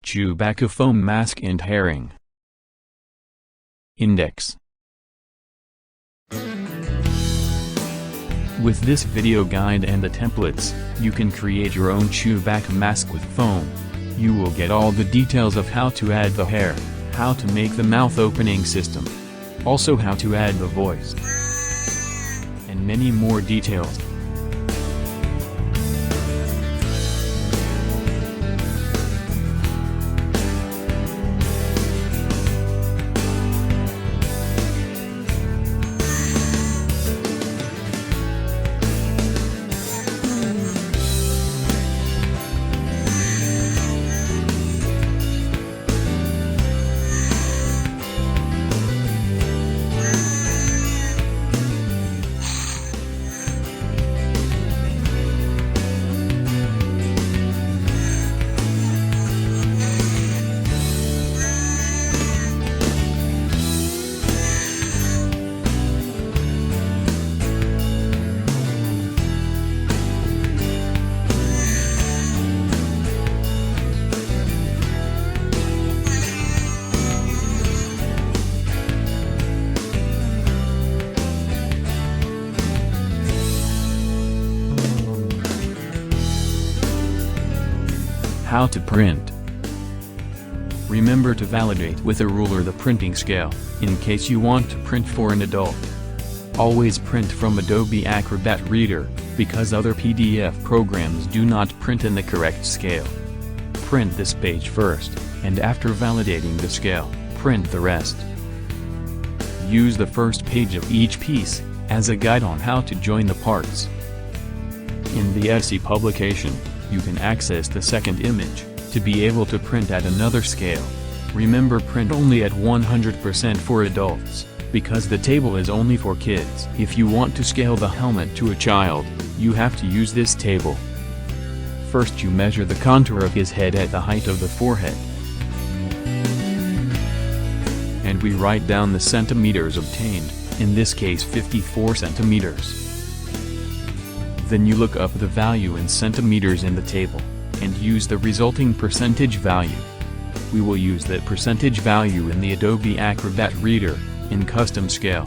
Chewbacca Foam Mask and Herring. Index. With this video guide and the templates, you can create your own Chewbacca mask with foam. You will get all the details of how to add the hair, how to make the mouth opening system, also how to add the voice, and many more details. How to print. Remember to validate with a ruler the printing scale, in case you want to print for an adult. Always print from Adobe Acrobat Reader, because other PDF programs do not print in the correct scale. Print this page first, and after validating the scale, print the rest. Use the first page of each piece as a guide on how to join the parts. In the Etsy publication, you can access the second image, to be able to print at another scale. Remember, print only at 100% for adults, because the table is only for kids. If you want to scale the helmet to a child, you have to use this table. First you measure the contour of his head at the height of the forehead. And we write down the centimeters obtained, in this case 54 centimeters. Then you look up the value in centimeters in the table, and use the resulting percentage value. We will use that percentage value in the Adobe Acrobat Reader, in custom scale.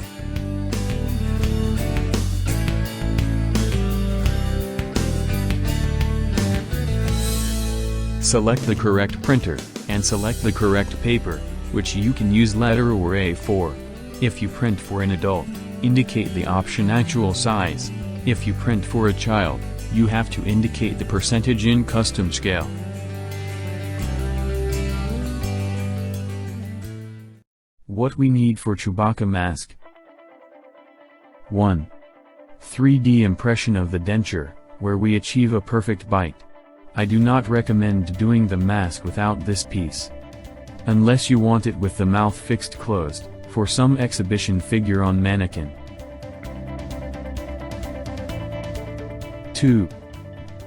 Select the correct printer, and select the correct paper, which you can use letter or A4. If you print for an adult, indicate the option actual size. If you print for a child, you have to indicate the percentage in custom scale. What we need for Chewbacca mask. 1. 3D impression of the denture, where we achieve a perfect bite. I do not recommend doing the mask without this piece. Unless you want it with the mouth fixed closed, for some exhibition figure on mannequin. 2.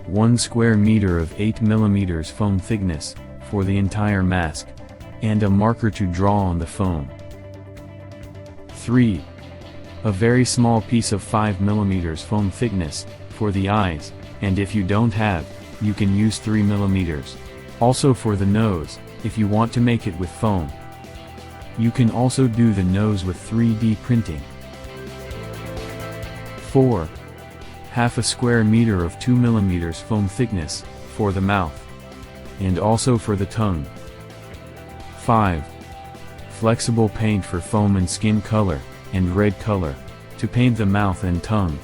1 square meter of 8 mm foam thickness, for the entire mask, and a marker to draw on the foam. 3. A very small piece of 5 mm foam thickness, for the eyes, and if you don't have, you can use 3 mm. Also for the nose, if you want to make it with foam. You can also do the nose with 3D printing. 4. Half a square meter of 2 mm foam thickness, for the mouth. And also for the tongue. 5. Flexible paint for foam and skin color, and red color, to paint the mouth and tongue.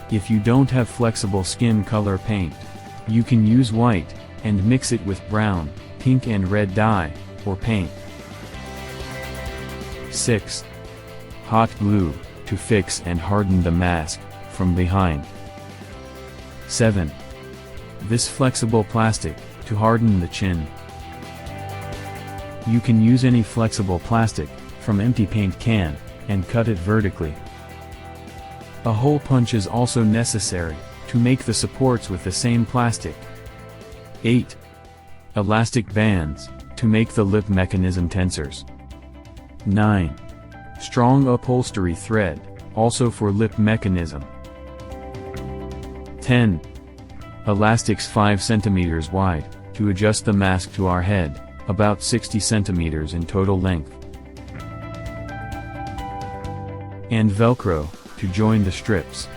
If you don't have flexible skin color paint, you can use white, and mix it with brown, pink and red dye, or paint. 6. Hot glue, to fix and harden the mask, from behind. 7. This flexible plastic, to harden the chin. You can use any flexible plastic, from empty paint can, and cut it vertically. A hole punch is also necessary, to make the supports with the same plastic. 8. Elastic bands, to make the lip mechanism tensors. 9. Strong upholstery thread, also for lip mechanism. 10. Elastics 5 cm wide, to adjust the mask to our head, about 60 centimeters in total length. And Velcro, to join the strips.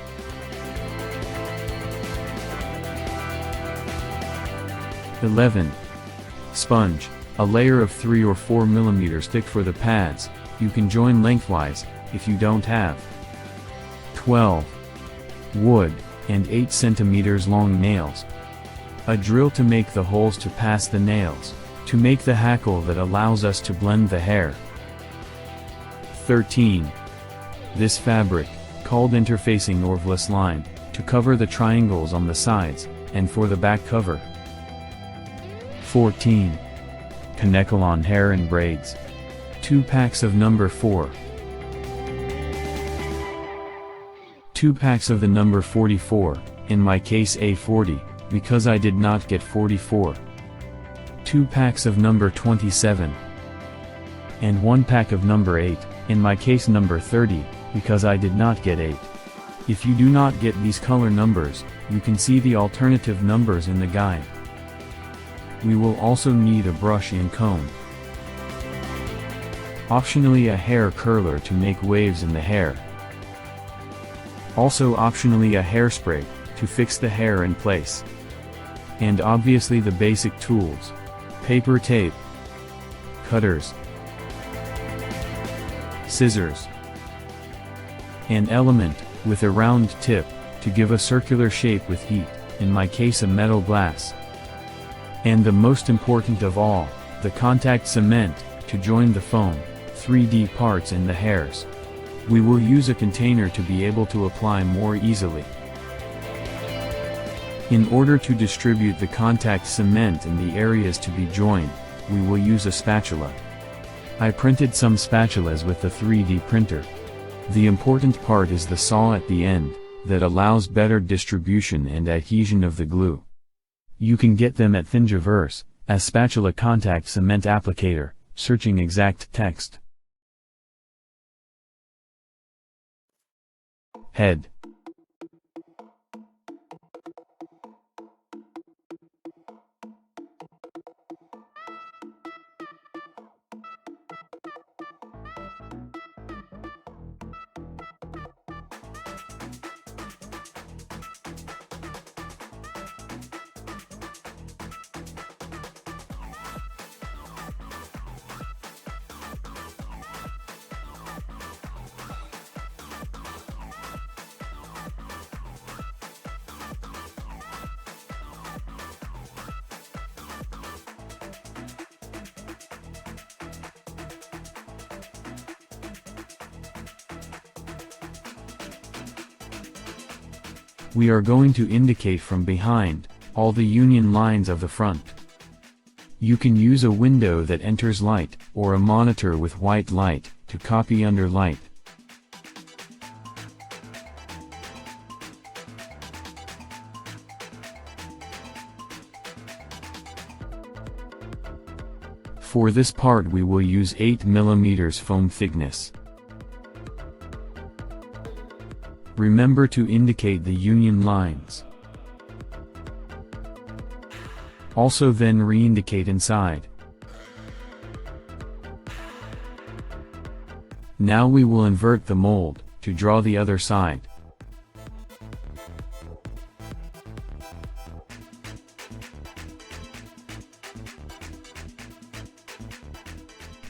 Sponge, a layer of 3 or 4 millimeters thick for the pads, you can join lengthwise, if you don't have. 12. Wood, and 8 centimeters long nails. A drill to make the holes to pass the nails, to make the hackle that allows us to blend the hair. 13. This fabric, called interfacing or vless line, to cover the triangles on the sides, and for the back cover. 14. Kanekalon hair and braids. 2 packs of number 4. 2 packs of the number 44, in my case A40, because I did not get 44. 2 packs of number 27. And 1 pack of number 8, in my case number 30, because I did not get 8. If you do not get these color numbers, you can see the alternative numbers in the guide. We will also need a brush and comb. Optionally a hair curler to make waves in the hair. Also optionally a hairspray, to fix the hair in place. And obviously the basic tools. Paper tape, cutters, scissors, an element, with a round tip, to give a circular shape with heat, in my case a metal glass. And the most important of all, the contact cement, to join the foam, 3D parts in the hairs. We will use a container to be able to apply more easily. In order to distribute the contact cement in the areas to be joined, we will use a spatula. I printed some spatulas with the 3D printer. The important part is the saw at the end, that allows better distribution and adhesion of the glue. You can get them at Thingiverse, as spatula contact cement applicator, searching exact text. Head. We are going to indicate from behind, all the union lines of the front. You can use a window that enters light, or a monitor with white light, to copy under light. For this part we will use 8 mm foam thickness. Remember to indicate the union lines. Also then re-indicate inside. Now we will invert the mold, to draw the other side.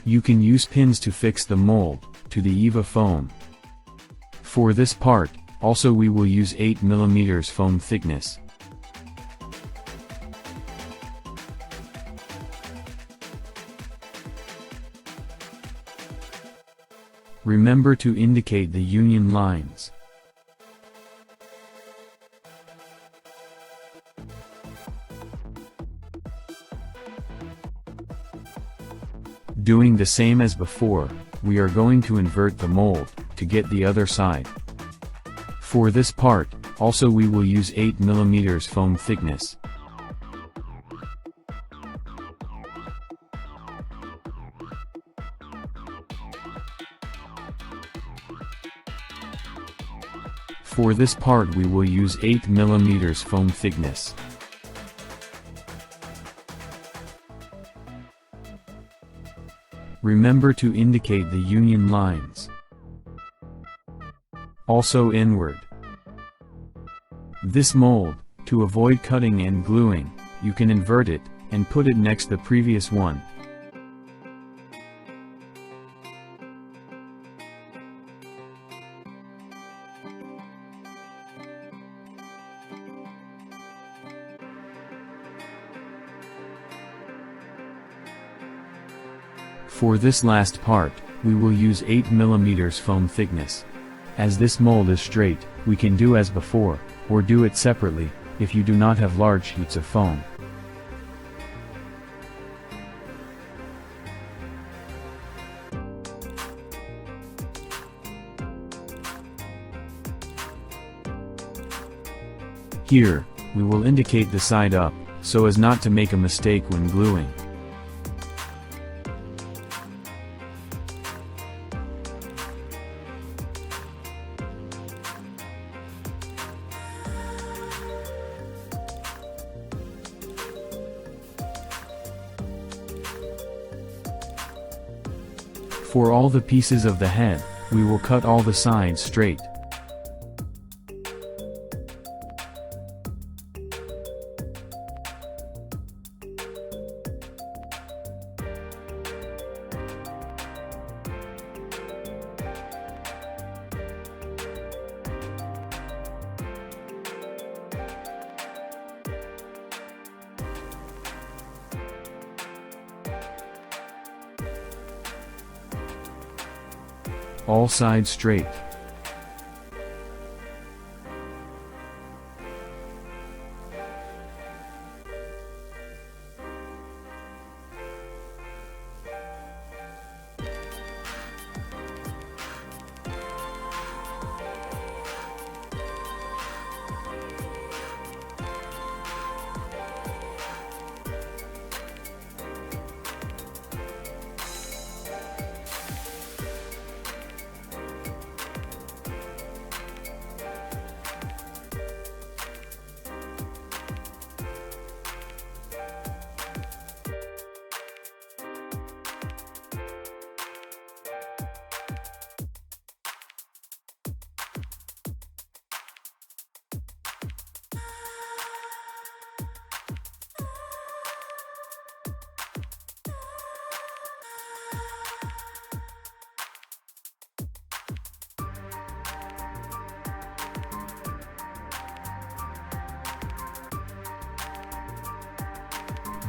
You can use pins to fix the mold, to the EVA foam. For this part, also we will use 8 mm foam thickness. Remember to indicate the union lines. Doing the same as before, we are going to invert the mold, to get the other side. For this part, also we will use 8 mm foam thickness. For this part we will use 8 mm foam thickness. Remember to indicate the union lines. Also inward. This mold, to avoid cutting and gluing, you can invert it, and put it next the previous one. For this last part, we will use 8 mm foam thickness. As this mold is straight, we can do as before, or do it separately, if you do not have large sheets of foam. Here, we will indicate the side up, so as not to make a mistake when gluing. For all the pieces of the head, we will cut all the sides straight. All sides straight.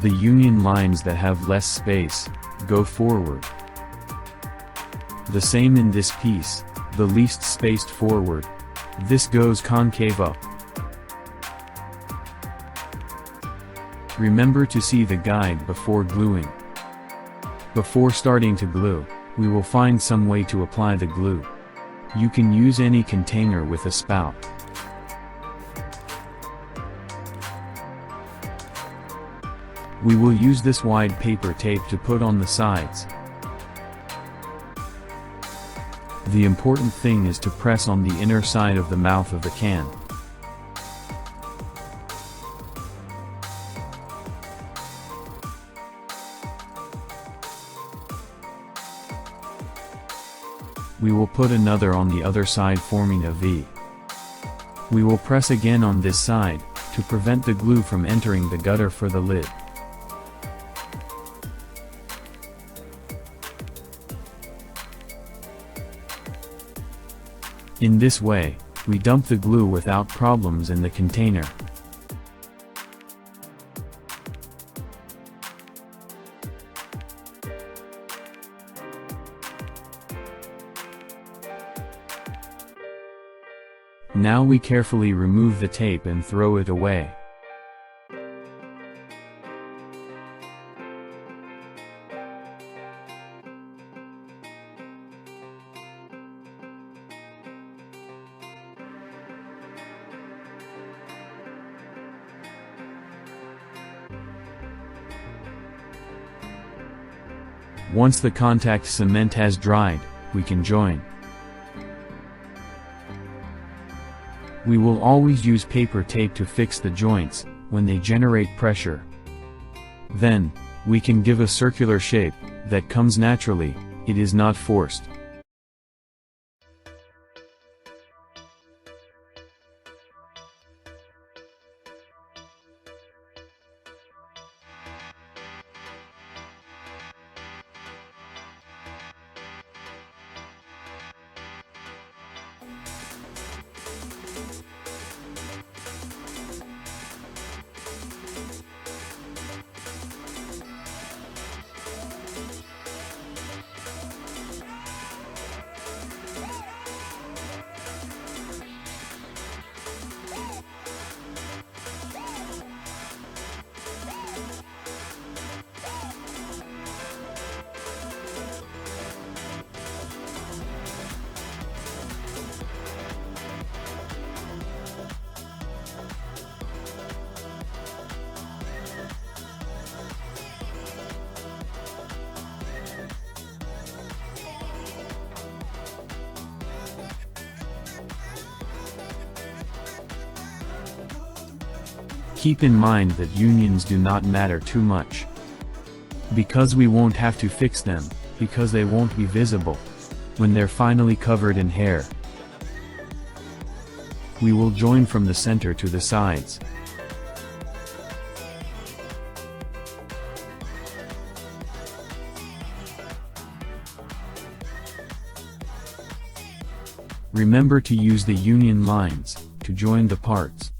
The union lines that have less space, go forward. The same in this piece, the least spaced forward. This goes concave up. Remember to see the guide before gluing. Before starting to glue, we will find some way to apply the glue. You can use any container with a spout. We will use this wide paper tape to put on the sides. The important thing is to press on the inner side of the mouth of the can. We will put another on the other side forming a V. We will press again on this side, to prevent the glue from entering the gutter for the lid. In this way, we dump the glue without problems in the container. Now we carefully remove the tape and throw it away. Once the contact cement has dried, we can join. We will always use paper tape to fix the joints, when they generate pressure. Then, we can give a circular shape, That comes naturally, it is not forced. Keep in mind that unions do not matter too much. Because we won't have to fix them, because they won't be visible when they're finally covered in hair. We will join from the center to the sides. Remember to use the union lines to join the parts.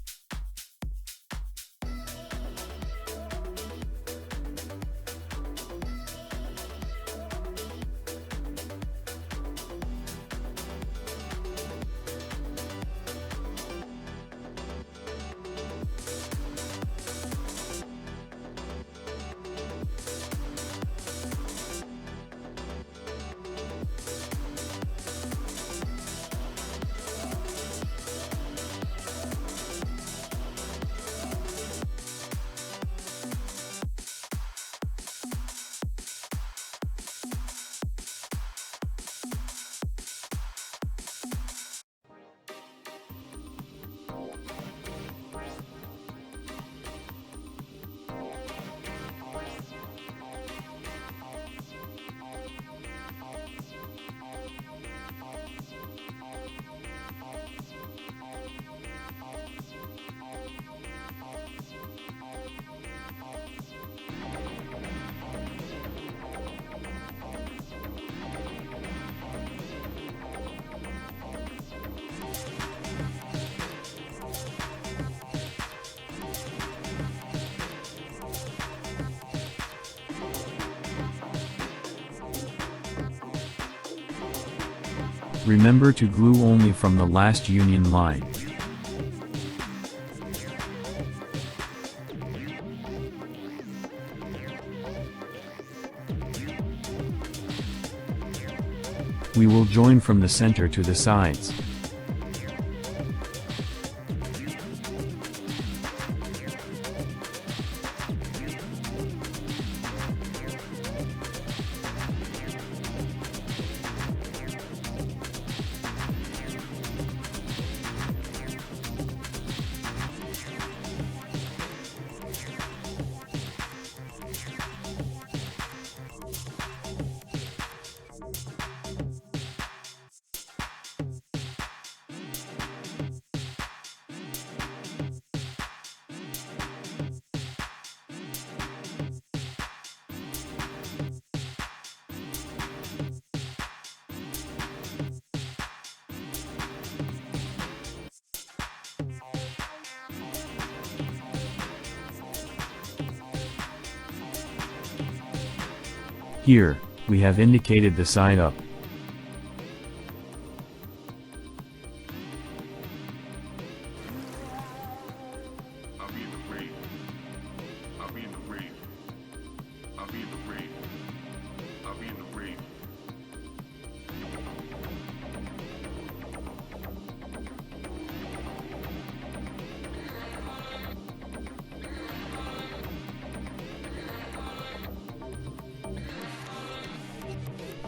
Remember to glue only from the last union line. We will join from the center to the sides. Here, we have indicated the side up.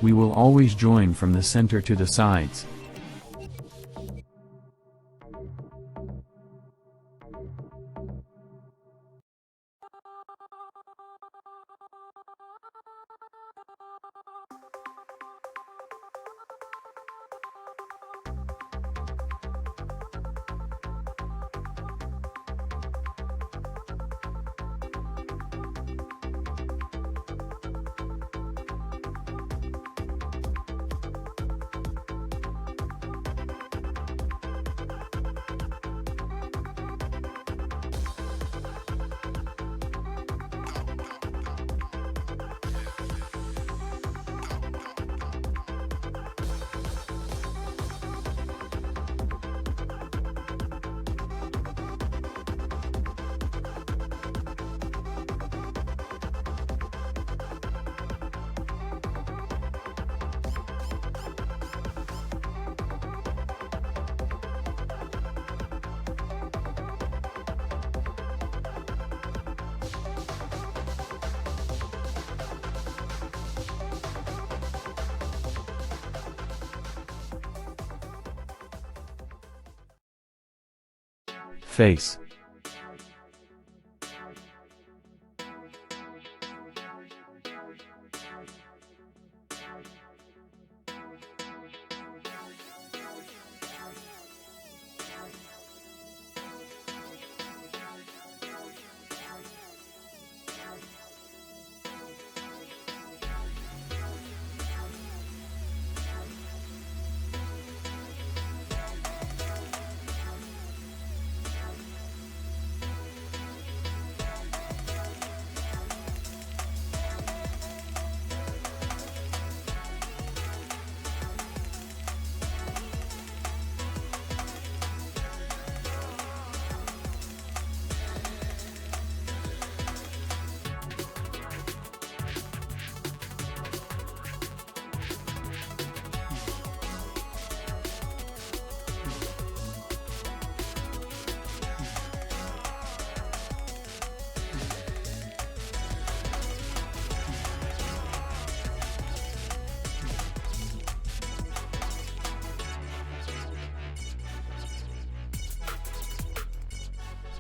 We will always join from the center to the sides. face.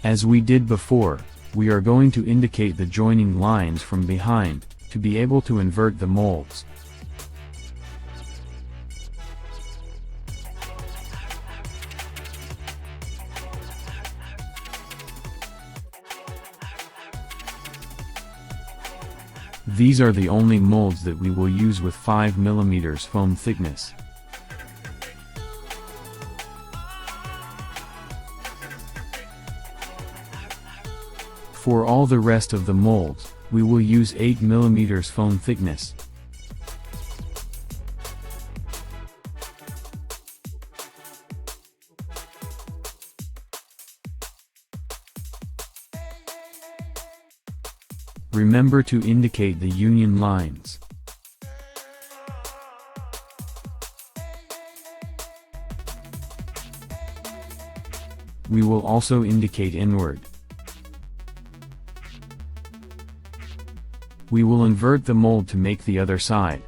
As we did before, we are going to indicate the joining lines from behind, to be able to invert the molds. These are the only molds that we will use with 5 mm foam thickness. For all the rest of the molds, we will use 8 mm foam thickness. Remember to indicate the union lines. We will also indicate inward. We will invert the mold to make the other side.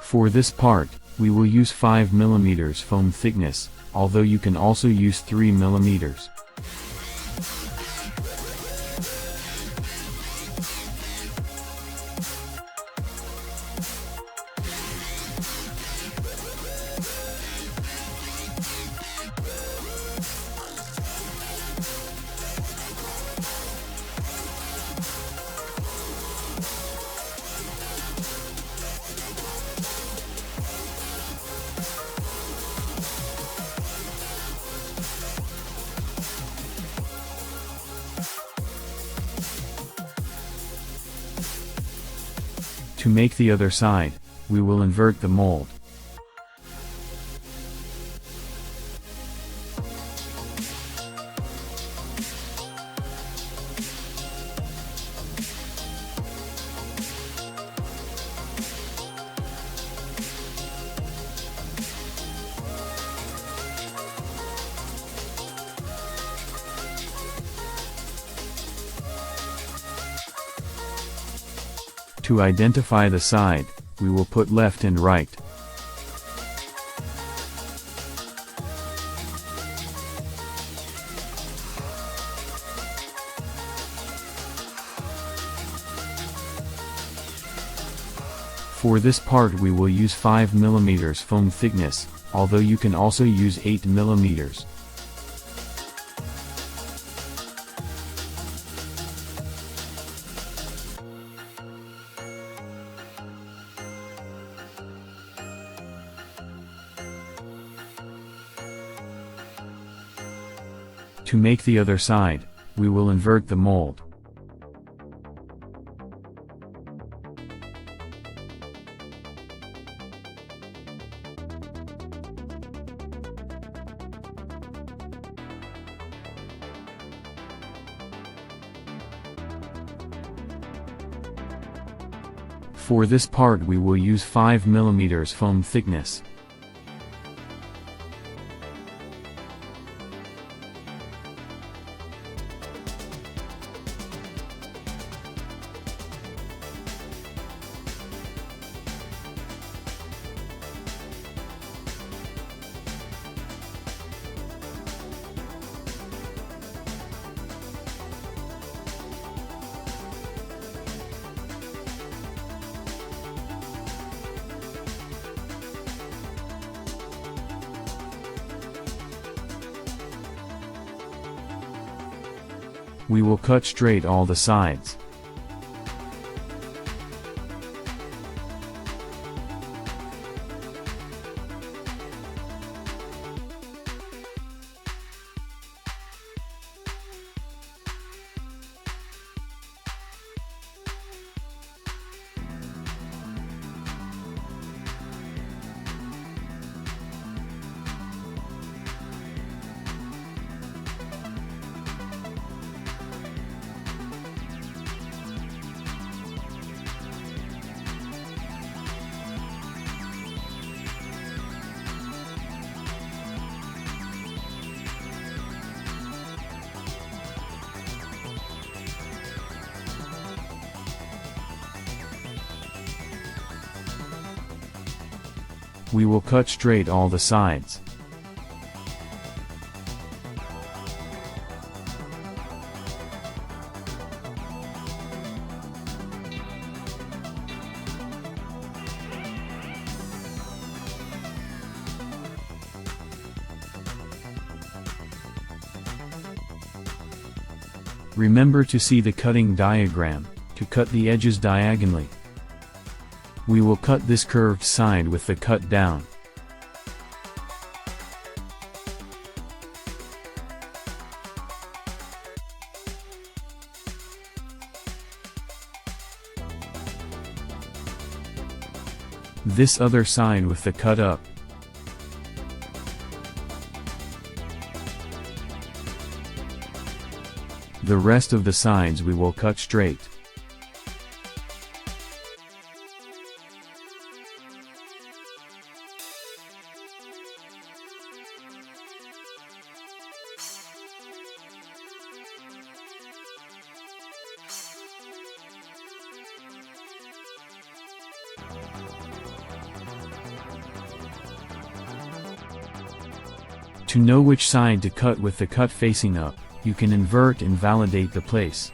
For this part, we will use 5 mm foam thickness, although you can also use 3 mm. To make the other side, we will invert the mold. To identify the side, we will put left and right. For this part we will use 5 mm foam thickness, although you can also use 8 mm. To make the other side, we will invert the mold. For this part we will use 5 mm foam thickness. We will cut straight all the sides. We will cut straight all the sides. Remember to see the cutting diagram, to cut the edges diagonally. We will cut this curved side with the cut down. This other side with the cut up. The rest of the sides we will cut straight. To know which side to cut with the cut facing up, you can invert and validate the place.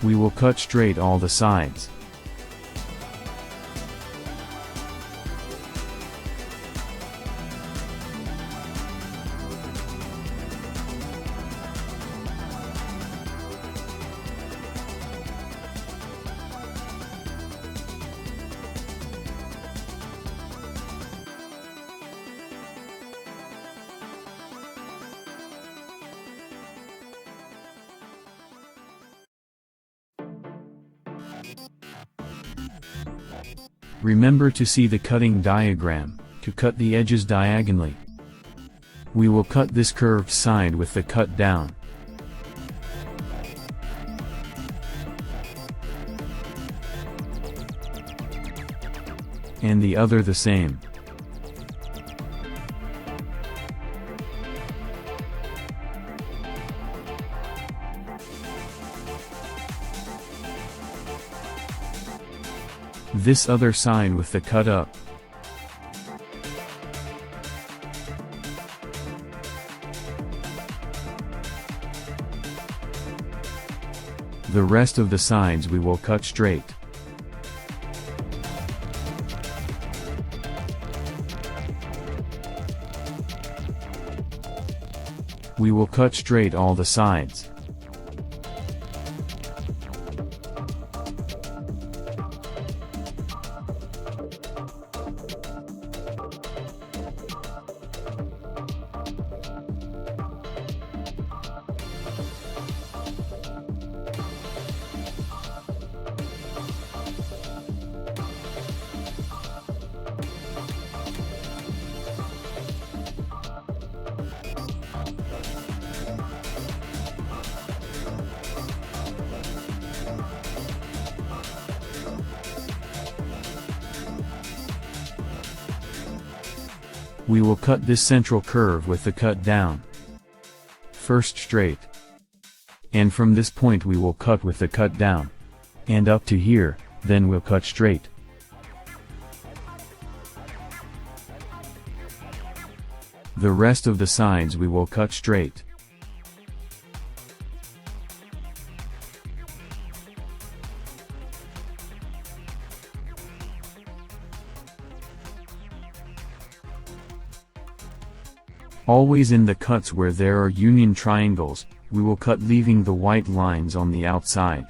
We will cut straight all the sides. Remember to see the cutting diagram, to cut the edges diagonally. We will cut this curved side with the cut down. And the other the same. This other side with the cut up. The rest of the sides we will cut straight. We will cut straight all the sides. We will cut this central curve with the cut down. First straight. And from this point we will cut with the cut down. And up to here, then we'll cut straight. The rest of the sides we will cut straight. Always in the cuts where there are union triangles, we will cut leaving the white lines on the outside.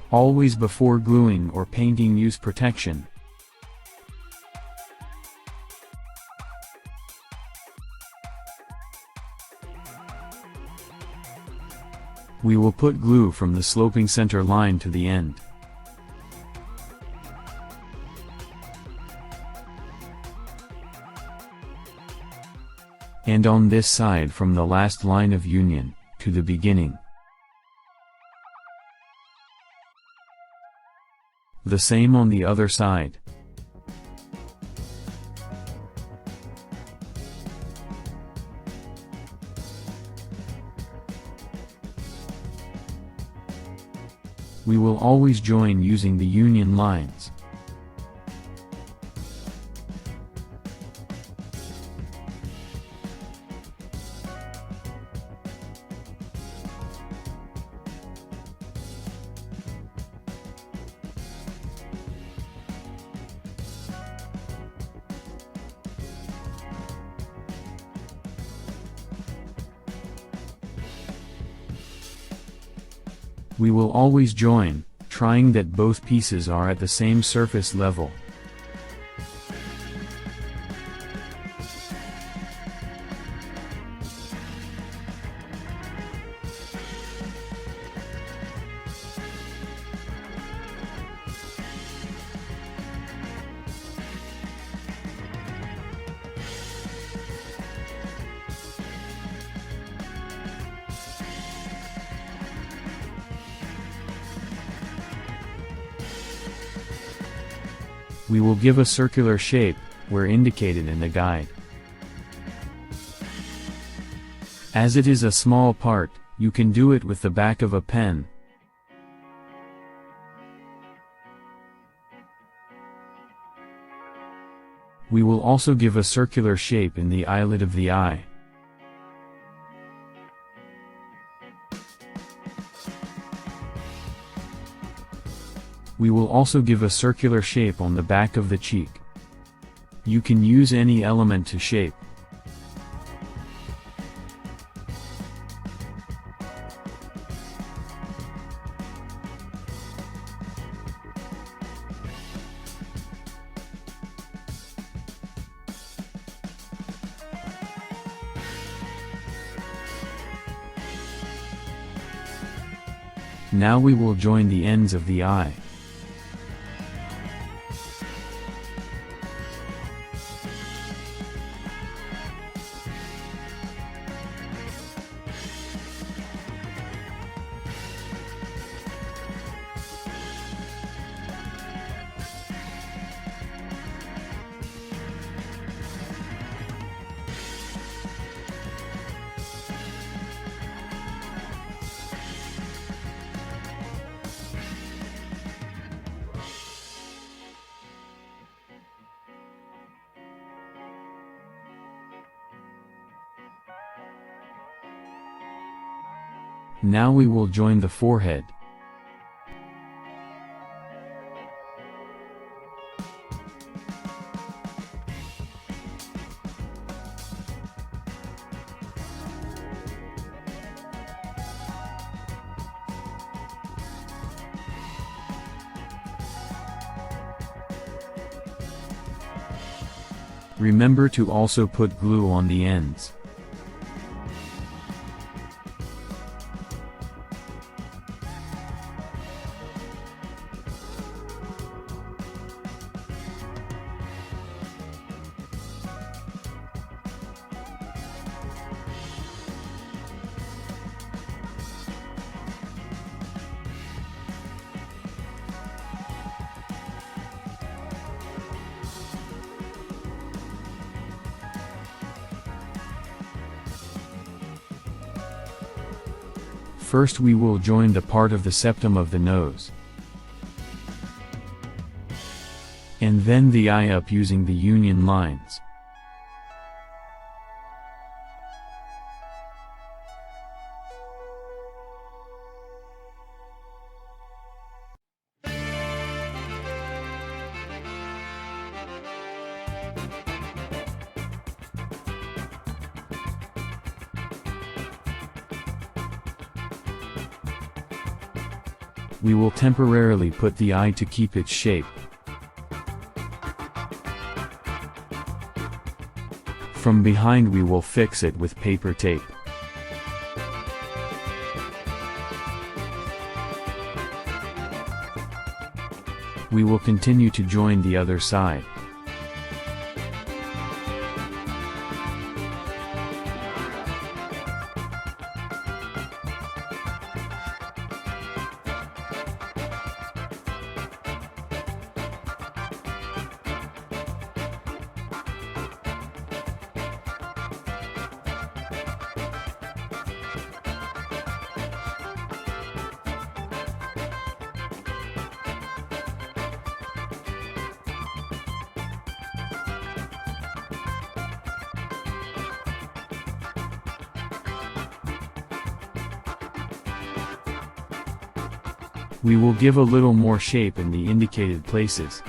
Always before gluing or painting use protection. We will put glue from the sloping center line to the end. And on this side from the last line of union, to the beginning. The same on the other side. We will always join using the union lines. We will always join, trying that both pieces are at the same surface level. We will give a circular shape, where indicated in the guide. As it is a small part, you can do it with the back of a pen. We will also give a circular shape in the eyelid of the eye. We will also give a circular shape on the back of the cheek. You can use any element to shape. Now we will join the ends of the eye. Now we will join the forehead. Remember to also put glue on the ends. First we will join the part of the septum of the nose, and then the eye up using the union lines. We will temporarily put the eye to keep its shape. From behind we will fix it with paper tape. We will continue to join the other side. We will give a little more shape in the indicated places.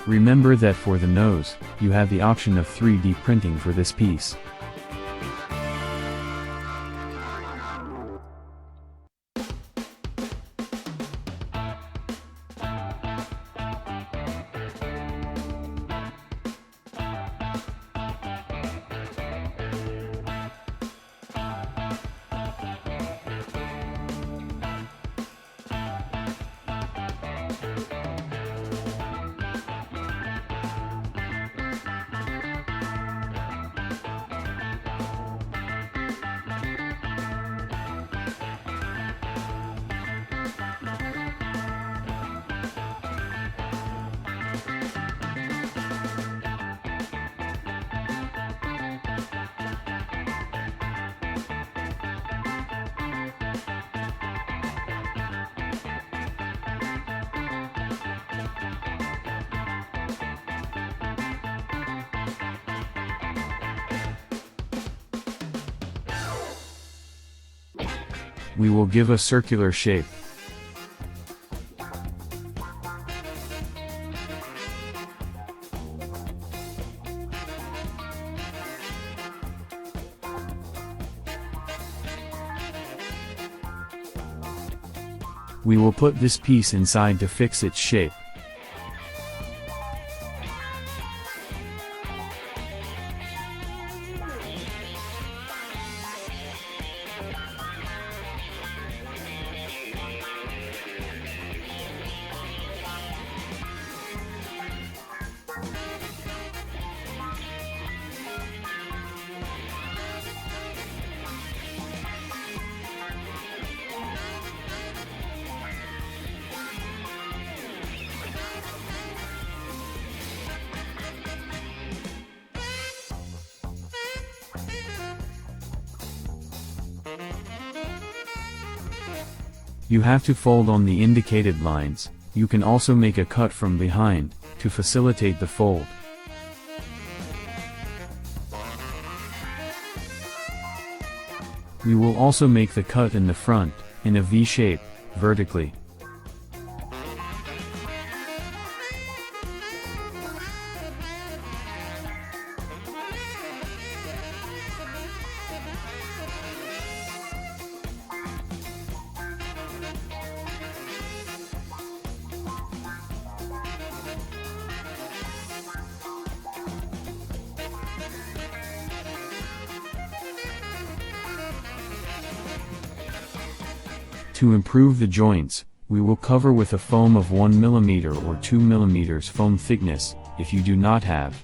Remember that for the nose, you have the option of 3D printing for this piece. We will give a circular shape. We will put this piece inside to fix its shape. You have to fold on the indicated lines. You can also make a cut from behind, to facilitate the fold. We will also make the cut in the front, in a V shape, vertically. To improve the joints, we will cover with a foam of 1 mm or 2 mm foam thickness, if you do not have.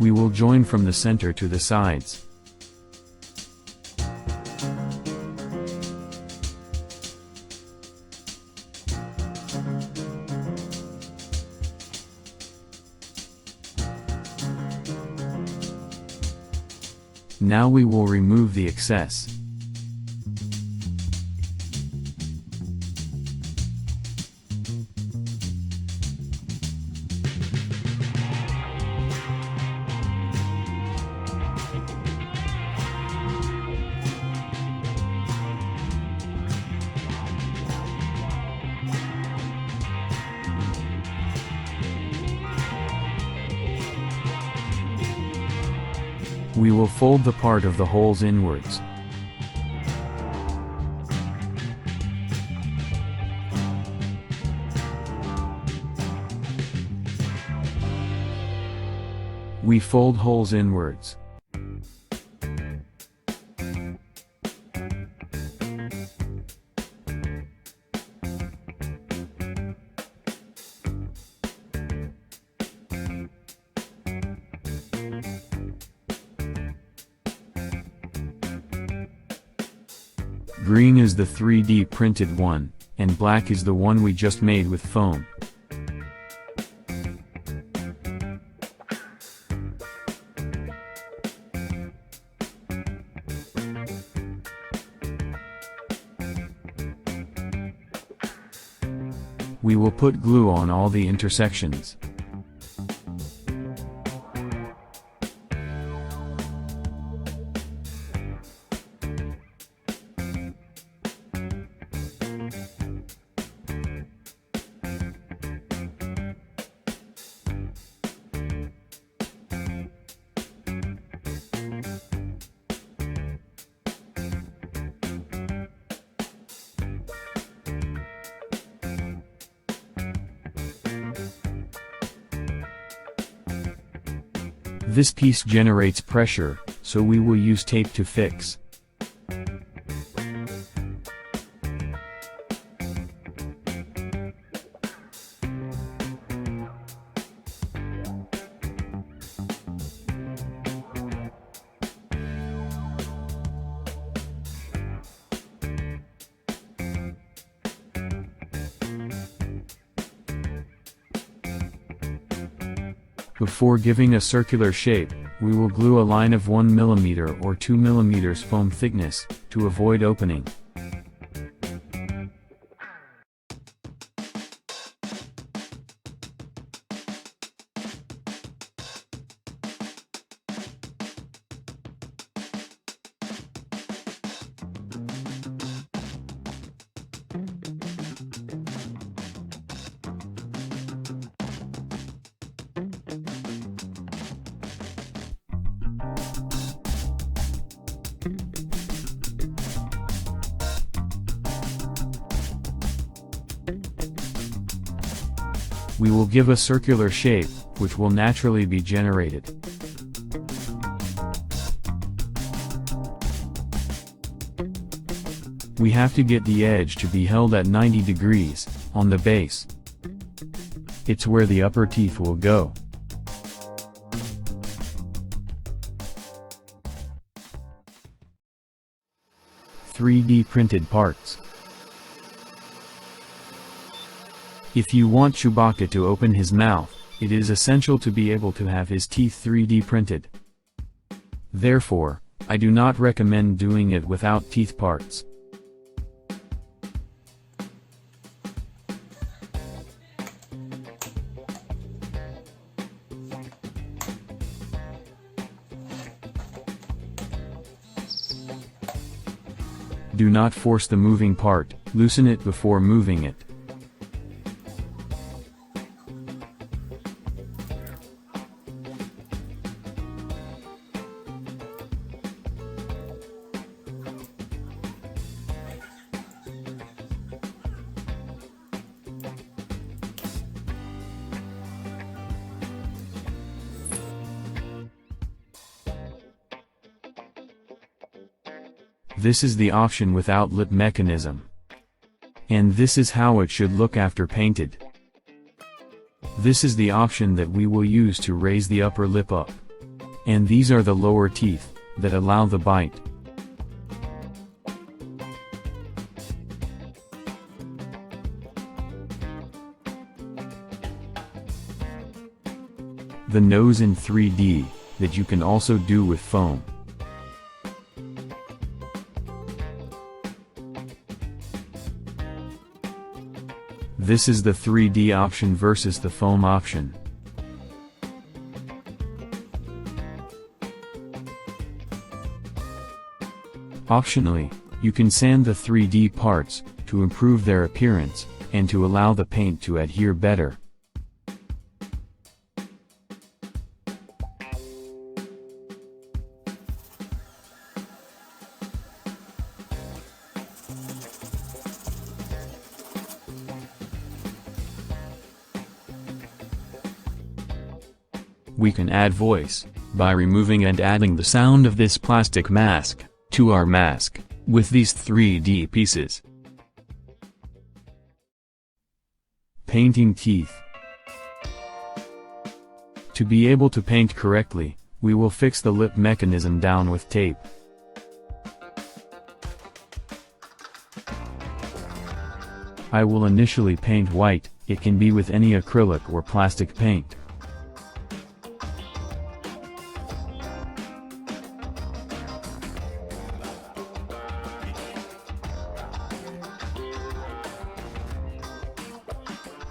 We will join from the center to the sides. Now we will remove the excess. We will fold the part of the holes inwards. We fold holes inwards. Green is the 3D printed one, and black is the one we just made with foam. We will put glue on all the intersections. This piece generates pressure, so we will use tape to fix. Before giving a circular shape, we will glue a line of 1 mm or 2 mm foam thickness, to avoid opening. We will give a circular shape, which will naturally be generated. We have to get the edge to be held at 90 degrees, on the base. It's where the upper teeth will go. (3D printed parts). If you want Chewbacca to open his mouth, it is essential to be able to have his teeth 3D printed. Therefore, I do not recommend doing it without teeth parts. Do not force the moving part, loosen it before moving it. This is the option without lip mechanism. And this is how it should look after painted. This is the option that we will use to raise the upper lip up. And these are the lower teeth, that allow the bite. The nose in 3D, that you can also do with foam. This is the 3D option versus the foam option. Optionally, you can sand the 3D parts, to improve their appearance, and to allow the paint to adhere better. We can add voice, by removing and adding the sound of this plastic mask, to our mask, with these 3D pieces. Painting teeth. To be able to paint correctly, we will fix the lip mechanism down with tape. I will initially paint white, it can be with any acrylic or plastic paint.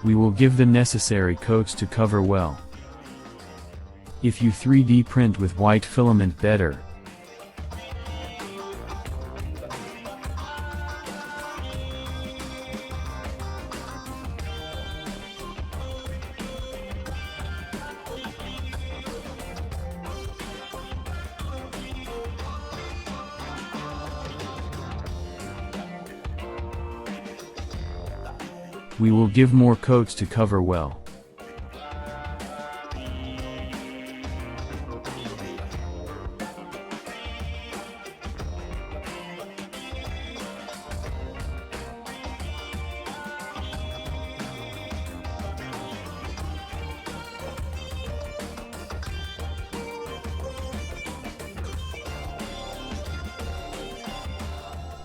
We will give the necessary coats to cover well. If you 3D print with white filament, better. We will give more coats to cover well.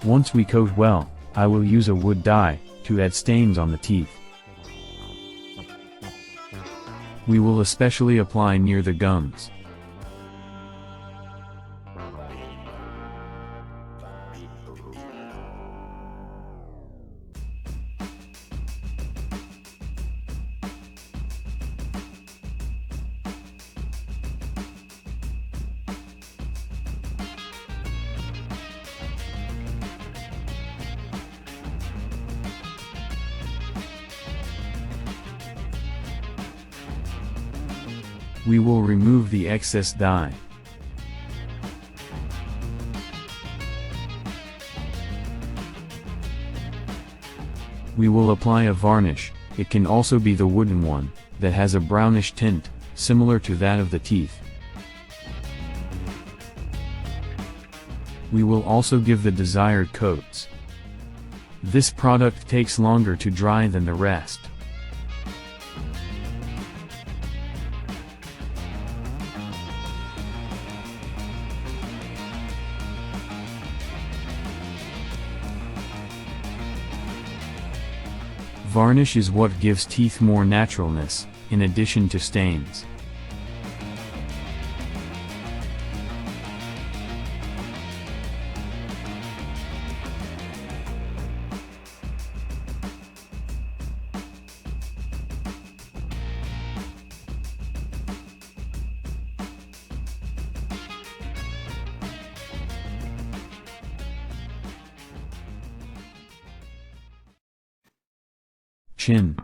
Once we coat well, I will use a wood dye, to add stains on the teeth. We will especially apply near the gums. We will remove the excess dye. We will apply a varnish, it can also be the wooden one, that has a brownish tint, similar to that of the teeth. We will also give the desired coats. This product takes longer to dry than the rest. Varnish is what gives teeth more naturalness, in addition to stains. Chin.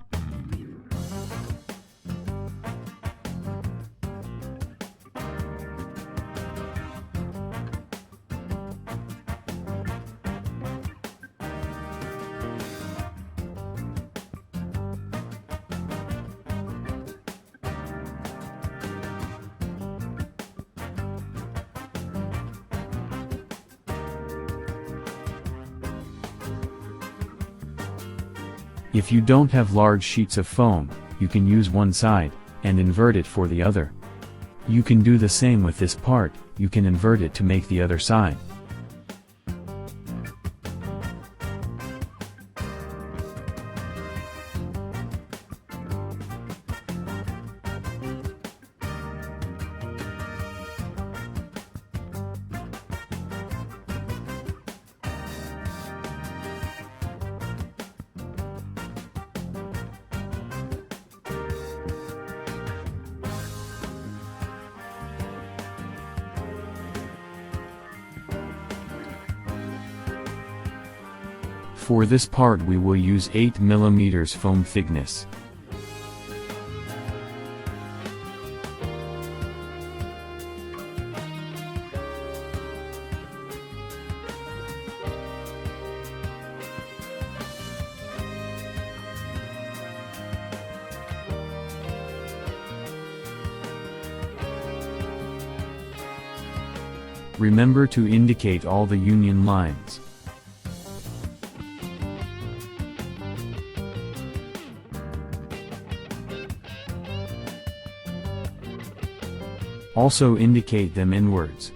If you don't have large sheets of foam, you can use one side, and invert it for the other. You can do the same with this part, you can invert it to make the other side. For this part we will use 8 mm foam thickness. Remember to indicate all the union lines. Also indicate them inwards.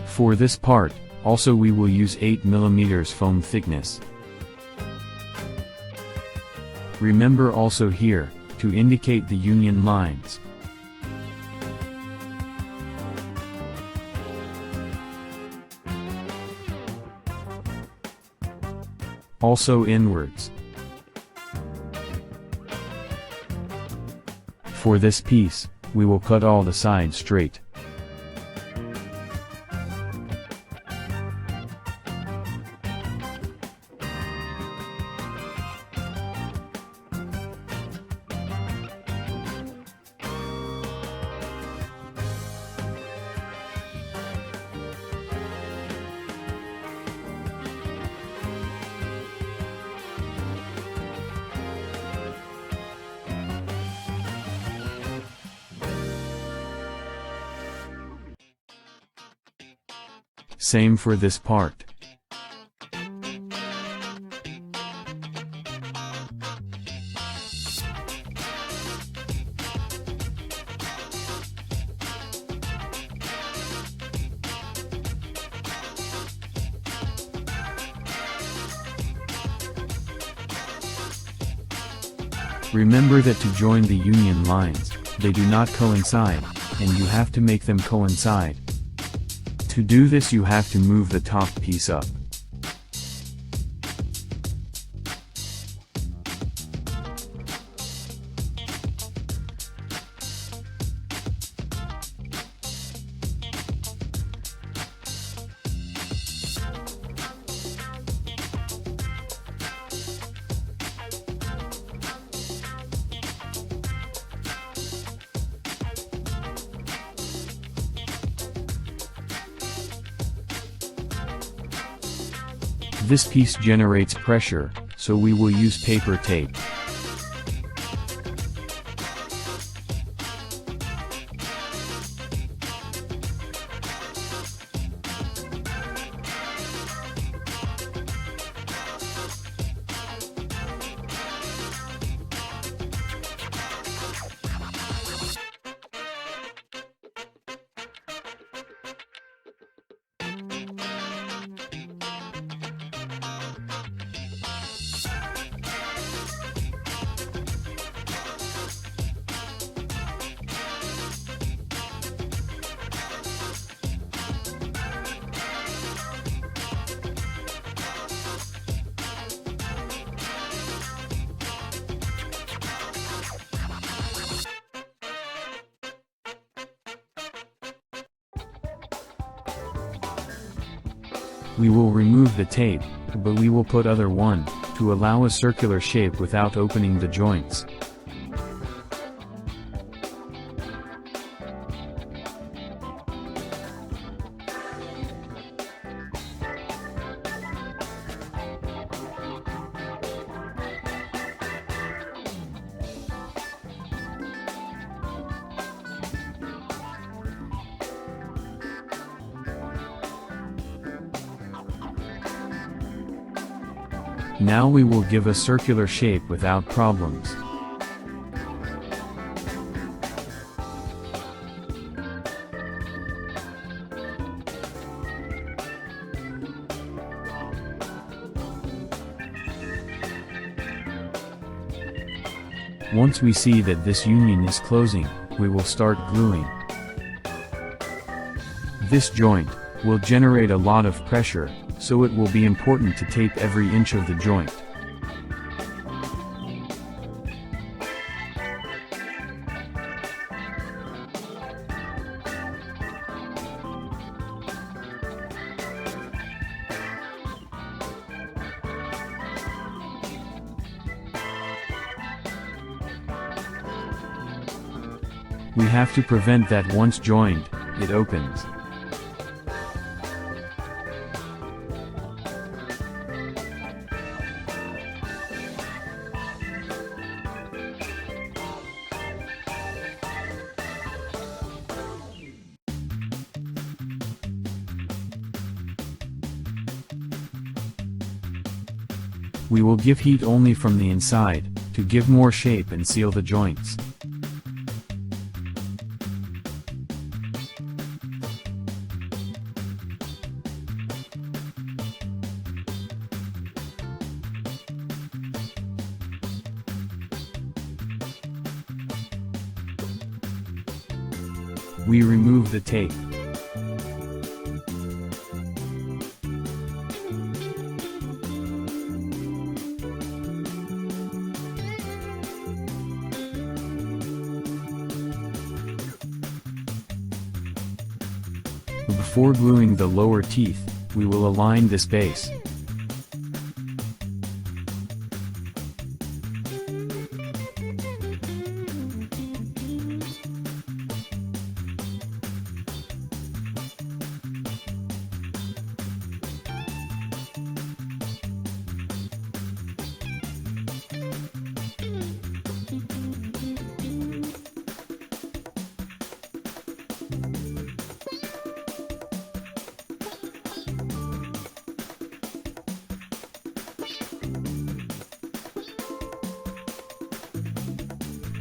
For this part, also we will use 8 mm foam thickness. Remember also here, to indicate the union lines. Also inwards. For this piece, we will cut all the sides straight. Same for this part. Remember that to join the union lines, they do not coincide, and you have to make them coincide. To do this you have to move the top piece up. This piece generates pressure, so we will use paper tape. We will remove the tape, but we will put other one, to allow a circular shape without opening the joints. Now we will give a circular shape without problems. Once we see that this union is closing, we will start gluing. This joint will generate a lot of pressure, so it will be important to tape every inch of the joint. We have to prevent that once joined, it opens. We will give heat only from the inside, to give more shape and seal the joints. We remove the tape. Before gluing the lower teeth, we will align this base.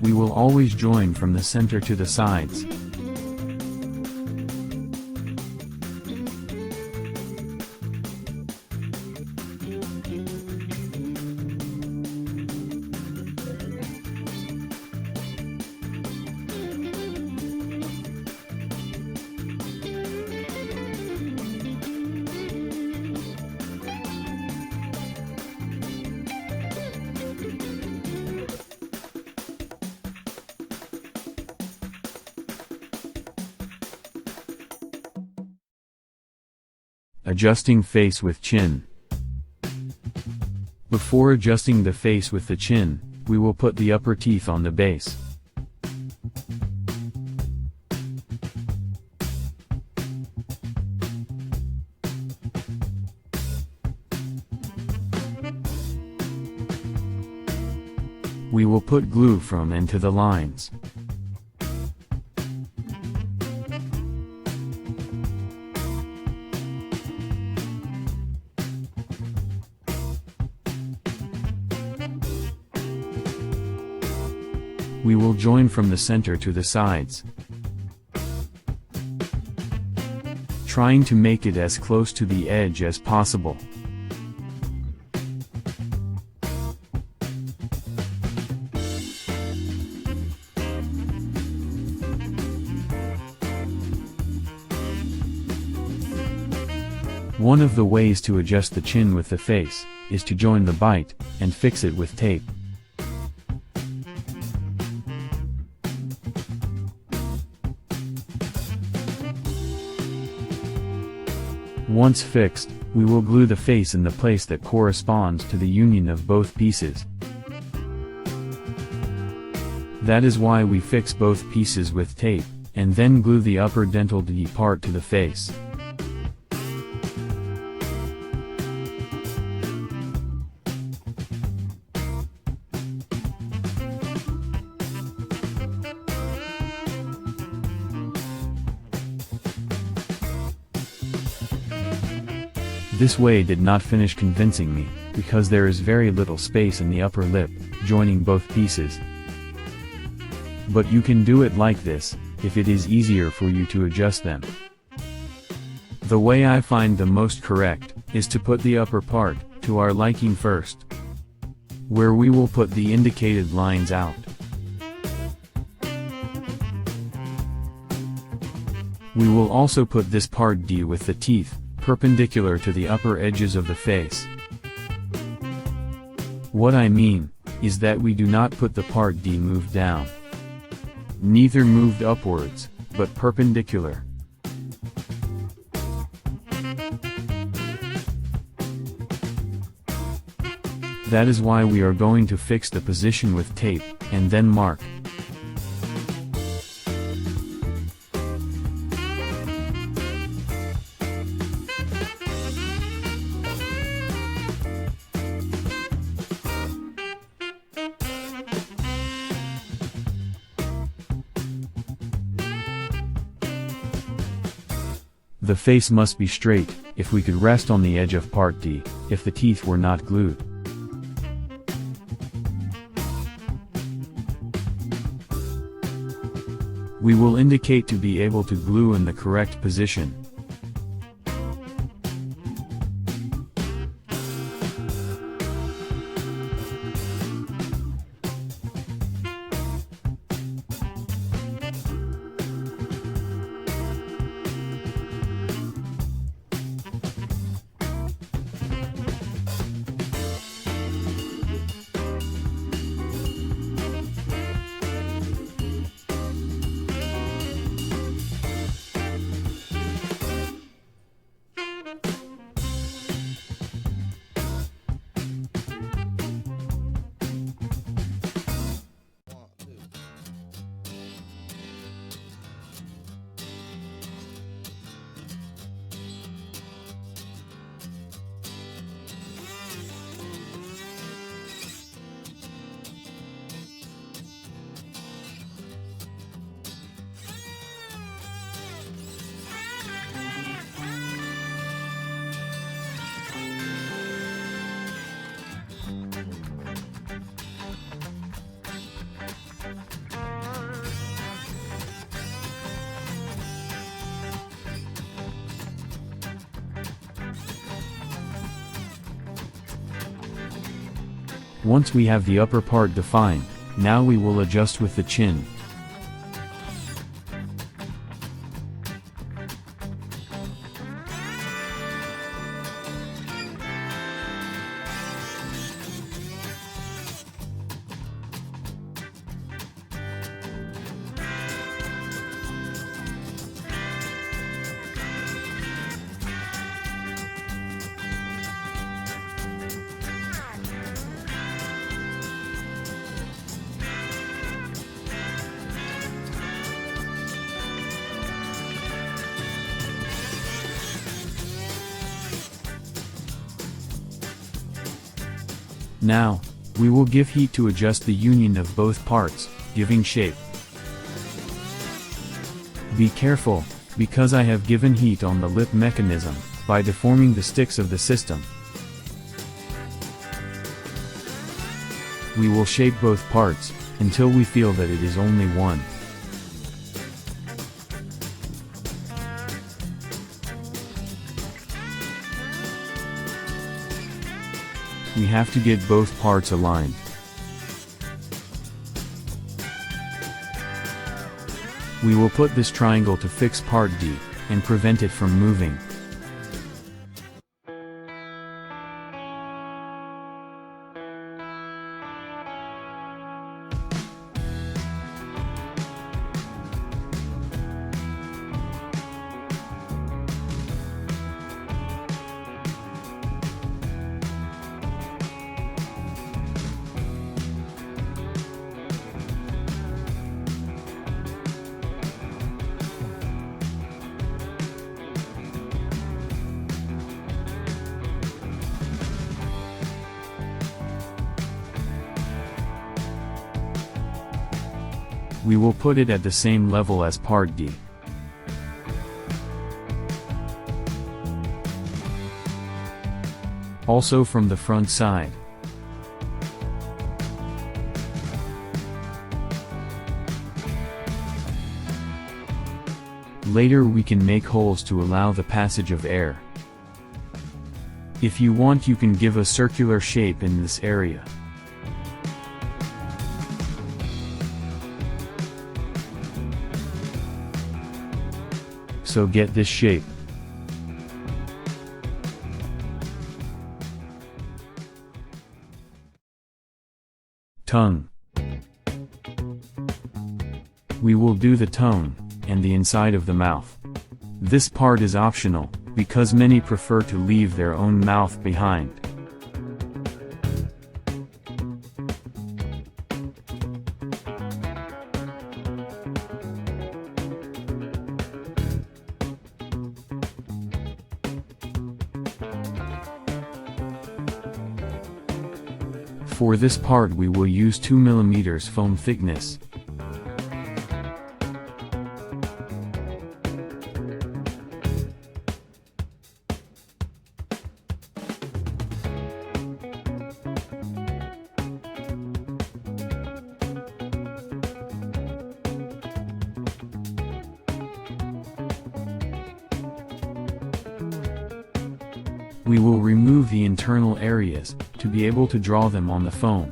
We will always join from the center to the sides. Adjusting face with chin. Before adjusting the face with the chin, we will put the upper teeth on the base. We will put glue from and to the lines. We will join from the center to the sides, trying to make it as close to the edge as possible. One of the ways to adjust the chin with the face is to join the bite and fix it with tape. Once fixed, we will glue the face in the place that corresponds to the union of both pieces. That is why we fix both pieces with tape, and then glue the upper dental D part to the face. This way did not finish convincing me, because there is very little space in the upper lip, joining both pieces. But you can do it like this, if it is easier for you to adjust them. The way I find the most correct, is to put the upper part, to our liking first, where we will put the indicated lines out. We will also put this part D with the teeth, perpendicular to the upper edges of the face. What I mean, is that we do not put the part D moved down. Neither moved upwards, but perpendicular. That is why we are going to fix the position with tape, and then mark. The face must be straight, if we could rest on the edge of part D, if the teeth were not glued. We will indicate to be able to glue in the correct position. Once we have the upper part defined, now we will adjust with the chin. Now, we will give heat to adjust the union of both parts, giving shape. Be careful, because I have given heat on the lip mechanism, by deforming the sticks of the system. We will shape both parts, until we feel that it is only one. We have to get both parts aligned. We will put this triangle to fix part D, and prevent it from moving. We will put it at the same level as part D. Also from the front side. Later we can make holes to allow the passage of air. If you want, you can give a circular shape in this area. So get this shape. Tongue. We will do the tongue, and the inside of the mouth. This part is optional, because many prefer to leave their own mouth behind. For this part we will use 2 mm foam thickness. We will remove the internal areas, to be able to draw them on the foam.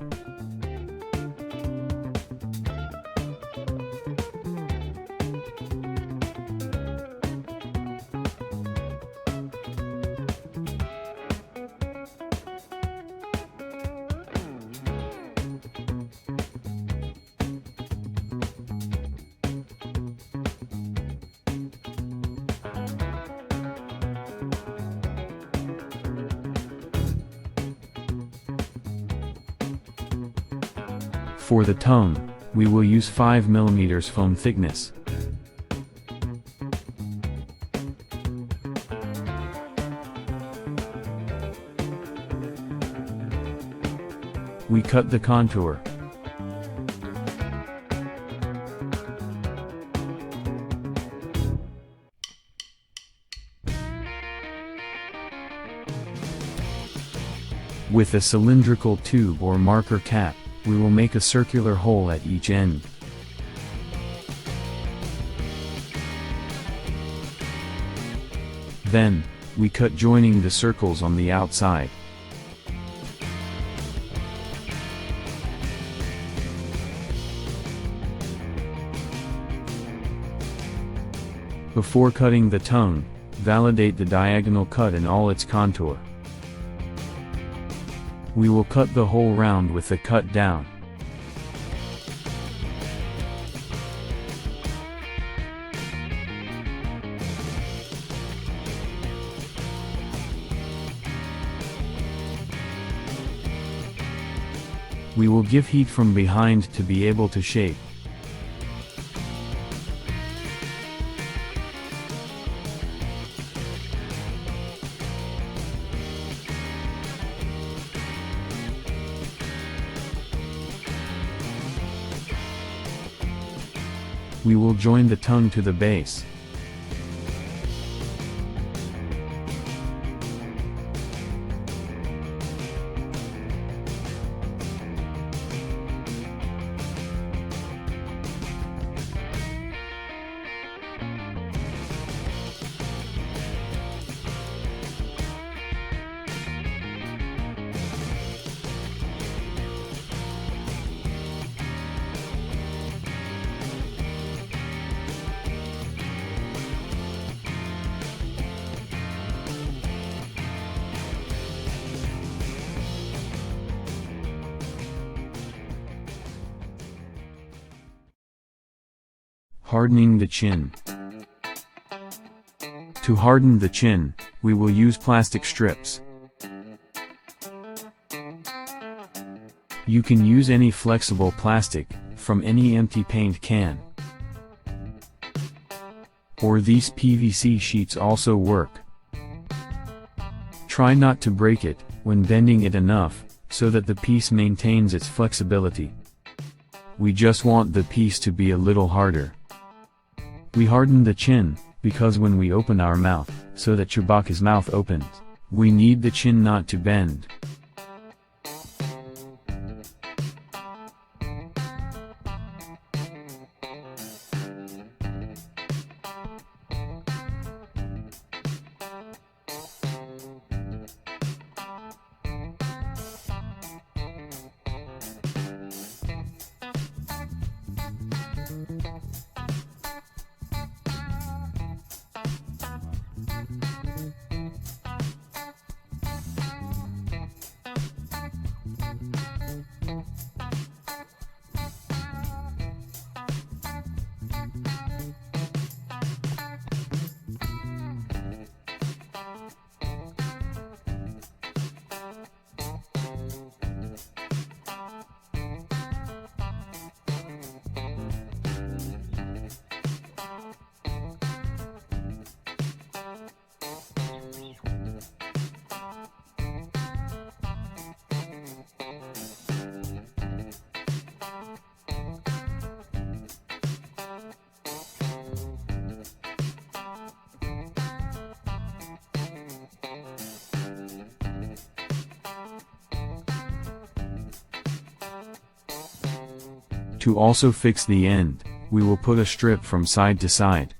For the tongue, we will use 5 mm foam thickness. We cut the contour. With a cylindrical tube or marker cap, we will make a circular hole at each end. Then, we cut joining the circles on the outside. Before cutting the tongue, validate the diagonal cut and all its contour. We will cut the whole round with the cut down. We will give heat from behind to be able to shape. we will join the tongue to the base. Hardening the chin. To harden the chin, we will use plastic strips. You can use any flexible plastic, from any empty paint can. Or these PVC sheets also work. Try not to break it, when bending it enough, so that the piece maintains its flexibility. We just want the piece to be a little harder. We harden the chin, because when we open our mouth, so that Chewbacca's mouth opens, we need the chin not to bend. To also fix the end, we will put a strip from side to side.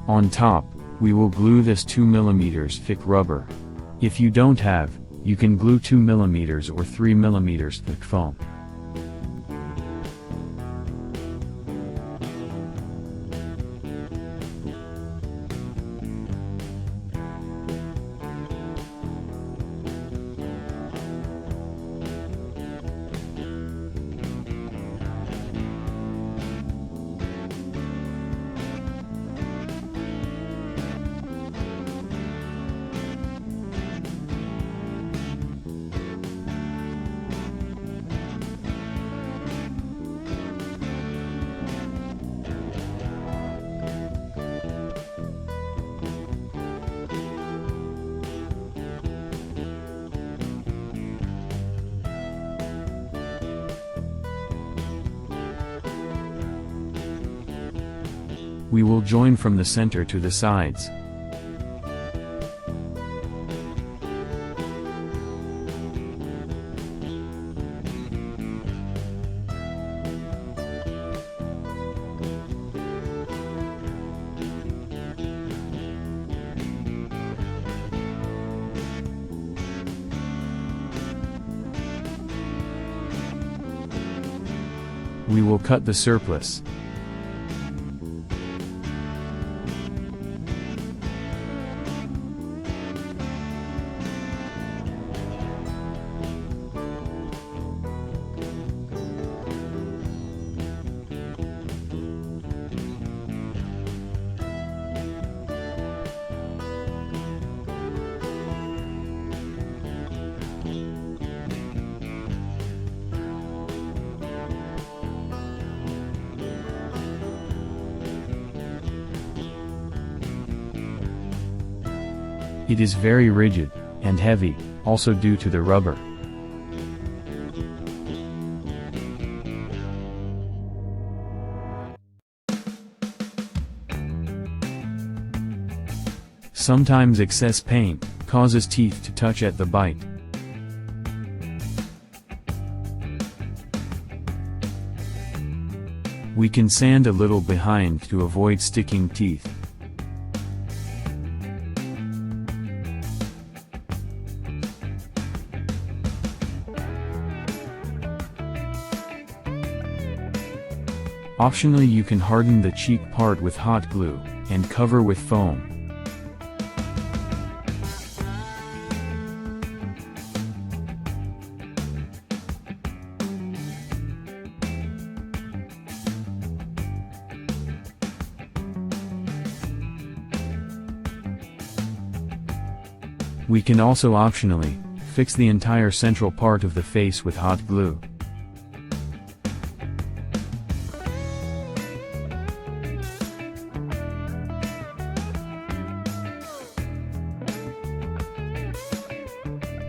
On top, we will glue this 2mm thick rubber. If you don't have, you can glue 2mm or 3mm thick foam. We will join from the center to the sides. We will cut the surplus. It is very rigid and heavy, also due to the rubber. Sometimes excess paint causes teeth to touch at the bite. We can sand a little behind to avoid sticking teeth. Optionally, you can harden the cheek part with hot glue and cover with foam. We can also optionally fix the entire central part of the face with hot glue.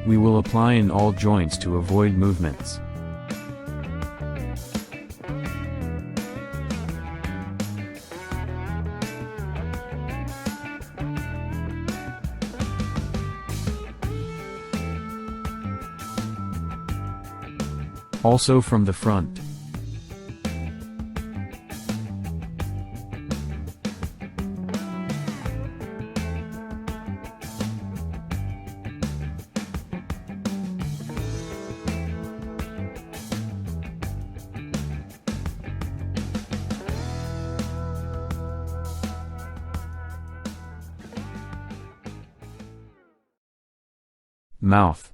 We will apply in all joints to avoid movements. Also from the front. Mouth.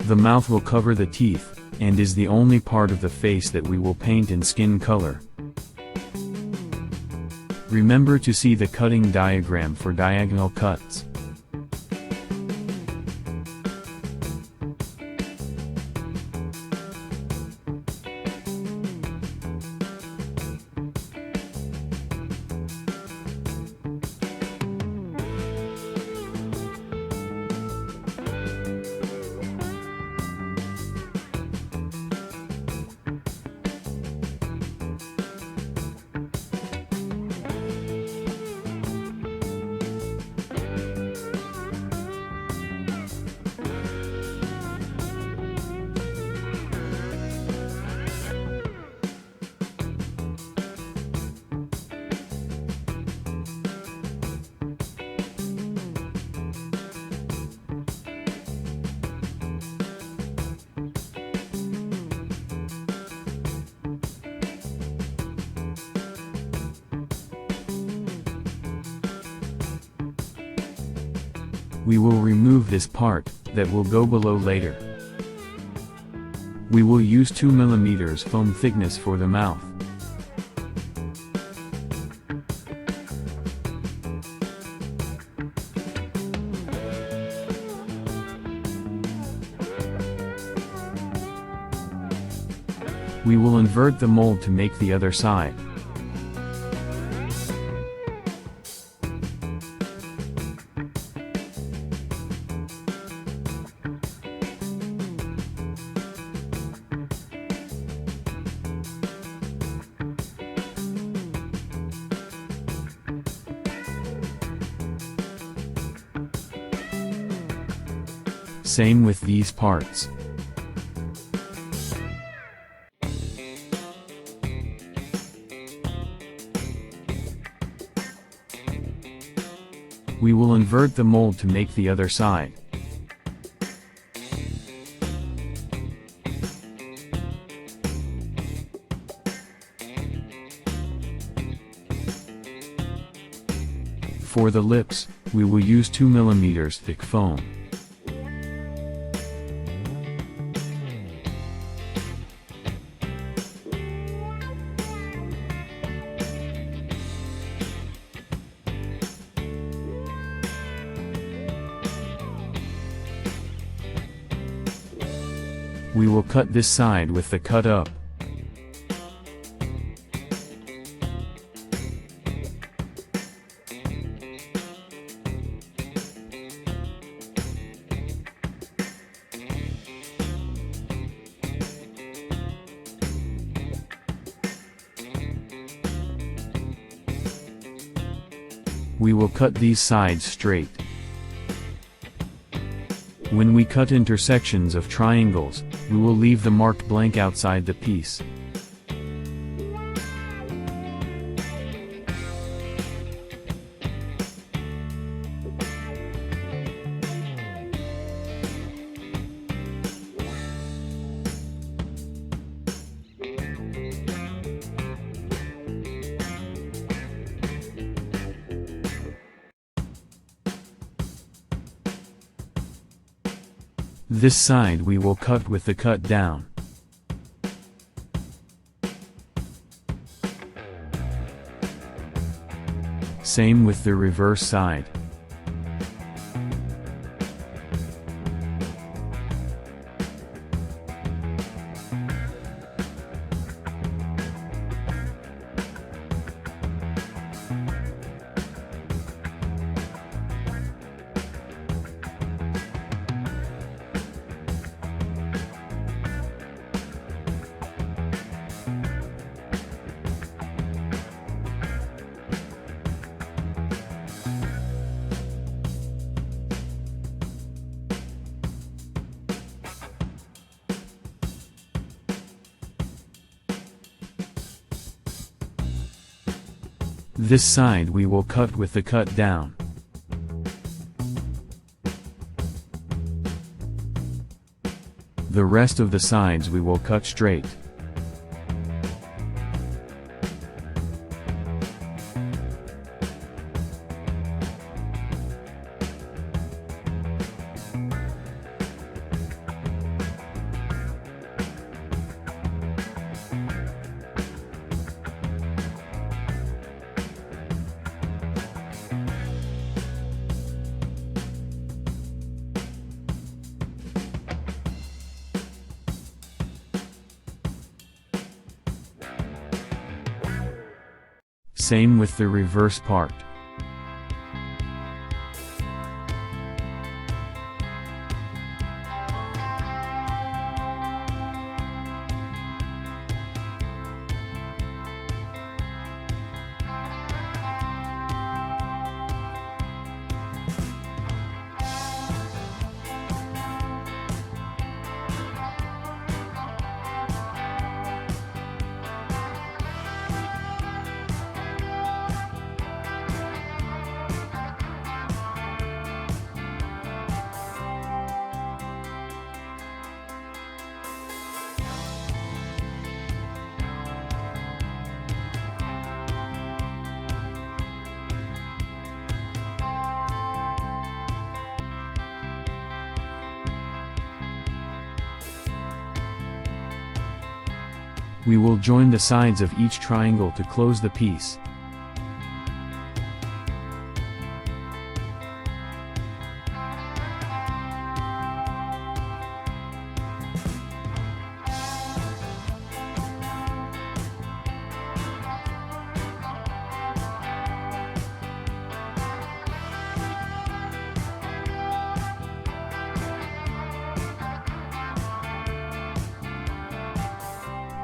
The mouth will cover the teeth, and is the only part of the face that we will paint in skin color. Remember to see the cutting diagram for diagonal cuts. We will remove this part that will go below later. We will use 2 mm foam thickness for the mouth. We will invert the mold to make the other side. Same with these parts. We will invert the mold to make the other side. For the lips, we will use 2 mm thick foam. We will cut this side with the cut up. We will cut these sides straight. When we cut intersections of triangles, we will leave the marked blank outside the piece. This side we will cut with the cut down. Same with the reverse side. This side we will cut with the cut down. The rest of the sides we will cut straight. Same with the reverse part. We will join the sides of each triangle to close the piece.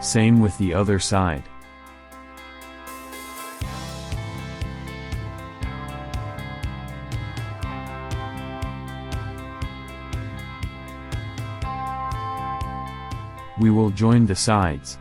Same with the other side. We will join the sides.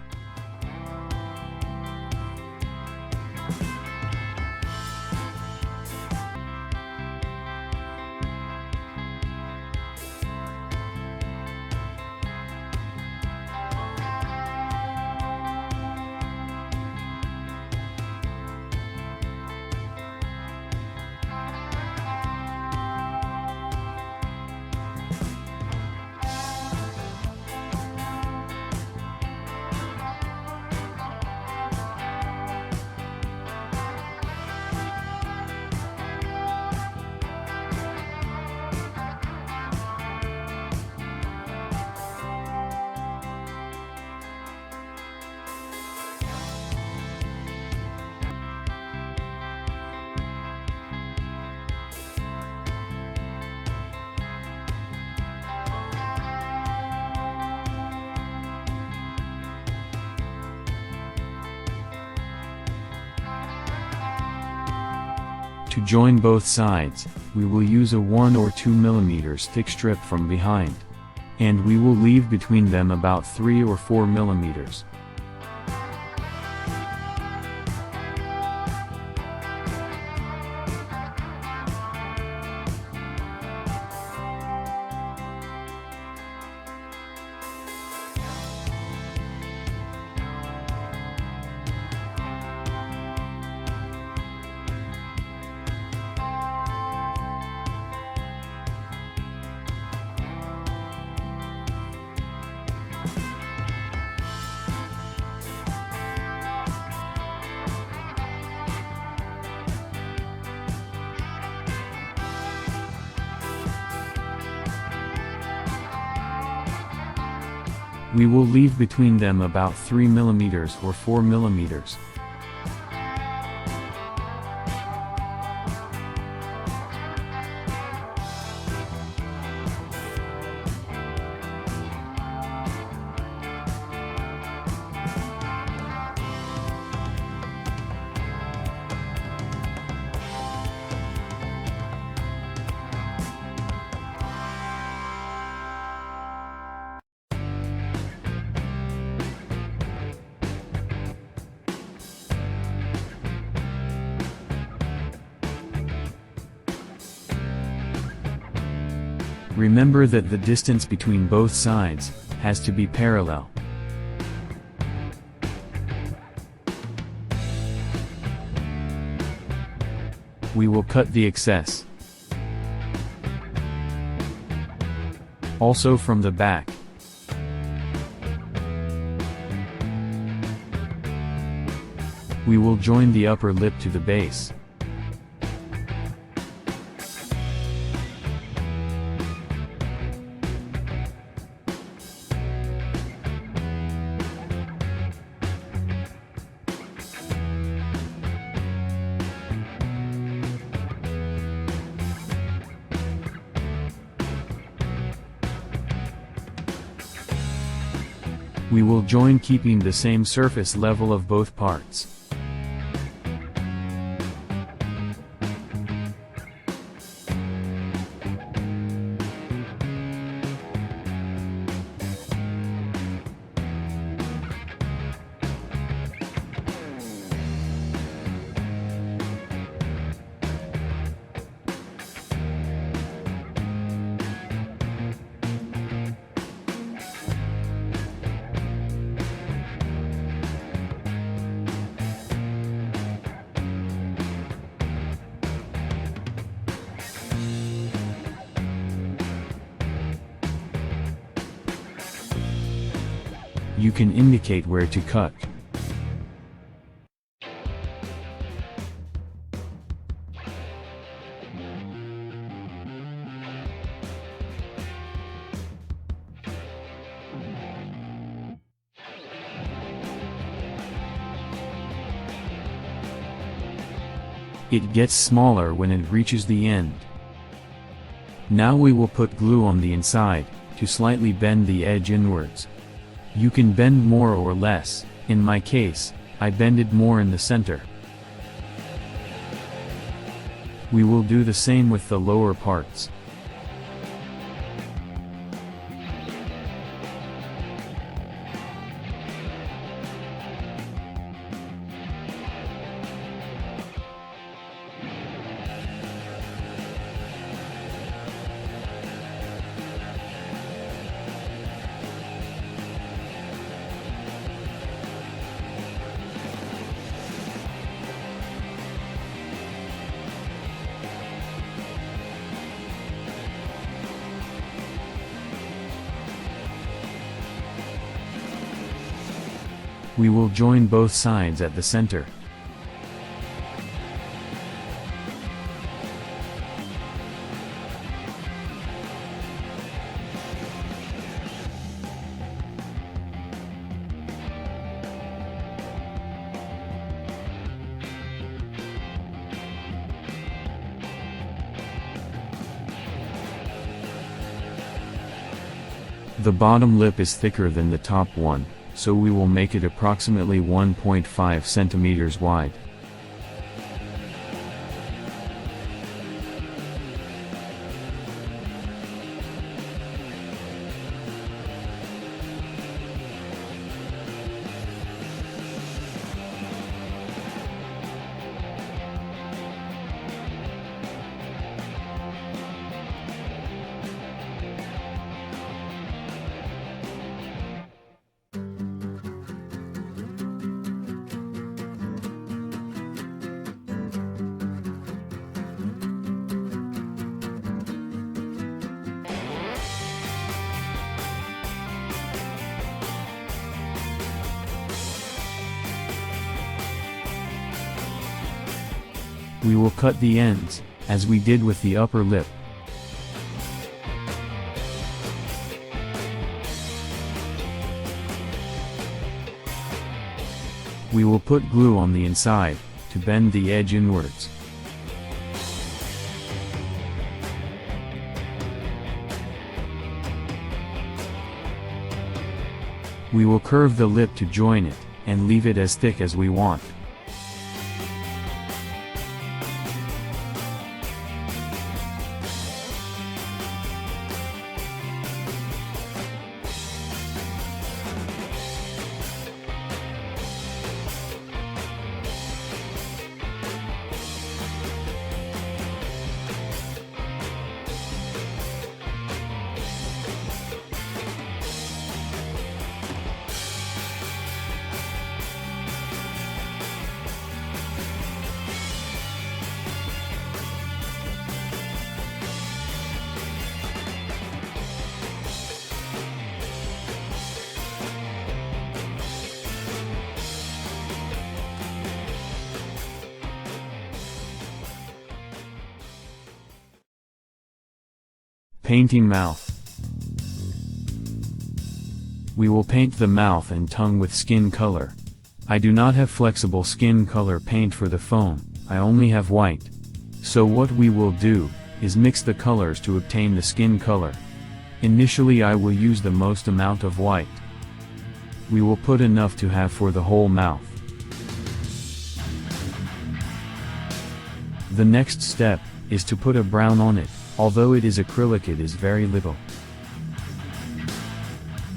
To join both sides, we will use a 1 or 2 mm thick strip from behind. And we will leave between them about 3 or 4 mm. We will leave between them about 3 mm or 4 mm. Remember that the distance between both sides has to be parallel. We will cut the excess. Also from the back. We will join the upper lip to the base. We will join keeping the same surface level of both parts. You can indicate where to cut. It gets smaller when it reaches the end. Now we will put glue on the inside, to slightly bend the edge inwards. You can bend more or less. In my case, I bended more in the center. We will do the same with the lower parts. We will join both sides at the center. The bottom lip is thicker than the top one, so we will make it approximately 1.5 centimeters wide. We will cut the ends, as we did with the upper lip. We will put glue on the inside, to bend the edge inwards. We will curve the lip to join it, and leave it as thick as we want. Painting mouth. We will paint the mouth and tongue with skin color. I do not have flexible skin color paint for the foam, I only have white. So what we will do, is mix the colors to obtain the skin color. Initially I will use the most amount of white. We will put enough to have for the whole mouth. The next step, is to put a brown on it. Although it is acrylic, it is very little.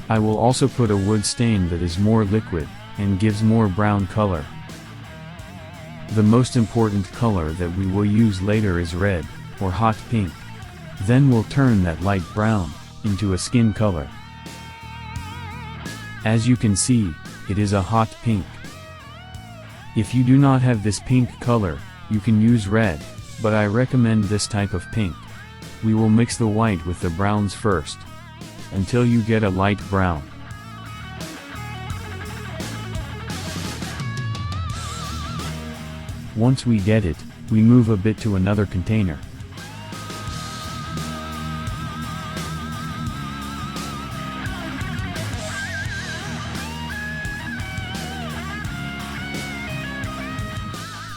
I will also put a wood stain that is more liquid, and gives more brown color. The most important color that we will use later is red, or hot pink. Then we'll turn that light brown, into a skin color. As you can see, it is a hot pink. If you do not have this pink color, you can use red, but I recommend this type of pink. We will mix the white with the browns first, until you get a light brown. Once we get it, we move a bit to another container.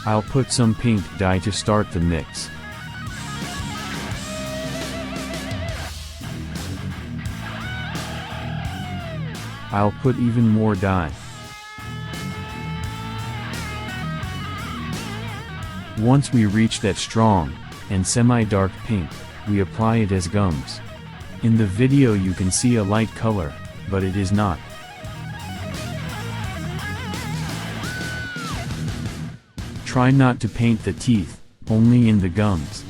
I'll put some pink dye to start the mix. I'll put even more dye. Once we reach that strong, and semi-dark pink, we apply it as gums. In the video you can see a light color, but it is not. Try not to paint the teeth, only in the gums.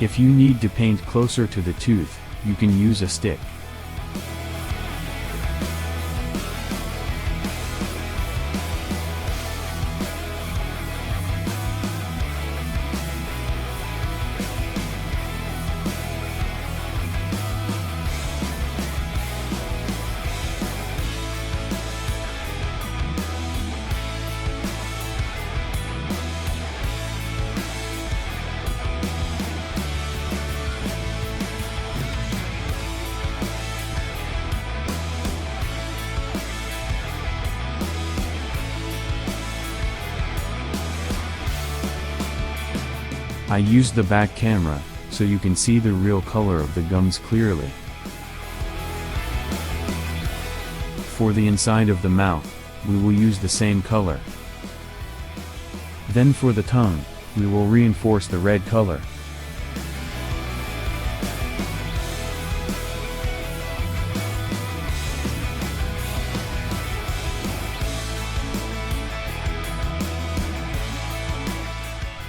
If you need to paint closer to the tooth, you can use a stick. I used the back camera, so you can see the real color of the gums clearly. For the inside of the mouth, we will use the same color. Then for the tongue, we will reinforce the red color.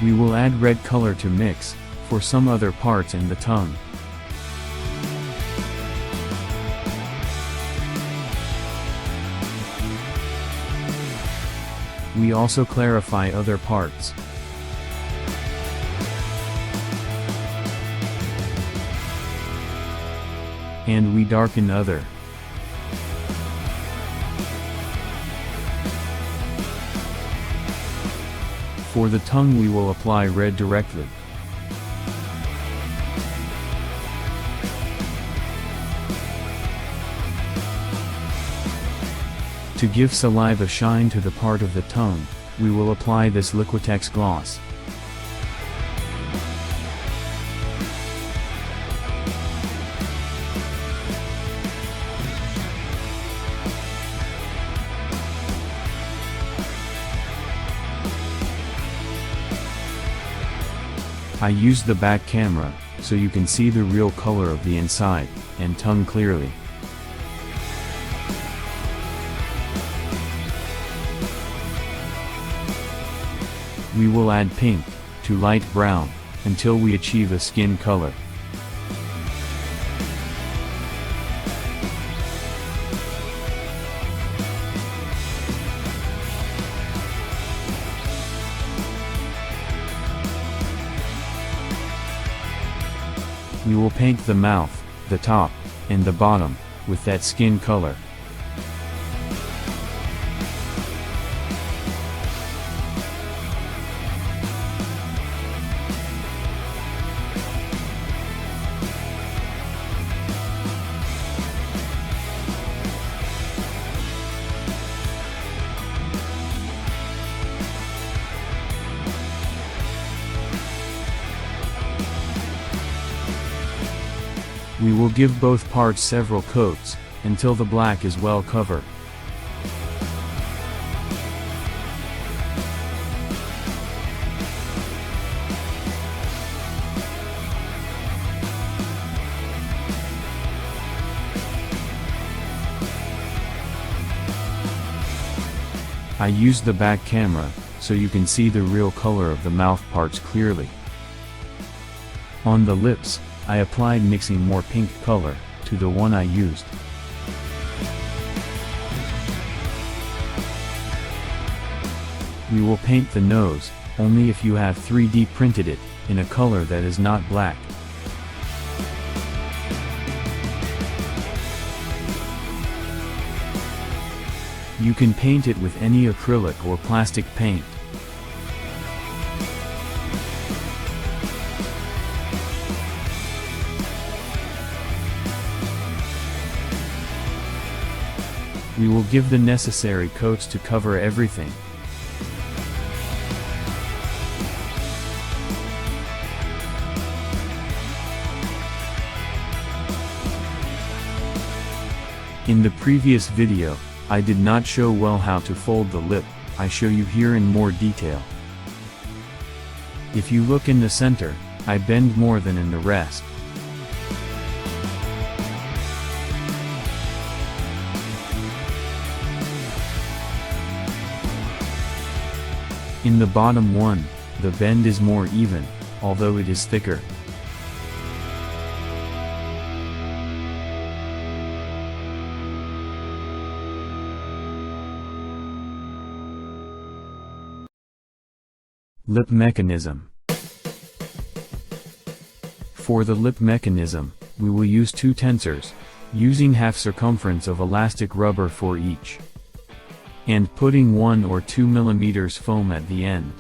We will add red color to mix, for some other parts in the tongue. We also clarify other parts. And we darken other. For the tongue we will apply red directly. To give saliva shine to the part of the tongue, we will apply this Liquitex gloss. I used the back camera, so you can see the real color of the inside, and tongue clearly. We will add pink, to light brown, until we achieve a skin color. We will paint the mouth, the top, and the bottom, with that skin color. We will give both parts several coats, until the black is well covered. I used the back camera, so you can see the real color of the mouth parts clearly. On the lips, I applied mixing more pink color, to the one I used. We will paint the nose, only if you have 3D printed it, in a color that is not black. You can paint it with any acrylic or plastic paint. We will give the necessary coats to cover everything. In the previous video, I did not show well how to fold the lip. I show you here in more detail. If you look in the center, I bend more than in the rest. In the bottom one, the bend is more even, although it is thicker. Lip mechanism. For the lip mechanism, we will use two tensors, using half circumference of elastic rubber for each, and putting 1 or 2 mm foam at the end.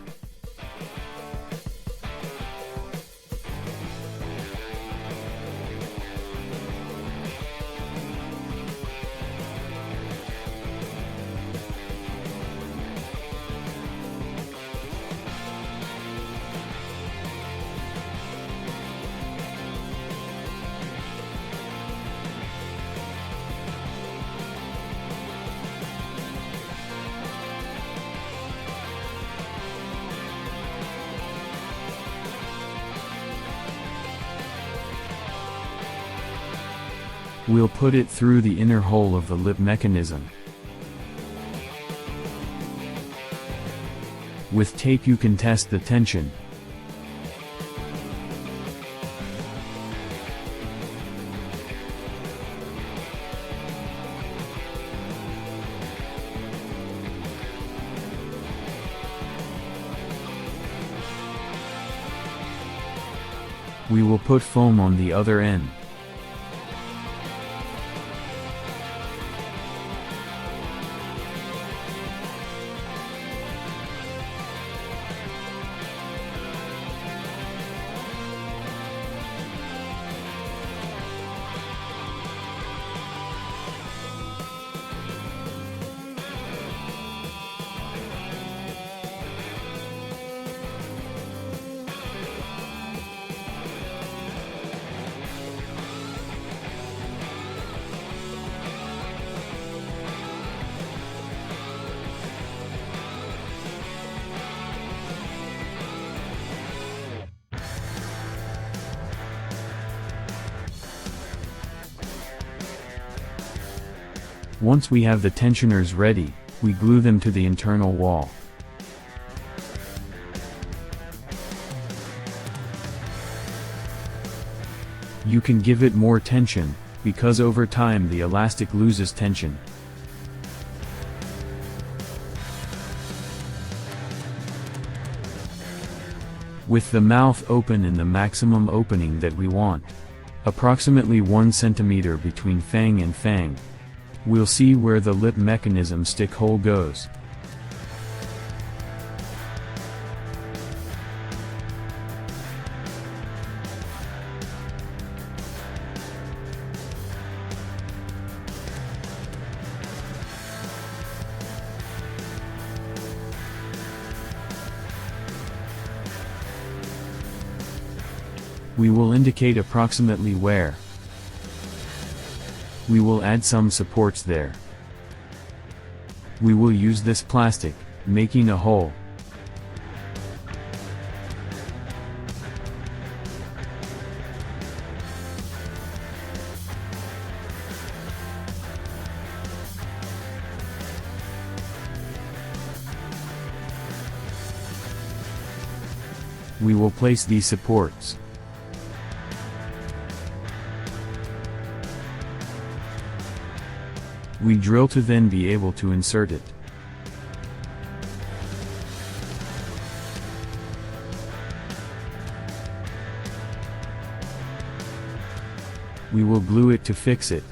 We'll put it through the inner hole of the lip mechanism. With tape you can test the tension. We will put foam on the other end. Once we have the tensioners ready, we glue them to the internal wall. You can give it more tension, because over time the elastic loses tension. With the mouth open in the maximum opening that we want, approximately 1 centimeter between fang and fang, we'll see where the lip mechanism stick hole goes. We will indicate approximately where. We will add some supports there. We will use this plastic, making a hole. We will place these supports. We drill to then be able to insert it. We will glue it to fix it.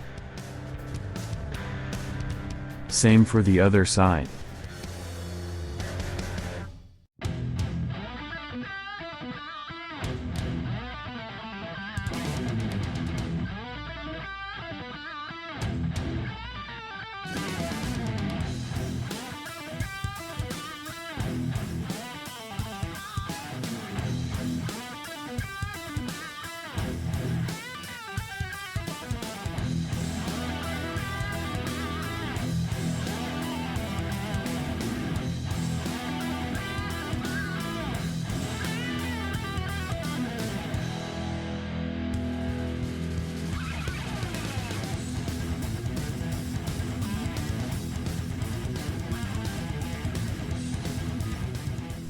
Same for the other side.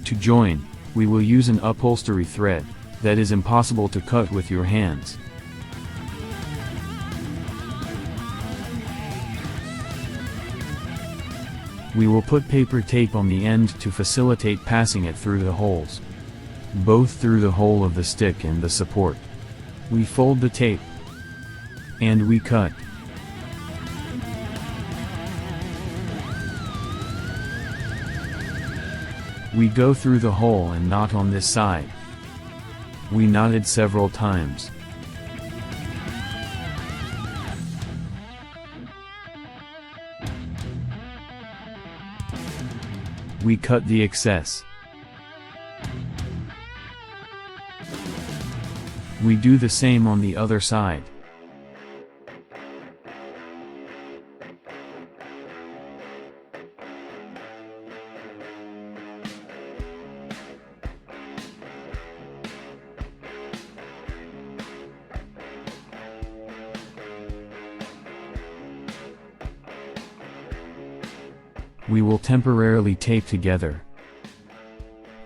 To join, we will use an upholstery thread, that is impossible to cut with your hands. We will put paper tape on the end to facilitate passing it through the holes. Both through the hole of the stick and the support. We fold the tape. And we cut. We go through the hole and knot on this side. We knotted several times. We cut the excess. We do the same on the other side. We will temporarily tape together.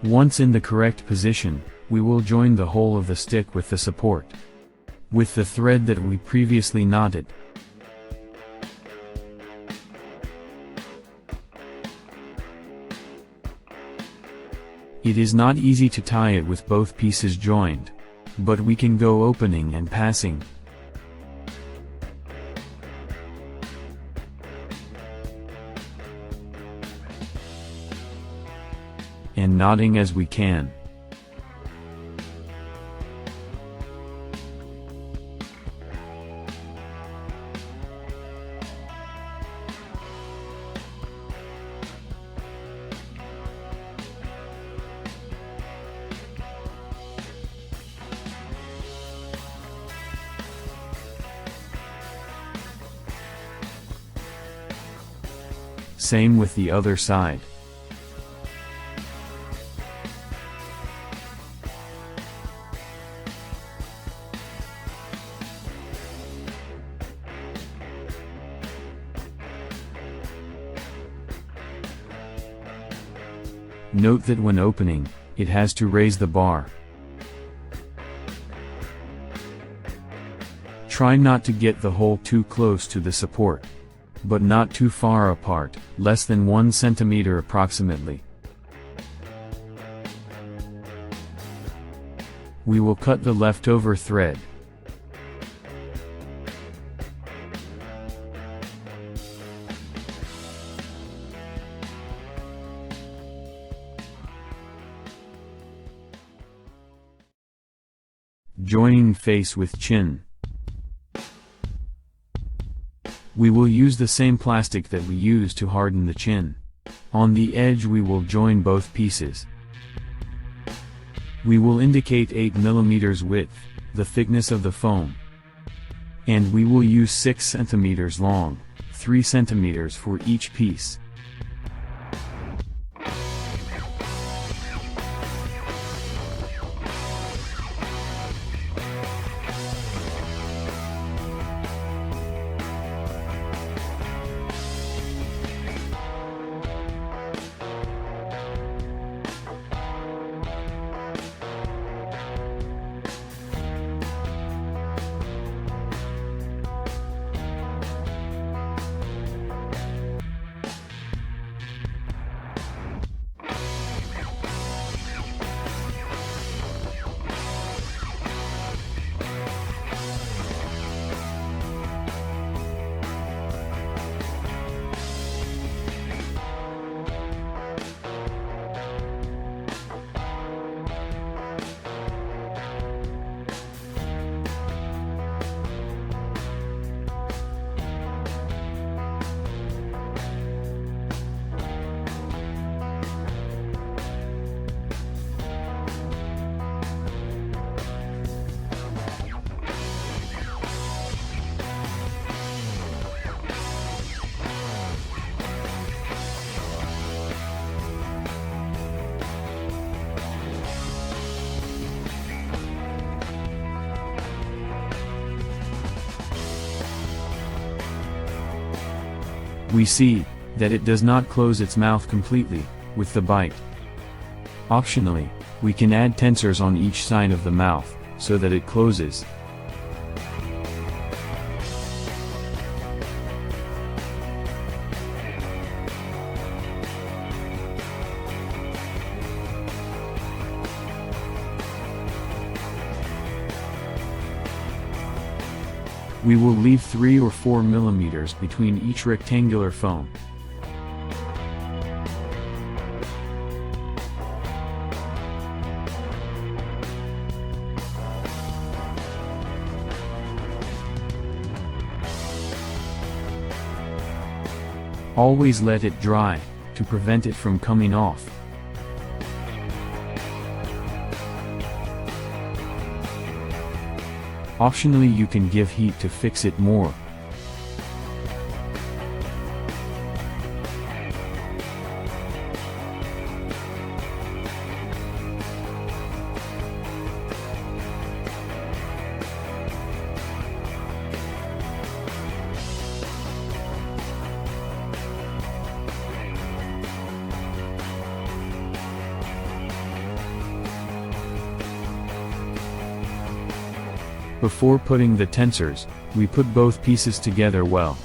Once in the correct position, we will join the hole of the stick with the support, with the thread that we previously knotted. It is not easy to tie it with both pieces joined, but we can go opening and passing. And knotting as we can. Same with the other side. Note that when opening, it has to raise the bar. Try not to get the hole too close to the support, but not too far apart, less than 1 centimeter approximately. We will cut the leftover thread. Joining face with chin. We will use the same plastic that we use to harden the chin. On the edge we will join both pieces. We will indicate 8 mm width, the thickness of the foam. And we will use 6 cm long, 3 cm for each piece. We see that it does not close its mouth completely with the bite. Optionally, we can add tensors on each side of the mouth so that it closes. We will leave 3 or 4 mm between each rectangular foam. Always let it dry, to prevent it from coming off. Optionally, you can give heat to fix it more. Before putting the tensors, we put both pieces together well.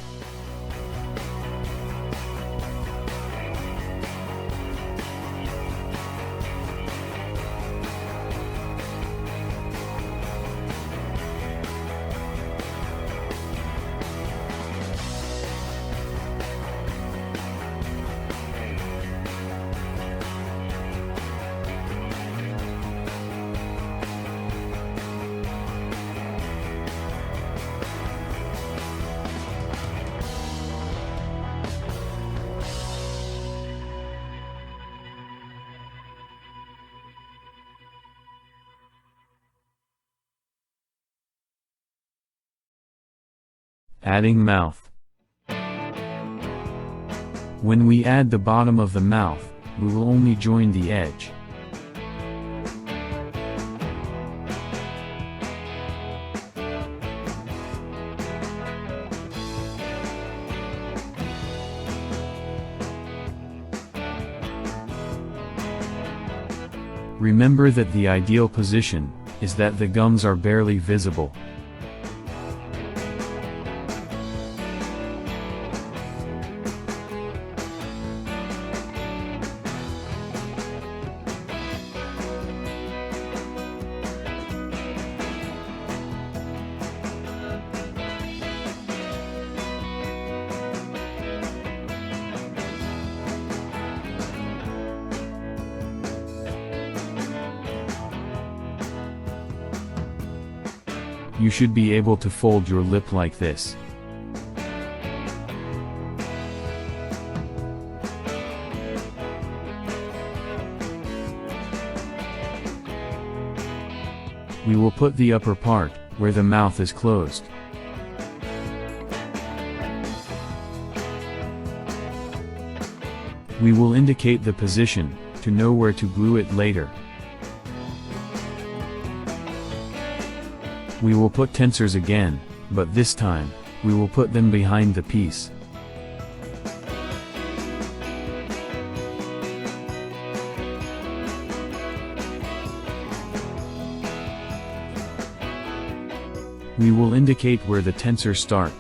Adding mouth. When we add the bottom of the mouth, we will only join the edge. Remember that the ideal position is that the gums are barely visible. You should be able to fold your lip like this. We will put the upper part, where the mouth is closed. We will indicate the position, to know where to glue it later. We will put tensors again, but this time, we will put them behind the piece. We will indicate where the tensors start.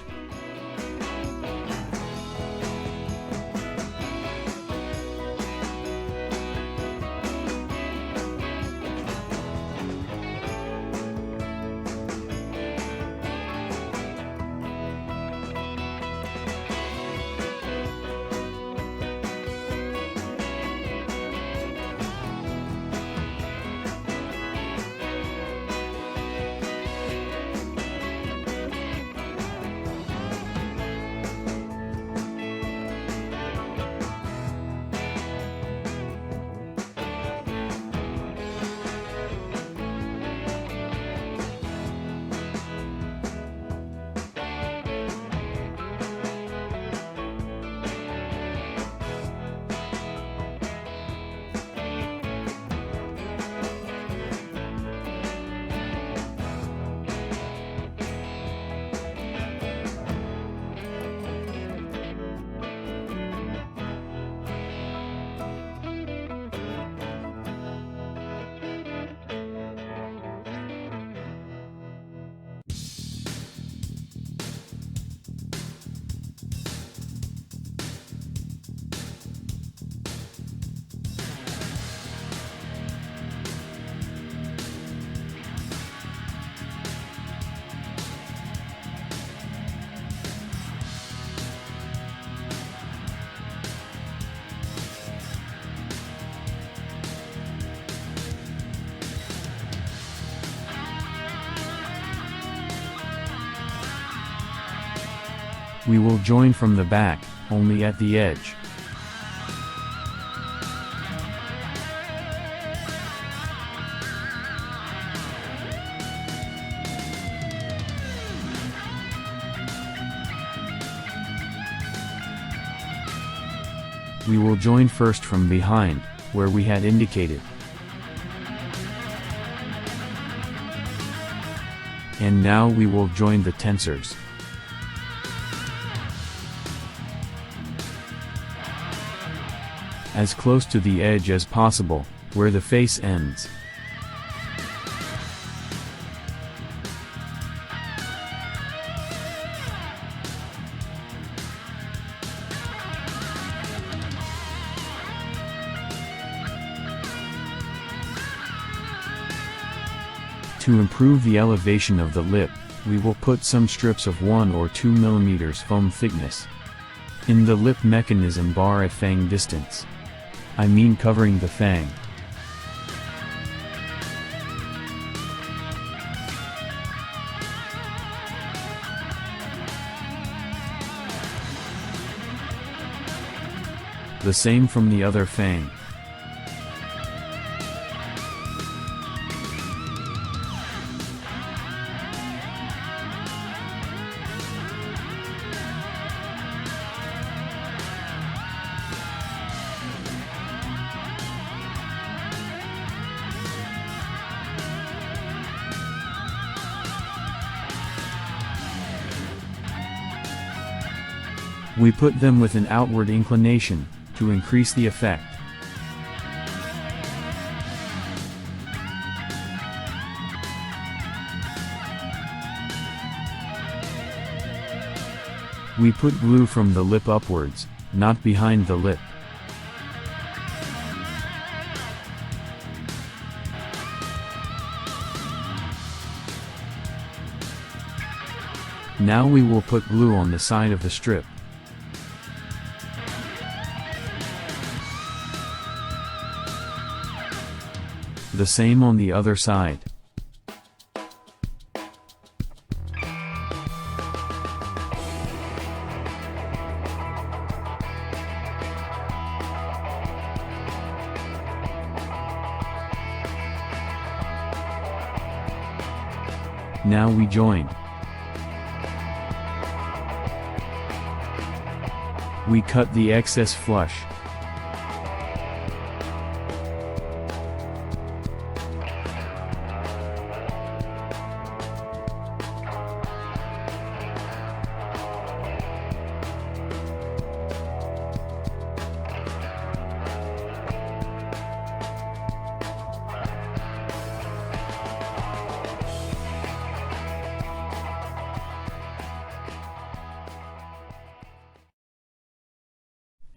We will join from the back, only at the edge. We will join first from behind, where we had indicated. And now we will join the tensors. As close to the edge as possible, where the face ends. To improve the elevation of the lip, we will put some strips of 1 or 2 mm foam thickness in the lip mechanism bar at fang distance. I mean covering the fang. The same from the other fang. We put them with an outward inclination, to increase the effect. We put glue from the lip upwards, not behind the lip. Now we will put glue on the side of the strip. The same on the other side. Now we join. We cut the excess flush.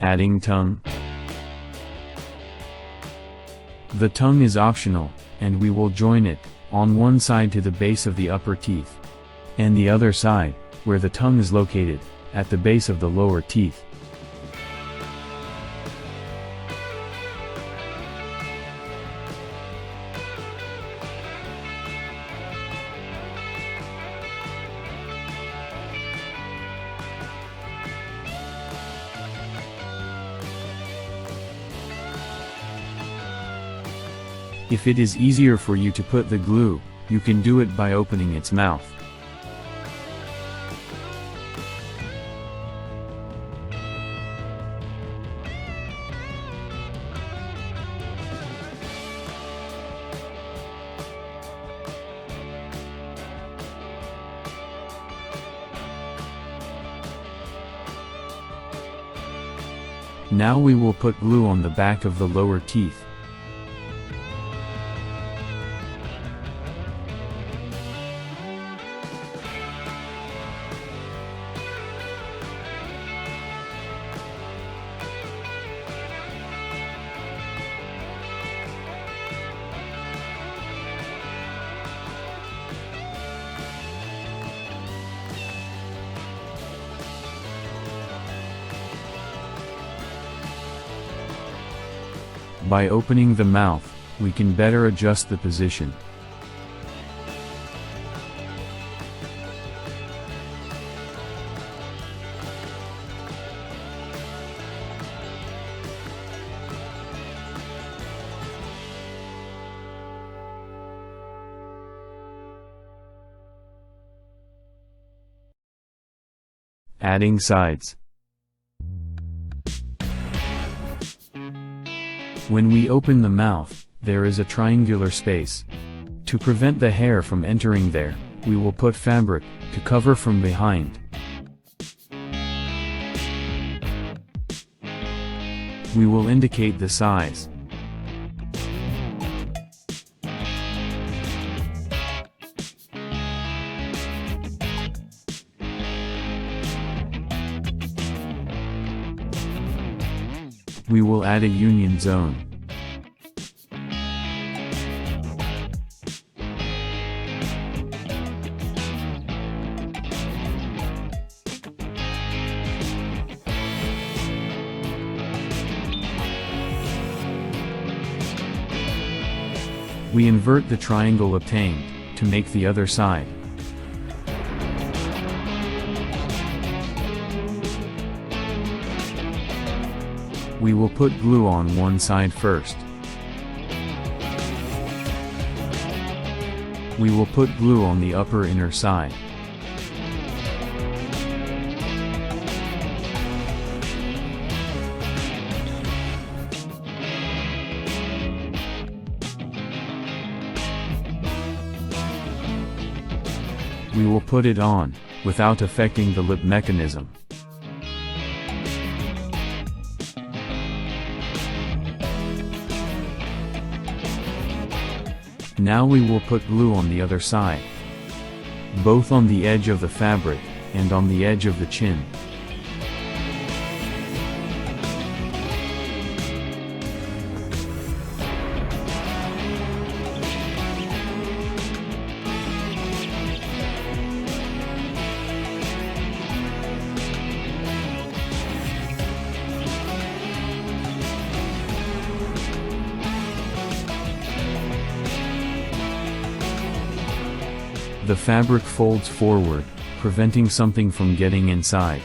Adding tongue. The tongue is optional, and we will join it, on one side to the base of the upper teeth, and the other side, where the tongue is located, at the base of the lower teeth. If it is easier for you to put the glue, you can do it by opening its mouth. Now we will put glue on the back of the lower teeth. By opening the mouth, we can better adjust the position. Adding sides. When we open the mouth, there is a triangular space. To prevent the hair from entering there, we will put fabric, to cover from behind. We will indicate the size. We will add a union zone. We invert the triangle obtained, to make the other side. We will put glue on one side first. We will put glue on the upper inner side. We will put it on, without affecting the lip mechanism. Now we will put glue on the other side, both on the edge of the fabric, and on the edge of the chin. The fabric folds forward, preventing something from getting inside.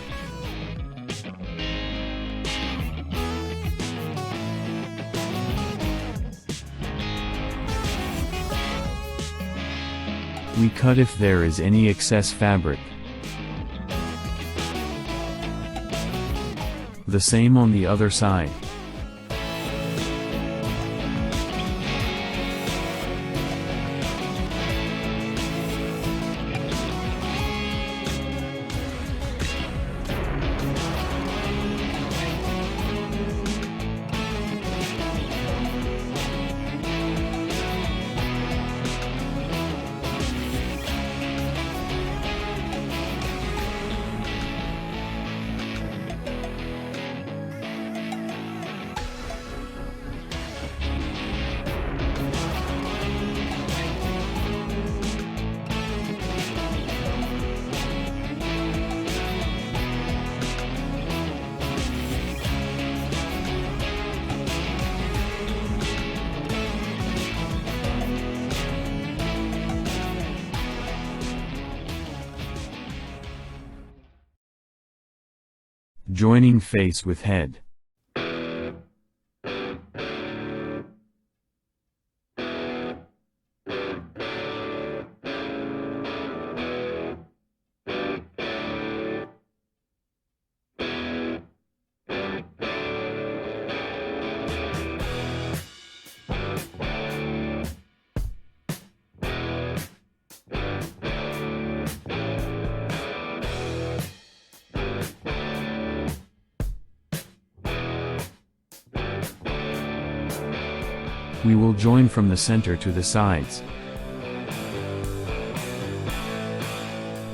We cut if there is any excess fabric. The same on the other side. Joining face with head. We will join from the center to the sides.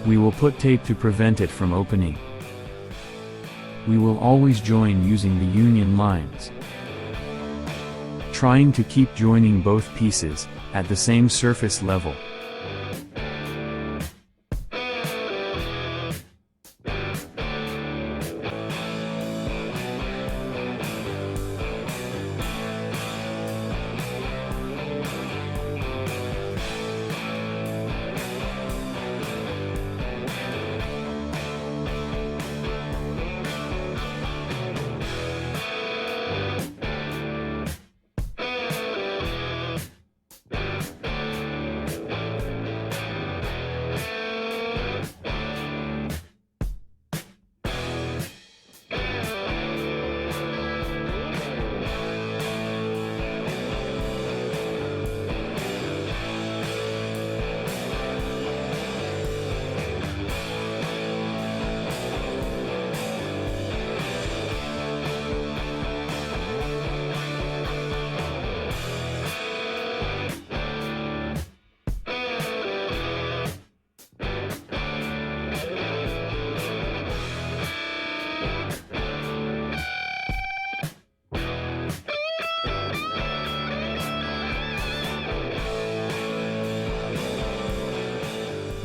We will put tape to prevent it from opening. We will always join using the union lines, trying to keep joining both pieces at the same surface level.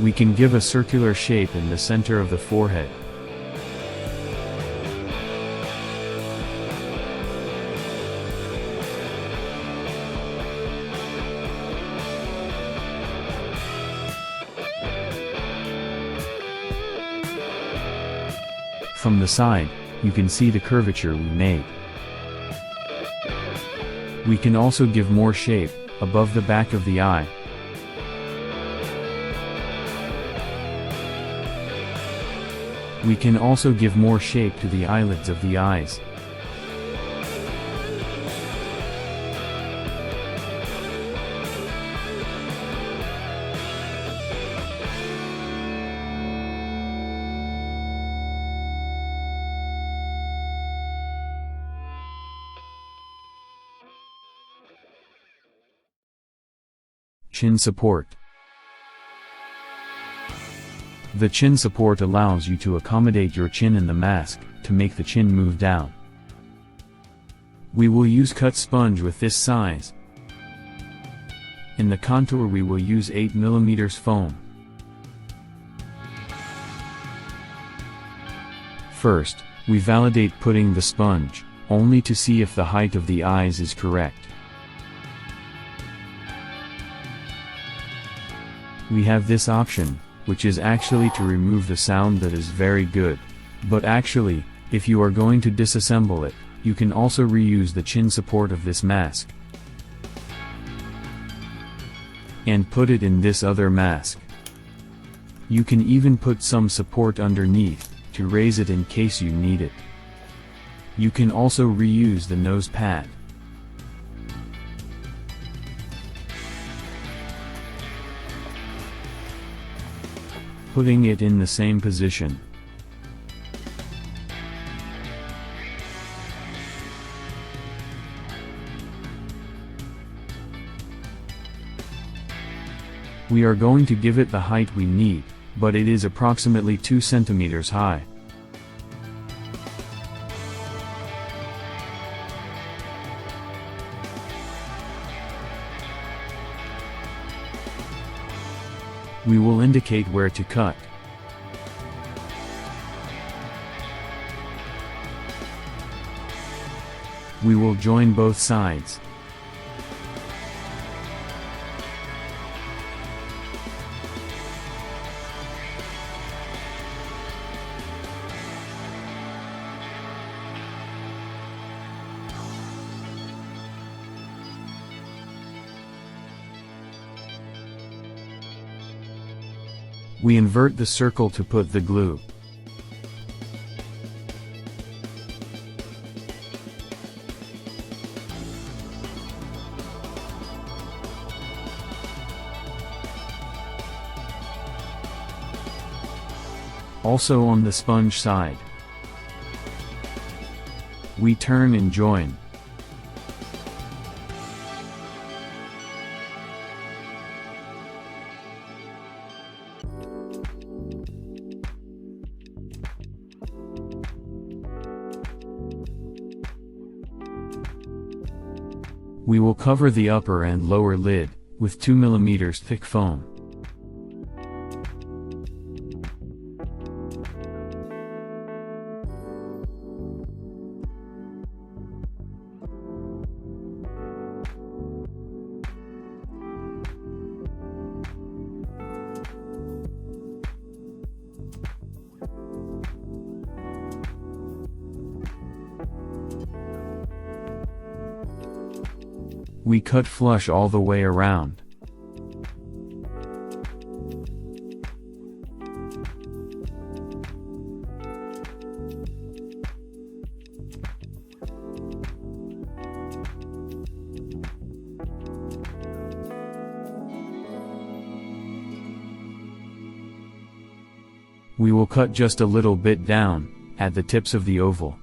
We can give a circular shape in the center of the forehead. From the side, you can see the curvature we made. We can also give more shape, above the back of the eye. We can also give more shape to the eyelids of the eyes. Chin support. The chin support allows you to accommodate your chin in the mask, to make the chin move down. We will use cut sponge with this size. In the contour we will use 8mm foam. First, we validate putting the sponge, only to see if the height of the eyes is correct. We have this option, which is actually to remove the sound that is very good. But actually, if you are going to disassemble it, you can also reuse the chin support of this mask. And put it in this other mask. You can even put some support underneath, to raise it in case you need it. You can also reuse the nose pad. Putting it in the same position. We are going to give it the height we need, but it is approximately 2 centimeters high. We will indicate where to cut. We will join both sides. We invert the circle to put the glue. Also on the sponge side. We turn and join. We will cover the upper and lower lid, with 2mm thick foam. We cut flush all the way around. We will cut just a little bit down, at the tips of the oval,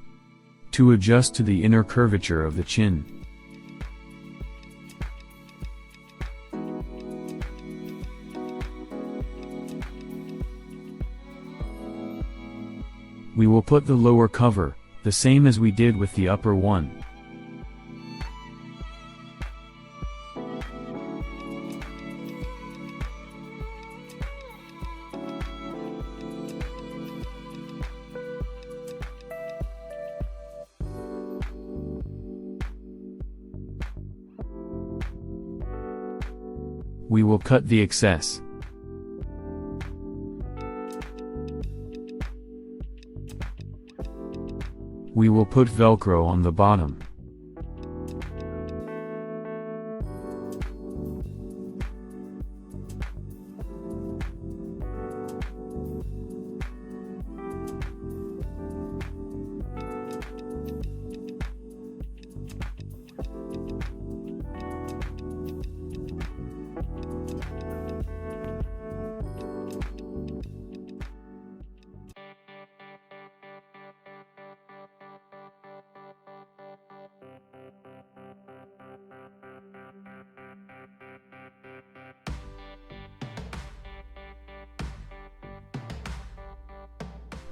to adjust to the inner curvature of the chin. We will put the lower cover, the same as we did with the upper one. We will cut the excess. We will put Velcro on the bottom.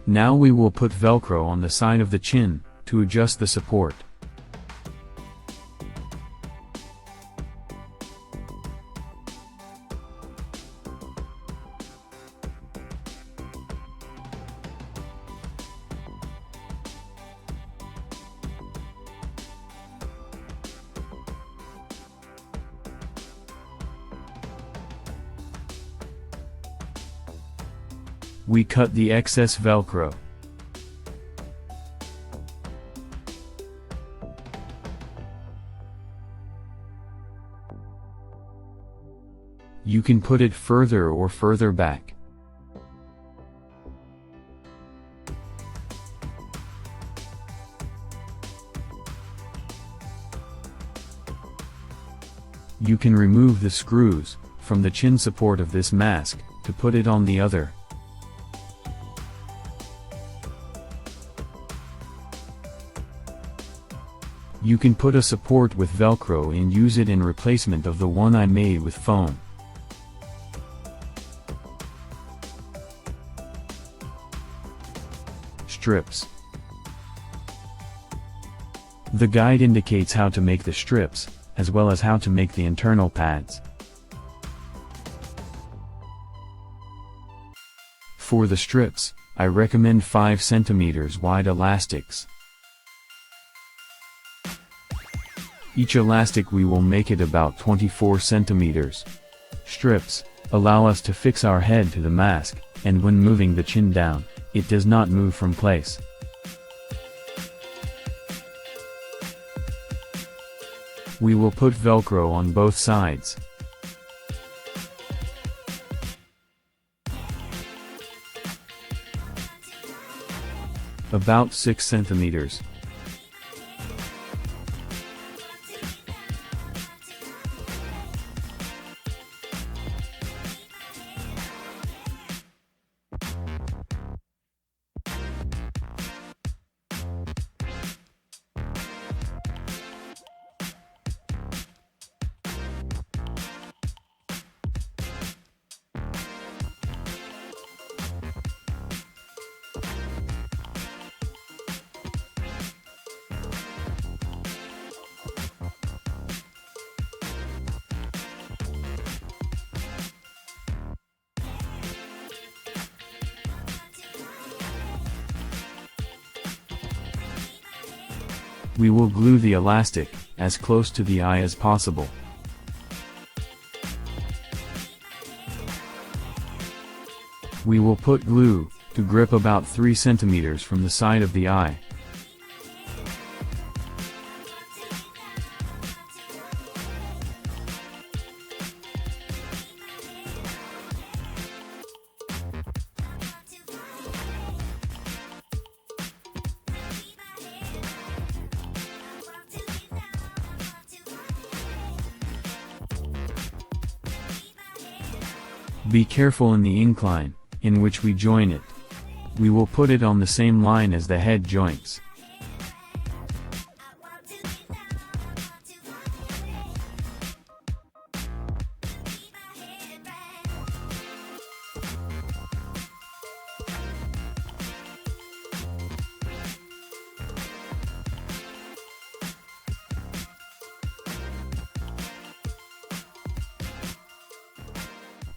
Now we will put Velcro on the side of the chin, to adjust the support. We cut the excess Velcro. You can put it further or further back. You can remove the screws from the chin support of this mask to put it on the other. You can put a support with Velcro and use it in replacement of the one I made with foam. Strips. The guide indicates how to make the strips, as well as how to make the internal pads. For the strips, I recommend 5 cm wide elastics. Each elastic we will make it about 24 cm. Strips allow us to fix our head to the mask, and when moving the chin down, it does not move from place. We will put Velcro on both sides. About 6 cm. We will glue the elastic as close to the eye as possible. We will put glue to grip about 3 cm from the side of the eye. Be careful in the incline in which we join it. We will put it on the same line as the head joints.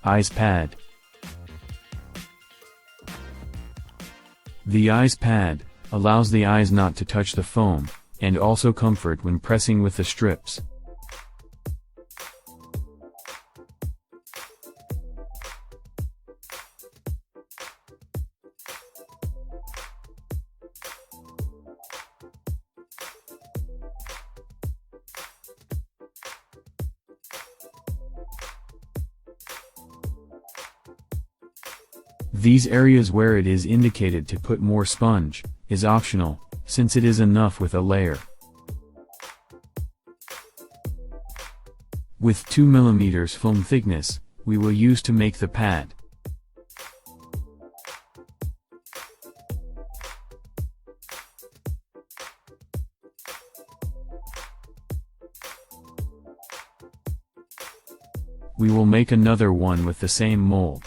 Eyes pad. The eyes pad allows the eyes not to touch the foam, and also comfort when pressing with the strips. These areas where it is indicated to put more sponge, is optional, since it is enough with a layer. With 2 mm foam thickness, we will use to make the pad. We will make another one with the same mold.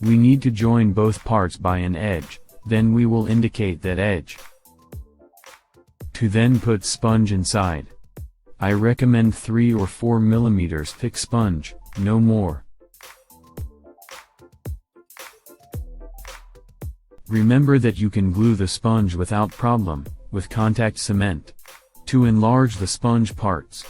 We need to join both parts by an edge, then we will indicate that edge. To then put sponge inside. I recommend 3 or 4 mm thick sponge, no more. Remember that you can glue the sponge without problem, with contact cement. To enlarge the sponge parts.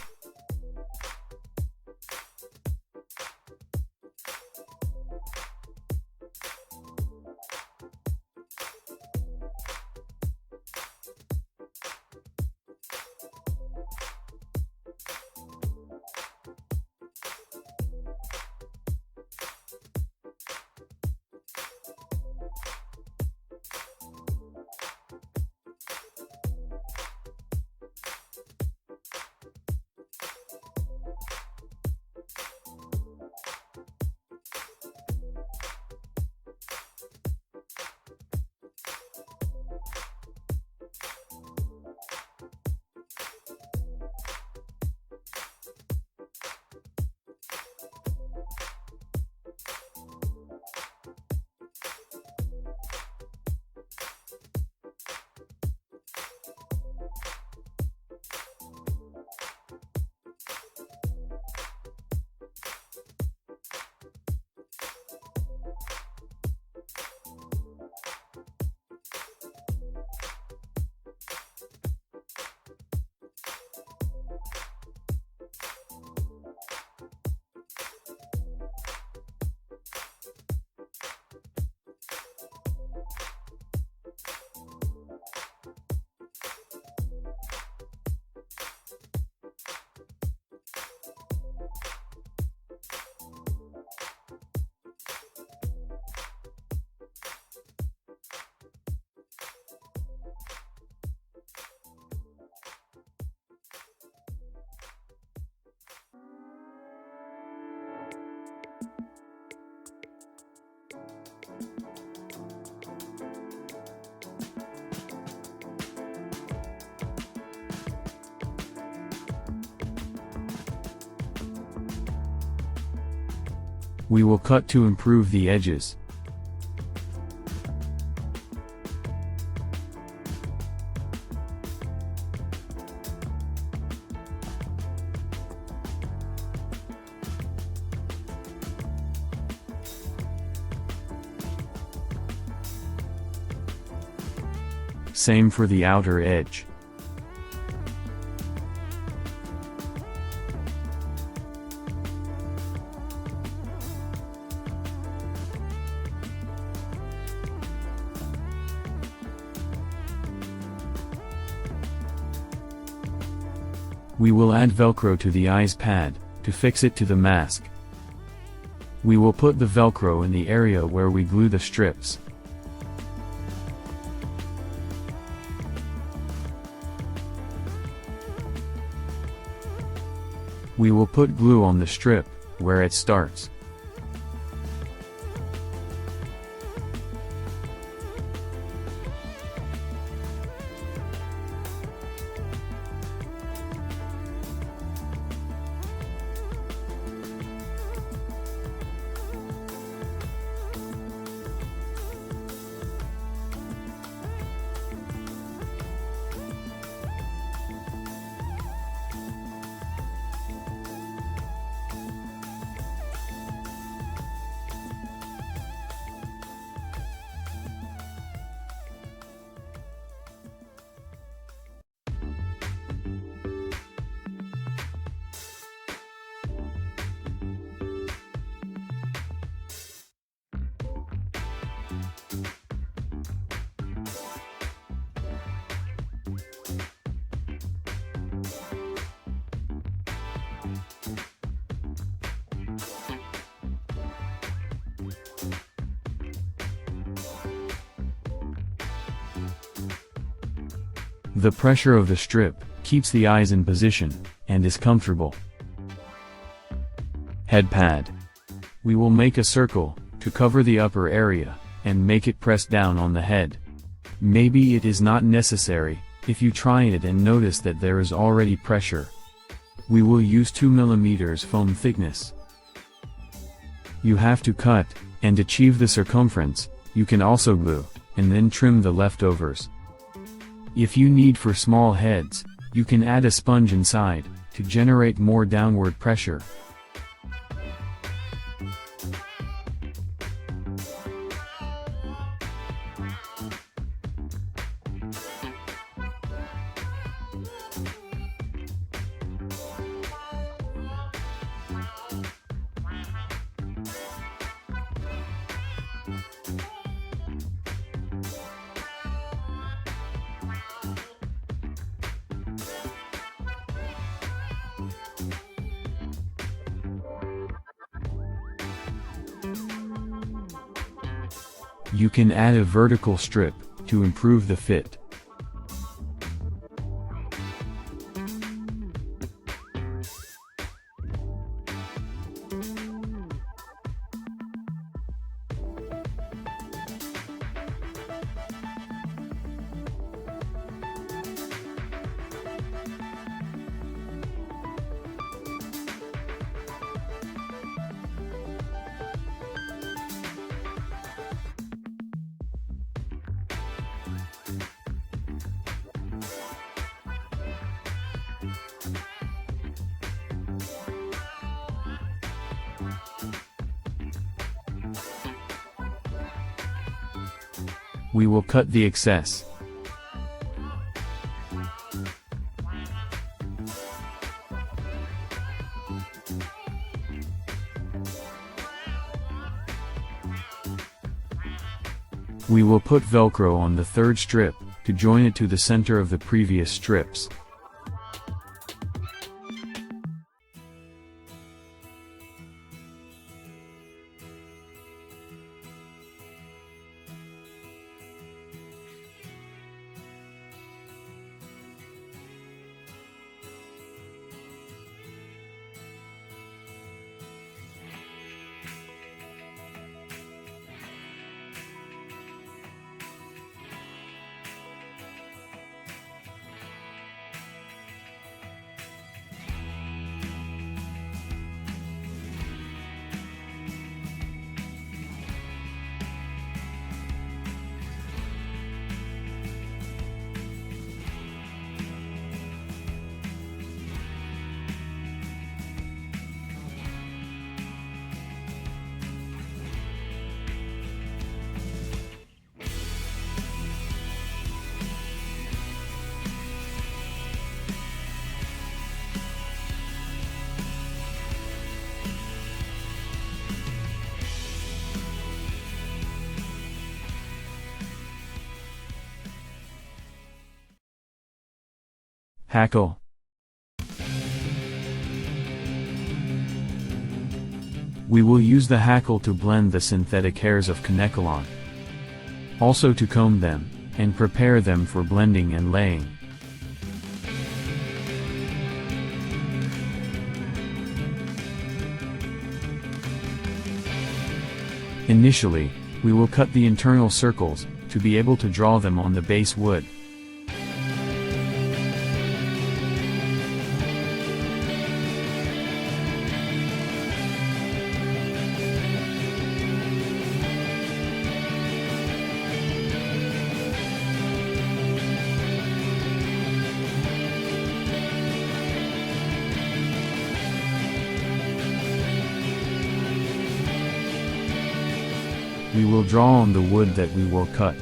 We will cut to improve the edges. Same for the outer edge. We will add Velcro to the eyes pad, to fix it to the mask. We will put the Velcro in the area where we glue the strips. We will put glue on the strip, where it starts. The pressure of the strip keeps the eyes in position and is comfortable. Head pad. We will make a circle to cover the upper area and make it press down on the head. Maybe it is not necessary if you try it and notice that there is already pressure. We will use 2 mm foam thickness. You have to cut and achieve the circumference. You can also glue and then trim the leftovers. If you need for small heads, you can add a sponge inside to generate more downward pressure. You can add a vertical strip to improve the fit. We will cut the excess. We will put Velcro on the third strip to join it to the center of the previous strips. Hackle. We will use the hackle to blend the synthetic hairs of Kanekalon. Also to comb them and prepare them for blending and laying. Initially, we will cut the internal circles to be able to draw them on the base wood. We will draw on the wood that we will cut.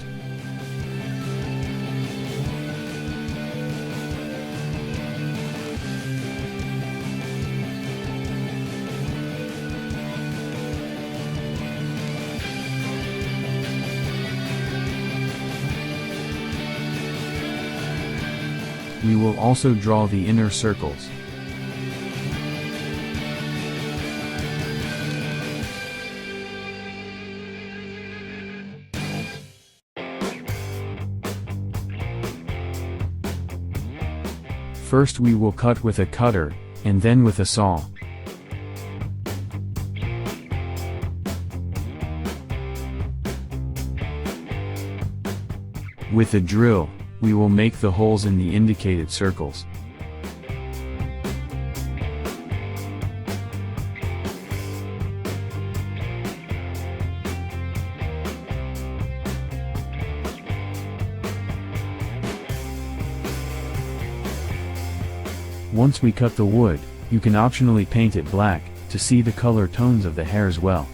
We will also draw the inner circles. First we will cut with a cutter, and then with a saw. With a drill, we will make the holes in the indicated circles. Once we cut the wood, you can optionally paint it black, to see the color tones of the hairs well.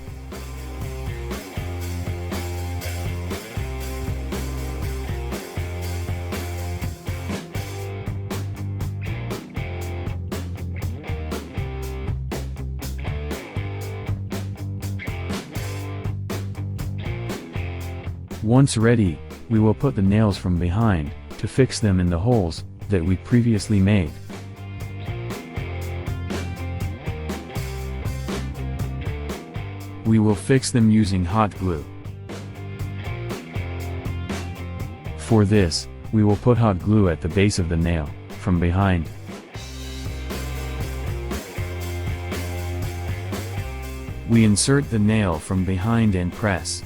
Once ready, we will put the nails from behind, to fix them in the holes that we previously made. We will fix them using hot glue. For this, we will put hot glue at the base of the nail, from behind. We insert the nail from behind and press.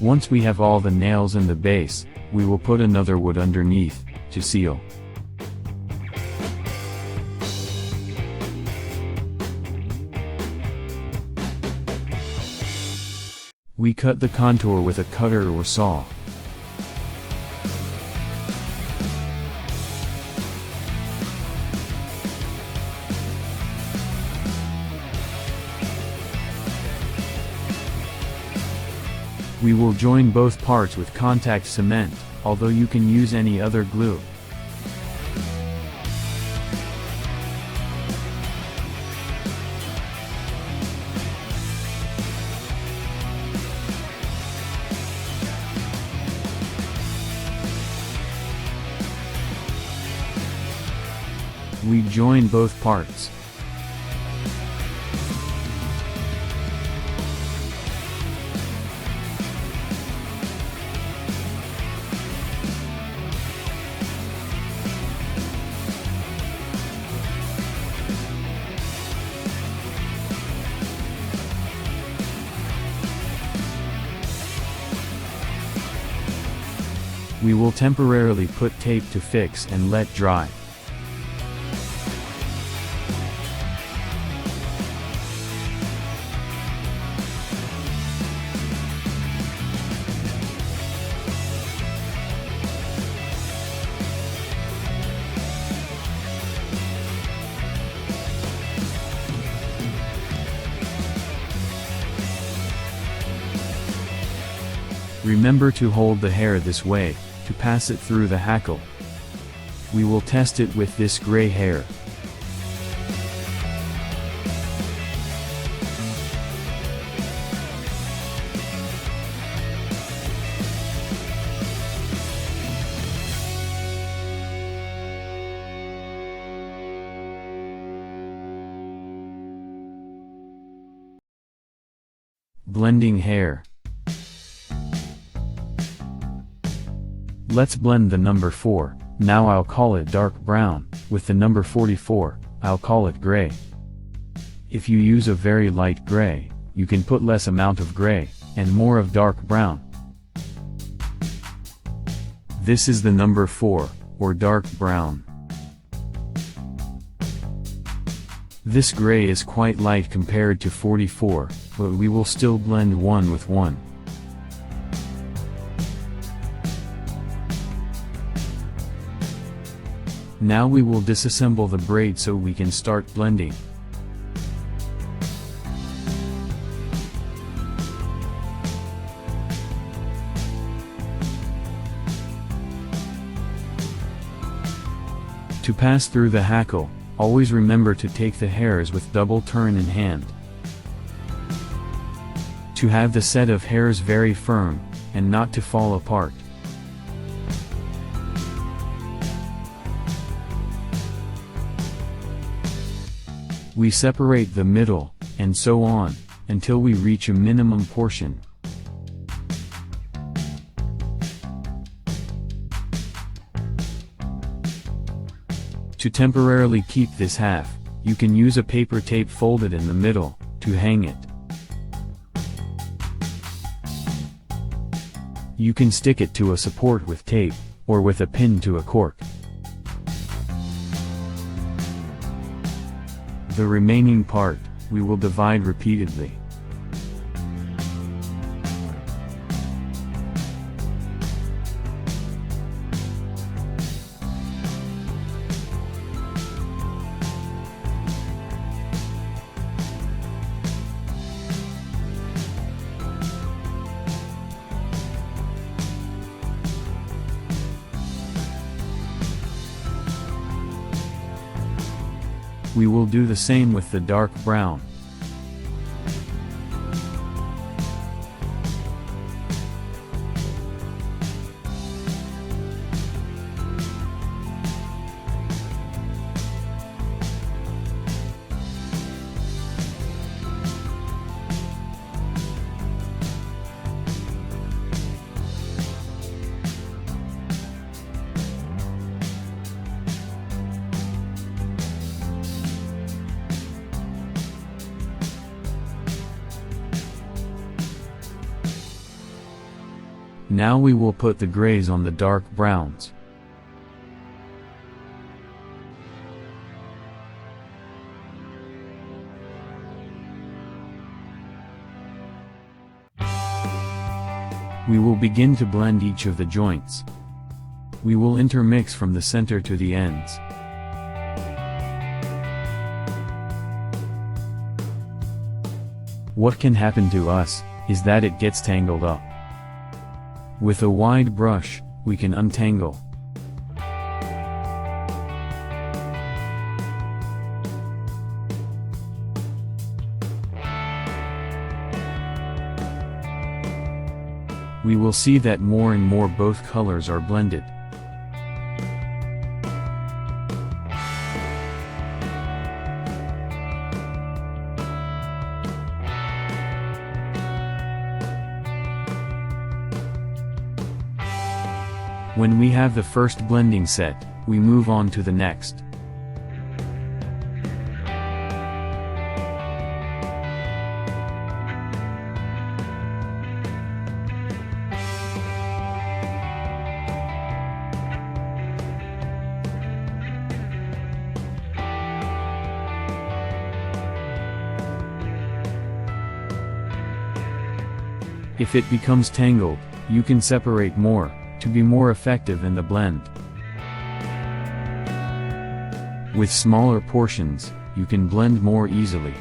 Once we have all the nails in the base, we will put another wood underneath, to seal. We cut the contour with a cutter or saw. We will join both parts with contact cement, although you can use any other glue. We join both parts. We will temporarily put tape to fix and let dry. Remember to hold the hair this way, to pass it through the hackle. We will test it with this gray hair. Blending hair. Let's blend the number 4, now I'll call it dark brown, with the number 44, I'll call it gray. If you use a very light gray, you can put less amount of gray, and more of dark brown. This is the number 4, or dark brown. This gray is quite light compared to 44, but we will still blend one with one. Now we will disassemble the braid so we can start blending. To pass through the hackle, always remember to take the hairs with double turn in hand. to have the set of hairs very firm, and not to fall apart. We separate the middle, and so on, until we reach a minimum portion. To temporarily keep this half, you can use a paper tape folded in the middle, to hang it. You can stick it to a support with tape, or with a pin to a cork. The remaining part, we will divide repeatedly. We will do the same with the dark brown. Now we will put the grays on the dark browns. We will begin to blend each of the joints. We will intermix from the center to the ends. What can happen to us, is that it gets tangled up. With a wide brush, we can untangle. We will see that more and more both colors are blended. When we have the first blending set, we move on to the next. If it becomes tangled, you can separate more, to be more effective in the blend. With smaller portions, you can blend more easily.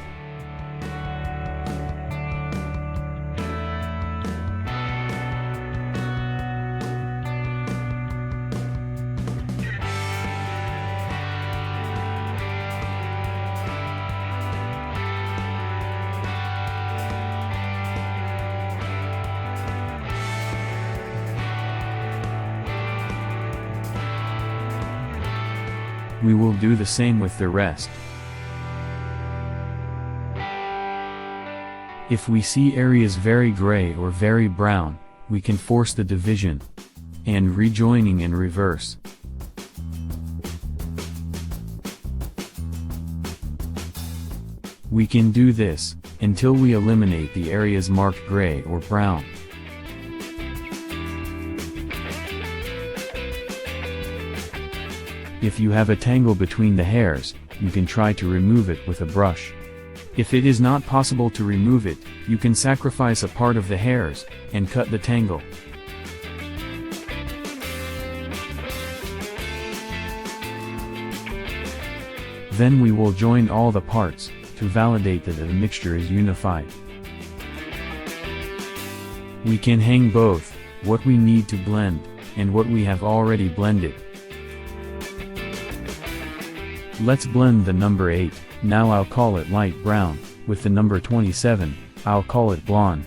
We will do the same with the rest. If we see areas very gray or very brown, we can force the division and rejoining in reverse. We can do this until we eliminate the areas marked gray or brown. If you have a tangle between the hairs, you can try to remove it with a brush. If it is not possible to remove it, you can sacrifice a part of the hairs, and cut the tangle. Then we will join all the parts, to validate that the mixture is unified. We can hang both, what we need to blend, and what we have already blended. Let's blend the number 8, now I'll call it light brown, with the number 27, I'll call it blonde.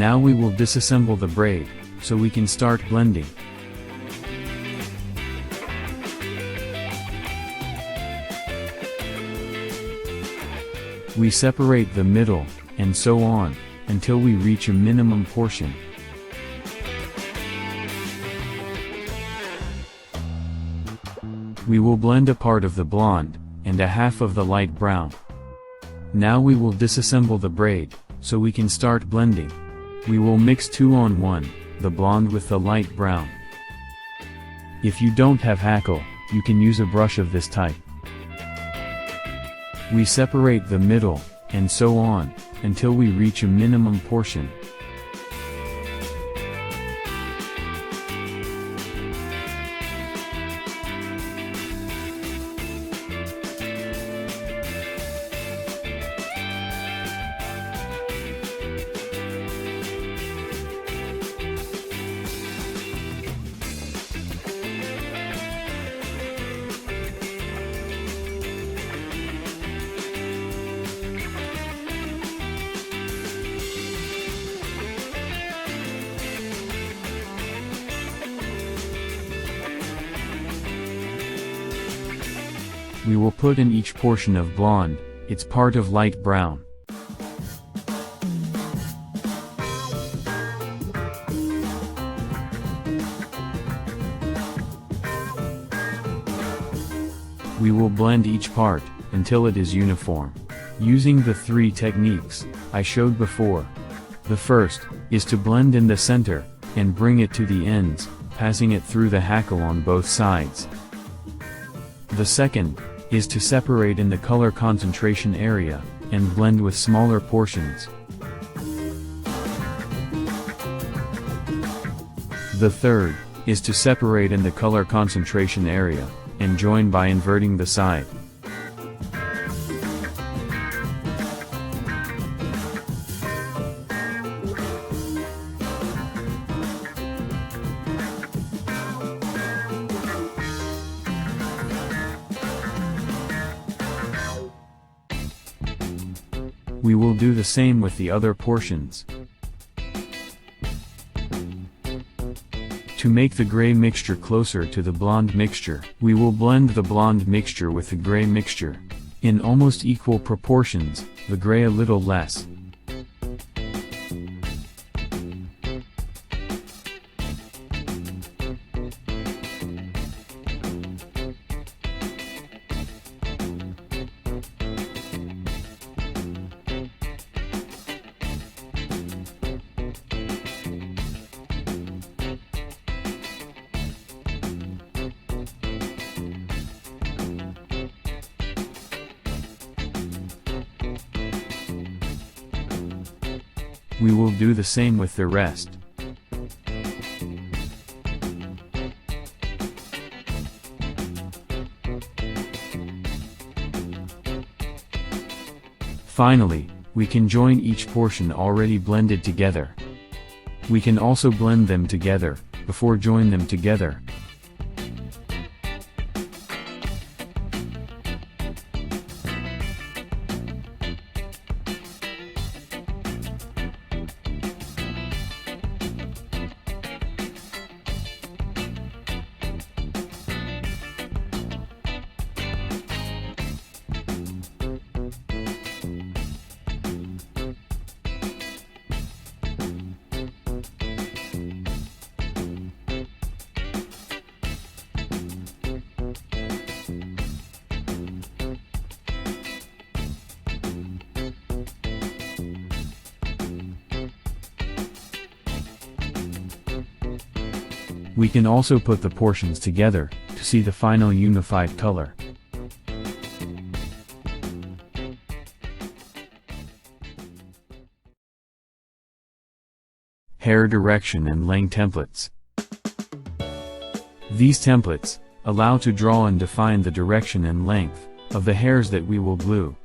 Now we will disassemble the braid, so we can start blending. We separate the middle, and so on, until we reach a minimum portion. We will blend a part of the blonde, and a half of the light brown. Now we will disassemble the braid, so we can start blending. We will mix 2 on 1, the blonde with the light brown. If you don't have Hackle, you can use a brush of this type. We separate the middle, and so on, until we reach a minimum portion. We will put in each portion of blonde, its part of light brown. We will blend each part, until it is uniform, using the 3 techniques I showed before. The first is to blend in the center, and bring it to the ends, passing it through the hackle on both sides. The second is to separate in the color concentration area, and blend with smaller portions. The third is to separate in the color concentration area, and join by inverting the side. We will do the same with the other portions. To make the gray mixture closer to the blonde mixture, we will blend the blonde mixture with the gray mixture. In almost equal proportions, the gray a little less. We will do the same with the rest. Finally, we can join each portion already blended together. We can also blend them together, before join them together. We can also put the portions together, to see the final unified color. Hair direction and length templates. These templates allow to draw and define the direction and length of the hairs that we will glue.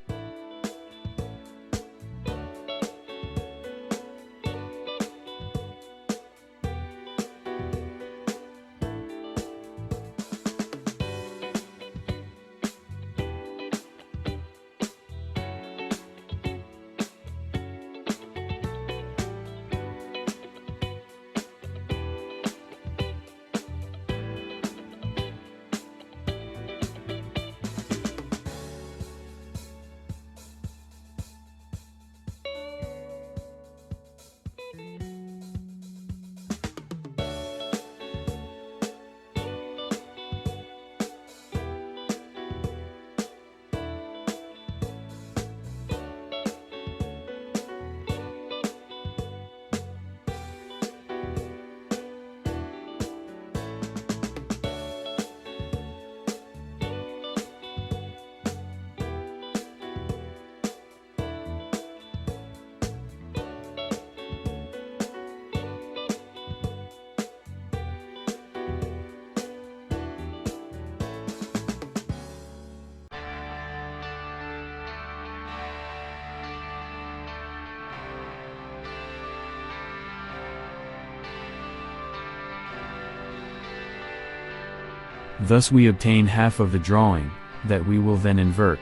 Thus we obtain half of the drawing, that we will then invert.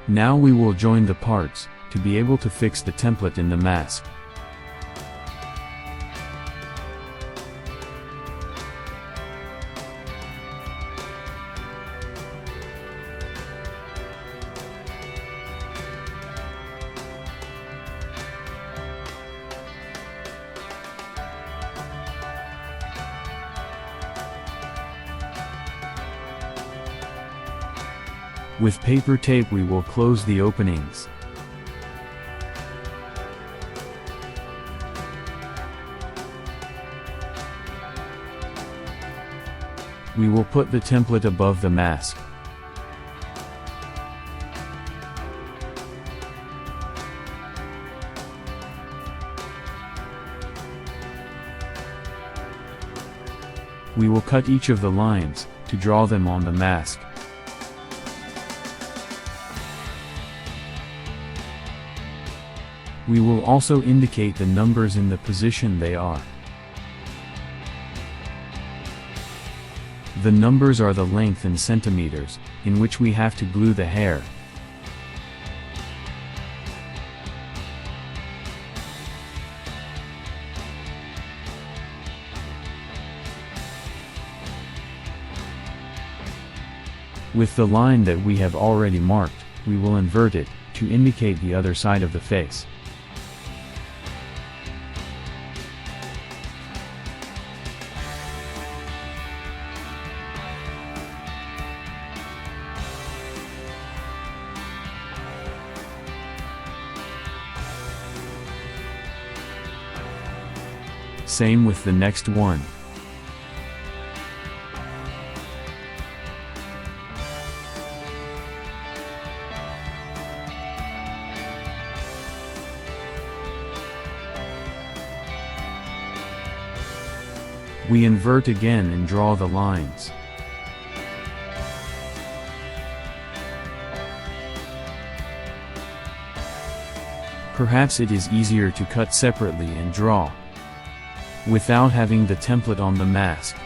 Now we will join the parts, to be able to fix the template in the mask. With paper tape we will close the openings. We will put the template above the mask. We will cut each of the lines, to draw them on the mask. We will also indicate the numbers in the position they are. The numbers are the length in centimeters, in which we have to glue the hair. With the line that we have already marked, we will invert it, to indicate the other side of the face. Same with the next one. We invert again and draw the lines. Perhaps it is easier to cut separately and draw, without having the template on the mask.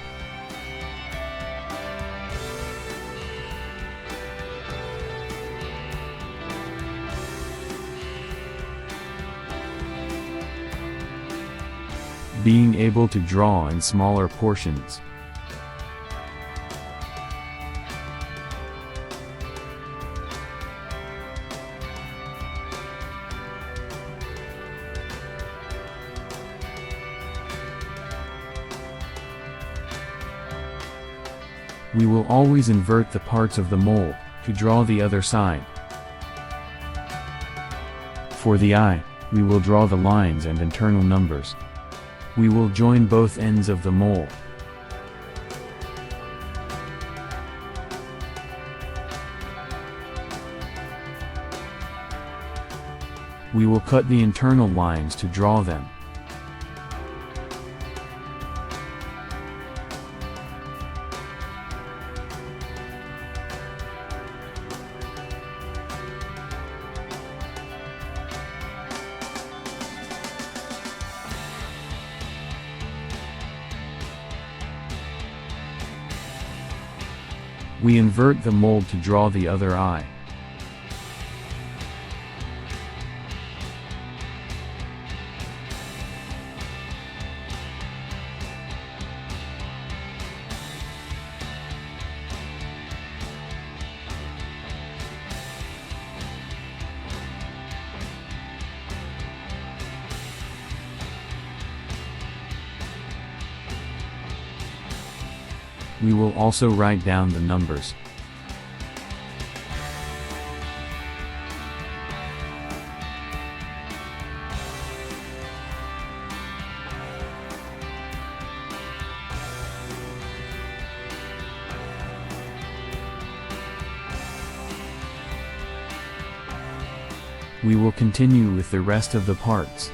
Being able to draw in smaller portions. We will always invert the parts of the mold, to draw the other side. For the eye, we will draw the lines and internal numbers. We will join both ends of the mold. We will cut the internal lines to draw them. We invert the mold to draw the other eye. We will also write down the numbers. We will continue with the rest of the parts.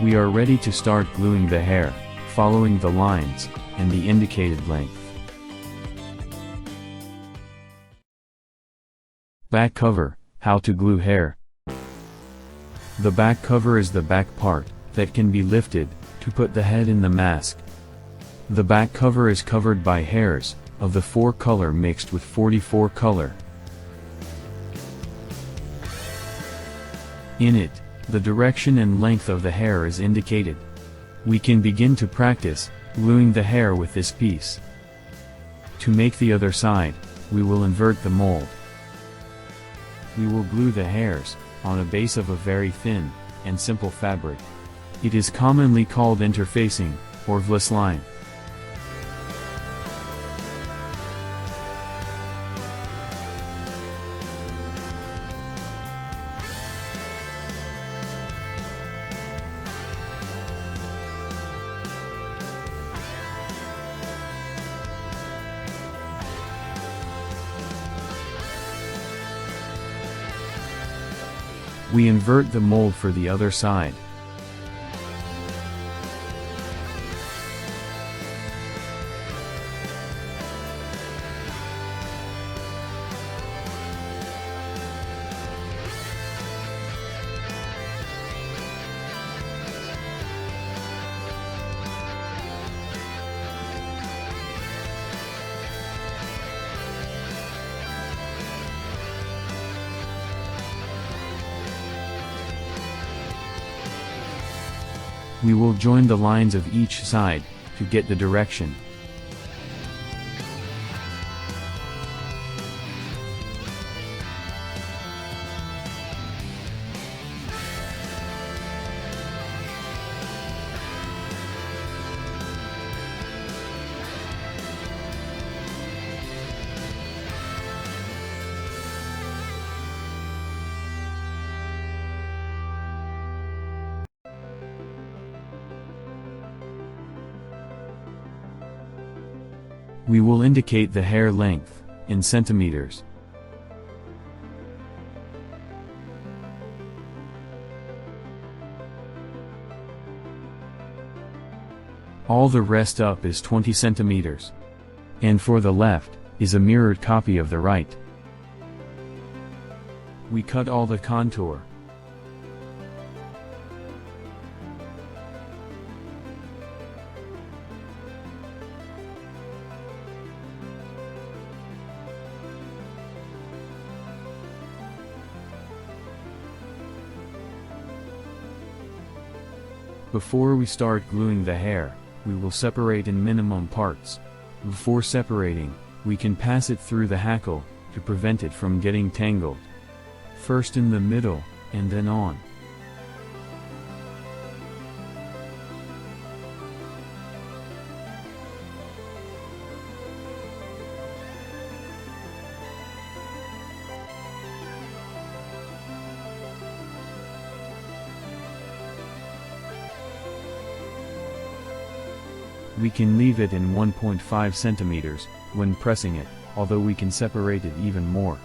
We are ready to start gluing the hair, following the lines, and the indicated length. Back cover, how to glue hair. The back cover is the back part, that can be lifted, to put the head in the mask. The back cover is covered by hairs, of the 4 color mixed with 44 color. In it, the direction and length of the hair is indicated. We can begin to practice, gluing the hair with this piece. To make the other side, we will invert the mold. We will glue the hairs, on a base of a very thin, and simple fabric. It is commonly called interfacing, or Vlisline. We invert the mold for the other side. We will join the lines of each side, to get the direction. We will indicate the hair length, in centimeters. All the rest up is 20 centimeters. And for the left, is a mirrored copy of the right. We cut all the contour. Before we start gluing the hair, we will separate in minimum parts. Before separating, we can pass it through the hackle, to prevent it from getting tangled. First in the middle, and then on. We can leave it in 1.5 centimeters, when pressing it, although we can separate it even more.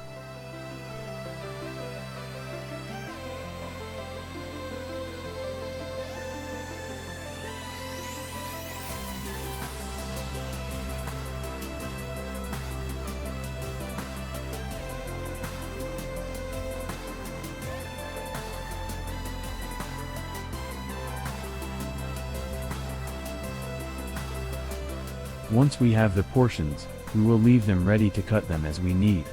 Once we have the portions, we will leave them ready to cut them as we need.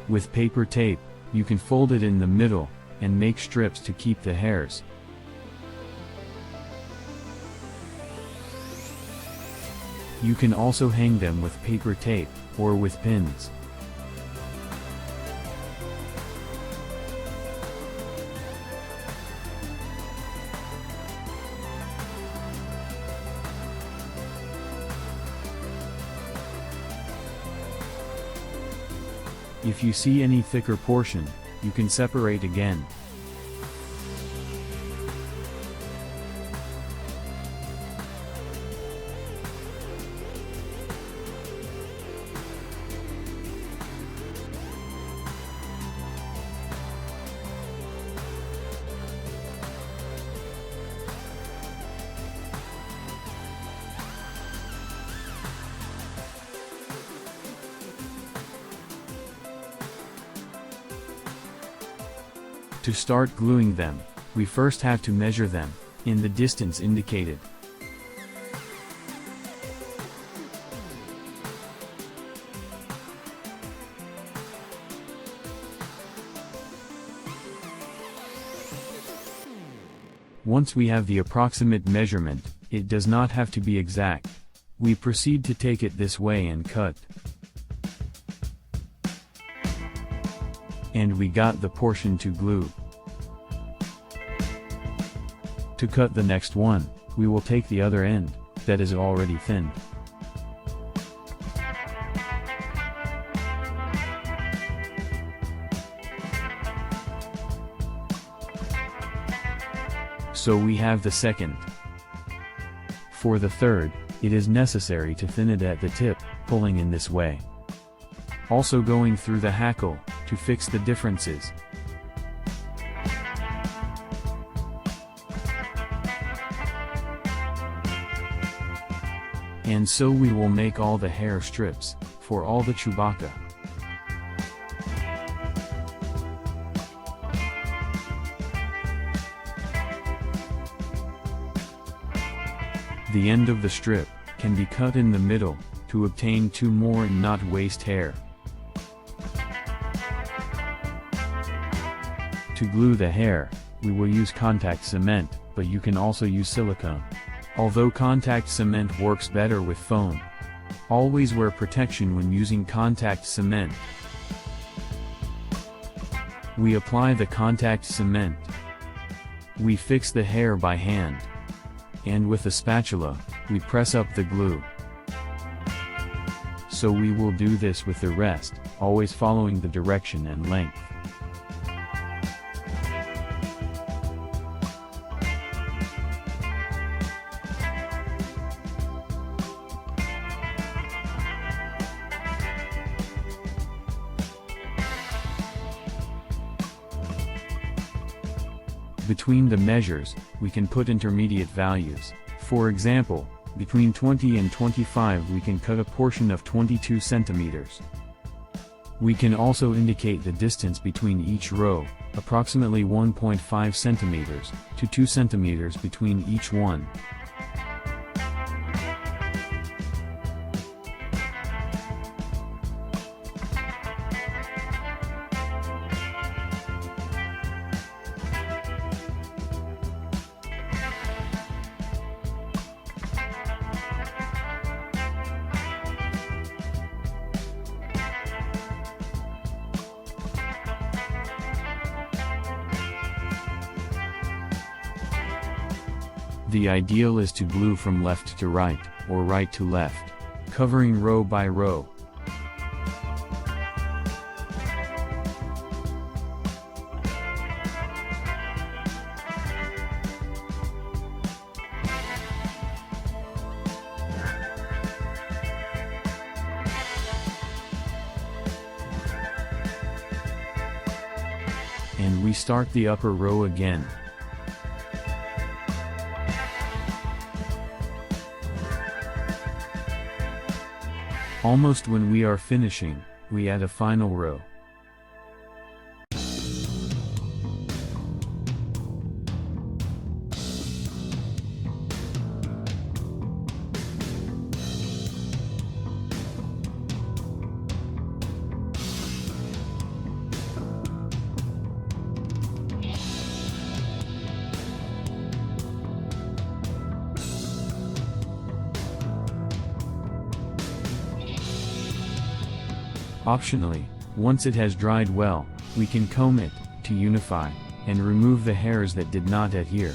With paper tape, you can fold it in the middle, and make strips to keep the hairs. You can also hang them with paper tape, or with pins. If you see any thicker portion, you can separate again. To start gluing them, we first have to measure them, in the distance indicated. Once we have the approximate measurement, it does not have to be exact. We proceed to take it this way and cut. And we got the portion to glue. To cut the next one, we will take the other end, that is already thinned. So we have the second. For the third, it is necessary to thin it at the tip, pulling in this way. Also going through the hackle, to fix the differences. And so we will make all the hair strips, for all the Chewbacca. The end of the strip can be cut in the middle, to obtain 2 more and not waste hair. To glue the hair, we will use contact cement, but you can also use silicone. Although contact cement works better with foam. Always wear protection when using contact cement. We apply the contact cement. We fix the hair by hand. And with a spatula, we press up the glue. So we will do this with the rest, always following the direction and length. Between the measures, we can put intermediate values. For example, between 20 and 25 we can cut a portion of 22 centimeters. We can also indicate the distance between each row, approximately 1.5 centimeters to 2 centimeters between each one. The ideal is to glue from left to right, or right to left, covering row by row. And we start the upper row again. Almost when we are finishing, we add a final row. Optionally, once it has dried well, we can comb it, to unify, and remove the hairs that did not adhere.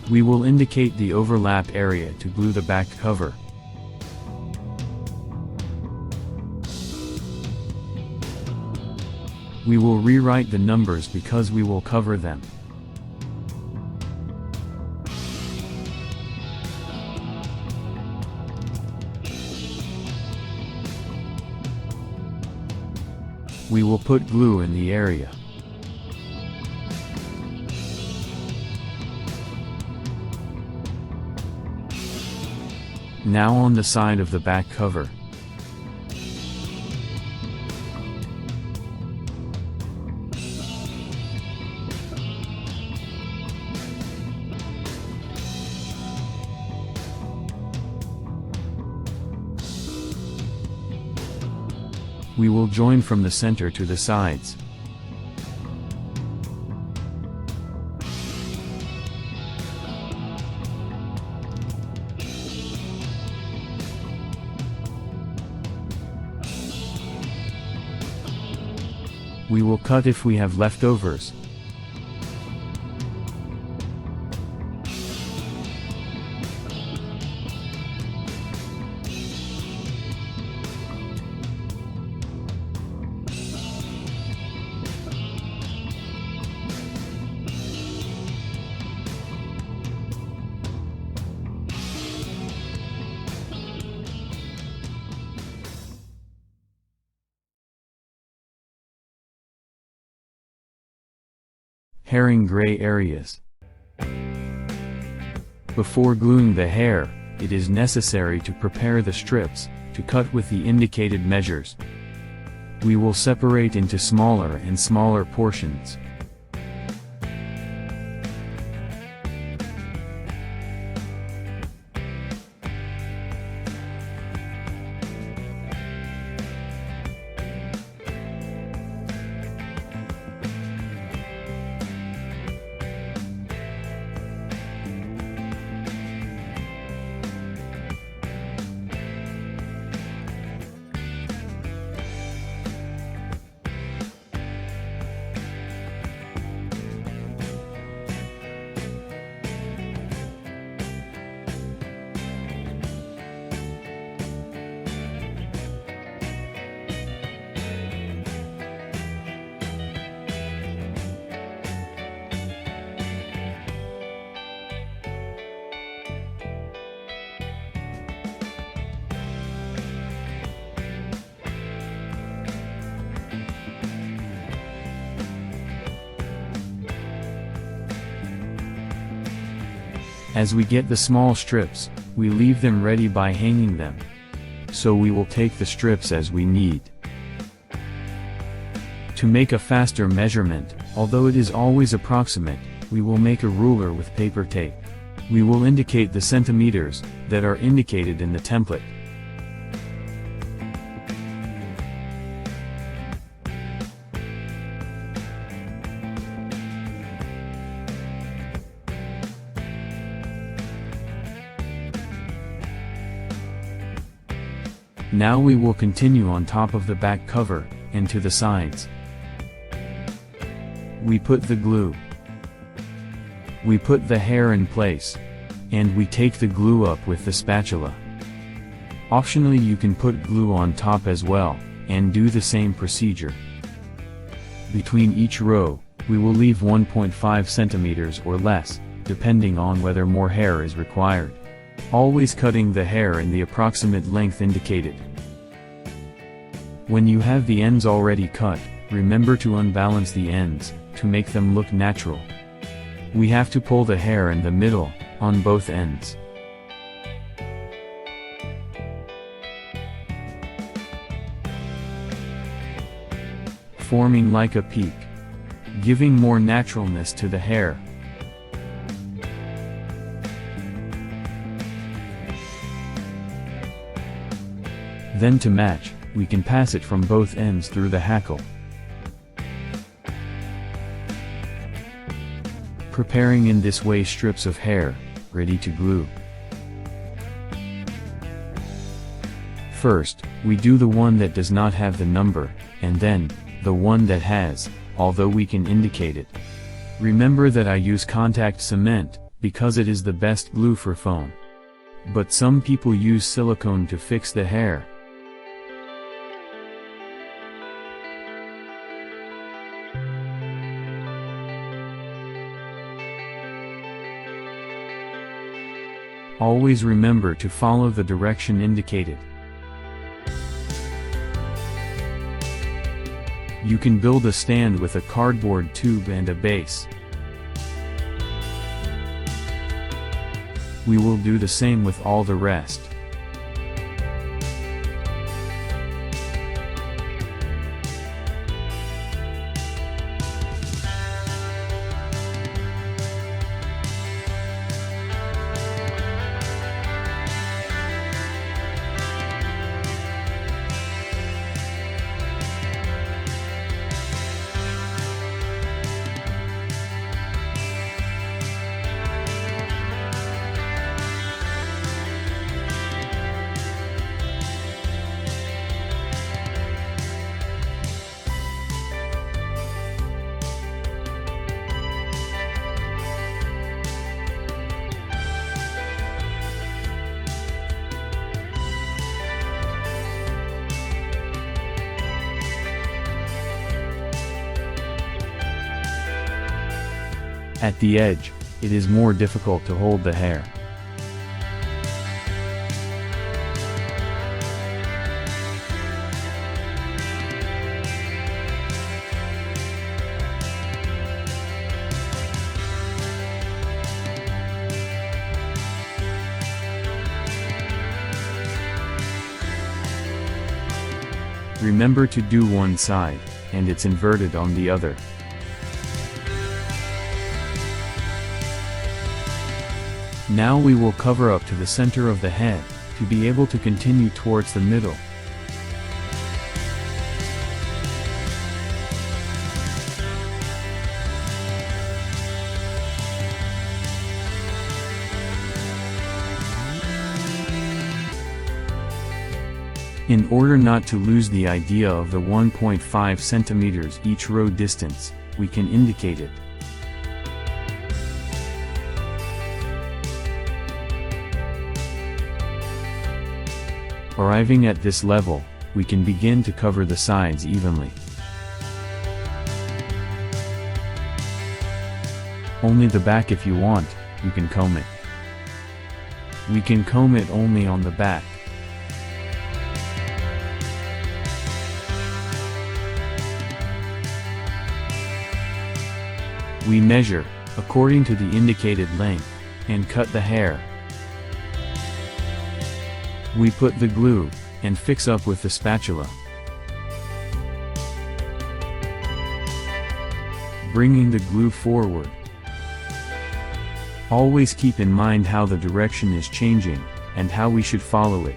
We will indicate the overlap area to glue the back cover. We will rewrite the numbers because we will cover them. We will put glue in the area. Now on the side of the back cover. We will join from the center to the sides. We will cut if we have leftovers. Herring gray areas. Before gluing the hair, it is necessary to prepare the strips, to cut with the indicated measures. We will separate into smaller and smaller portions. As we get the small strips, we leave them ready by hanging them. So we will take the strips as we need. To make a faster measurement, although it is always approximate, we will make a ruler with paper tape. We will indicate the centimeters that are indicated in the template. Now we will continue on top of the back cover, and to the sides. We put the glue. We put the hair in place. And we take the glue up with the spatula. Optionally you can put glue on top as well, and do the same procedure. Between each row, we will leave 1.5 centimeters or less, depending on whether more hair is required. Always cutting the hair in the approximate length indicated. When you have the ends already cut, remember to unbalance the ends, to make them look natural. We have to pull the hair in the middle, on both ends. Forming like a peak. Giving more naturalness to the hair. Then to match, we can pass it from both ends through the hackle. Preparing in this way strips of hair, ready to glue. First, we do the one that does not have the number, and then, the one that has, although we can indicate it. Remember that I use contact cement, because it is the best glue for foam. But some people use silicone to fix the hair. Always remember to follow the direction indicated. You can build a stand with a cardboard tube and a base. We will do the same with all the rest. At the edge, it is more difficult to hold the hair. Remember to do one side, and it's inverted on the other. Now we will cover up to the center of the head, to be able to continue towards the middle. In order not to lose the idea of the 1.5 centimeters each row distance, we can indicate it. Arriving at this level, we can begin to cover the sides evenly. Only the back if you want, you can comb it. We can comb it only on the back. We measure, according to the indicated length, and cut the hair. We put the glue, and fix up with the spatula. Bringing the glue forward. Always keep in mind how the direction is changing, and how we should follow it.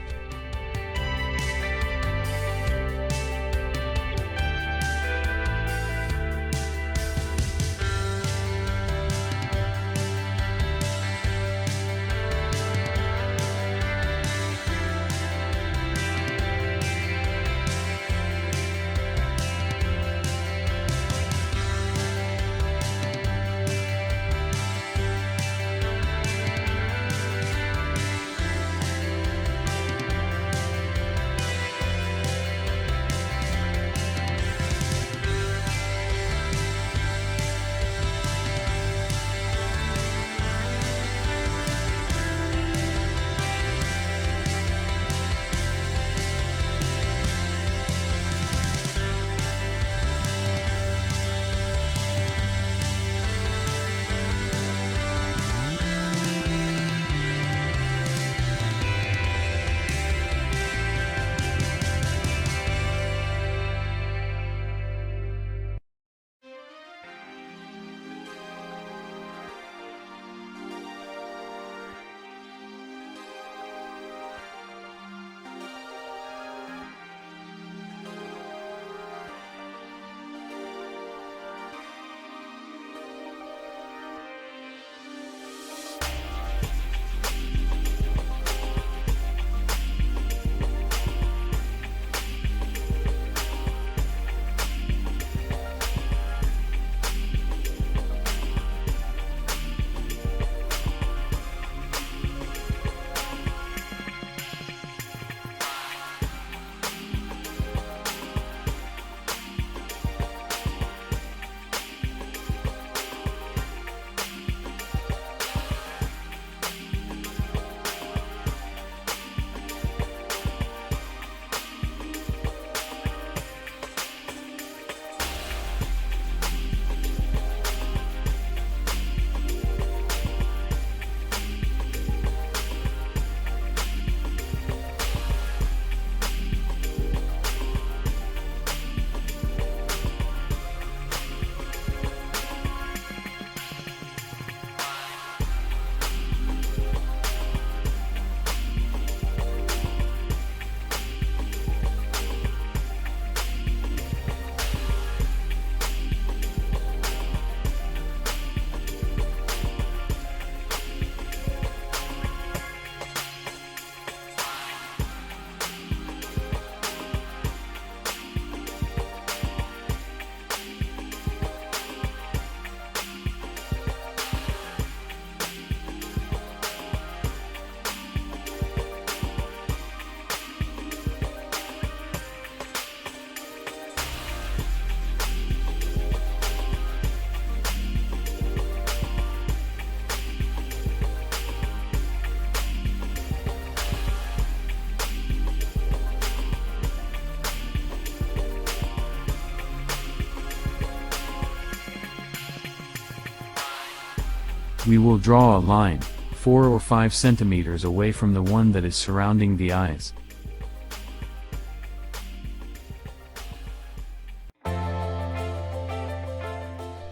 We will draw a line, 4 or 5 centimeters away from the one that is surrounding the eyes.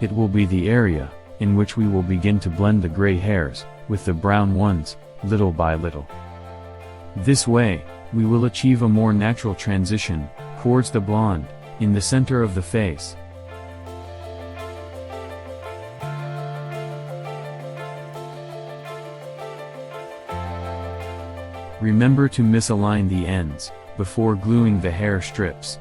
It will be the area in which we will begin to blend the gray hairs with the brown ones, little by little. This way, we will achieve a more natural transition towards the blonde in the center of the face. Remember to misalign the ends before gluing the hair strips.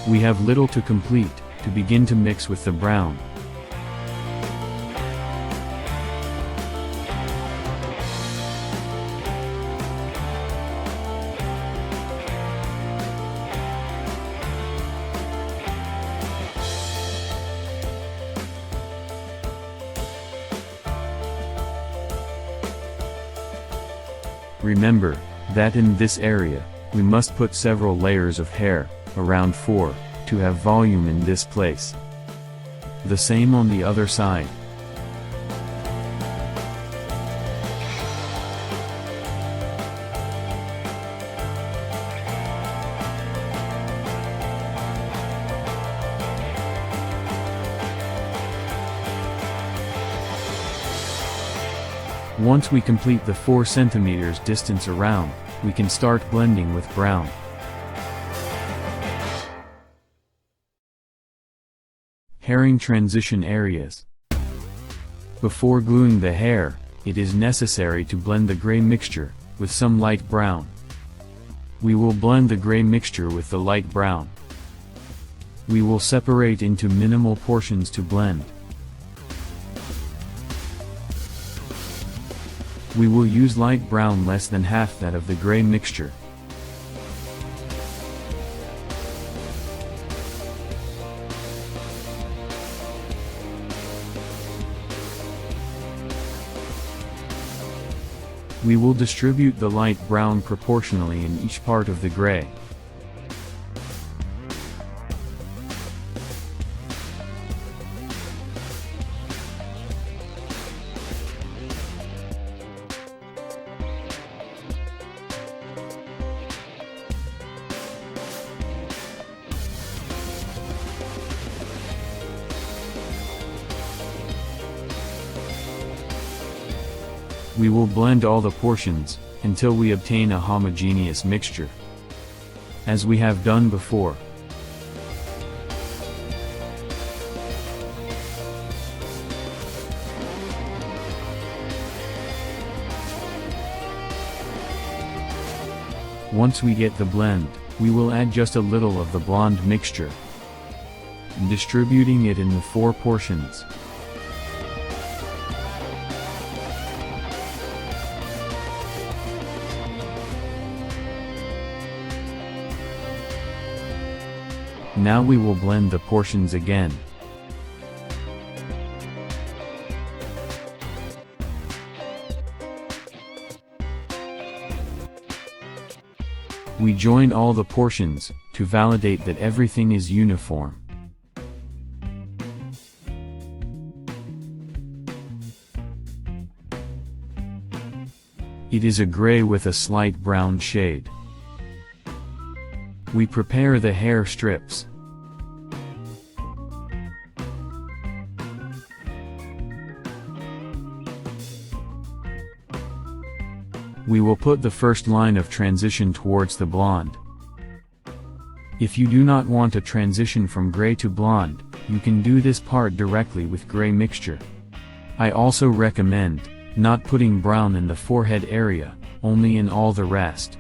We have little to complete, to begin to mix with the brown. Remember that in this area, we must put several layers of hair, around 4, to have volume in this place. The same on the other side. Once we complete the 4 centimeters distance around, we can start blending with brown. Hairing transition areas. Before gluing the hair, it is necessary to blend the gray mixture with some light brown. We will blend the gray mixture with the light brown. We will separate into minimal portions to blend. We will use light brown less than half that of the gray mixture. We will distribute the light brown proportionally in each part of the gray. We will blend all the portions, until we obtain a homogeneous mixture, as we have done before. Once we get the blend, we will add just a little of the blonde mixture, distributing it in the 4 portions. Now we will blend the portions again. We join all the portions, to validate that everything is uniform. It is a gray with a slight brown shade. We prepare the hair strips. We will put the first line of transition towards the blonde. If you do not want to transition from gray to blonde, you can do this part directly with gray mixture. I also recommend not putting brown in the forehead area, only in all the rest.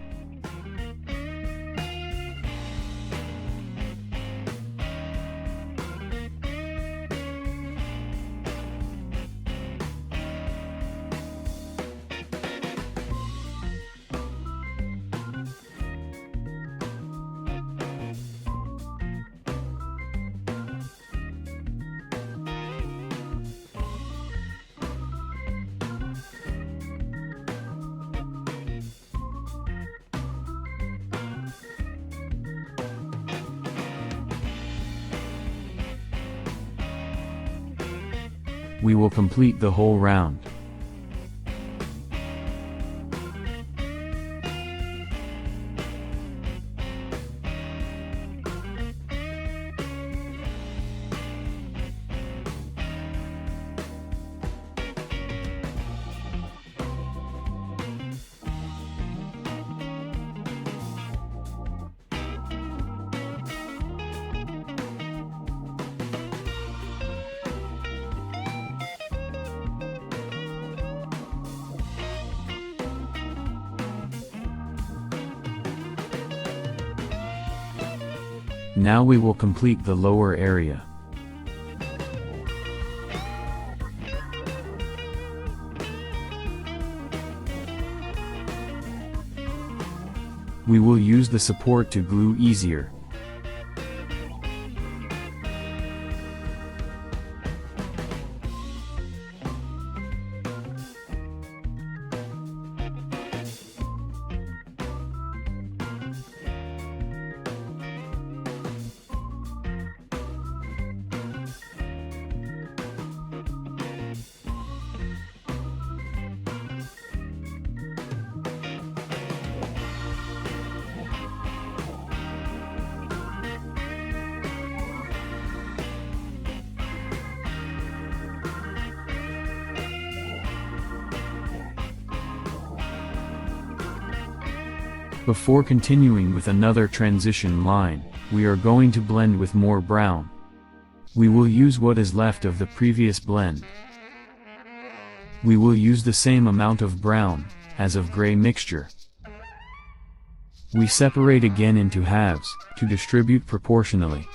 We will complete the whole round. Now we will complete the lower area. We will use the support to glue easier. Before continuing with another transition line, we are going to blend with more brown. We will use what is left of the previous blend. We will use the same amount of brown, as of gray mixture. We separate again into halves, to distribute proportionally.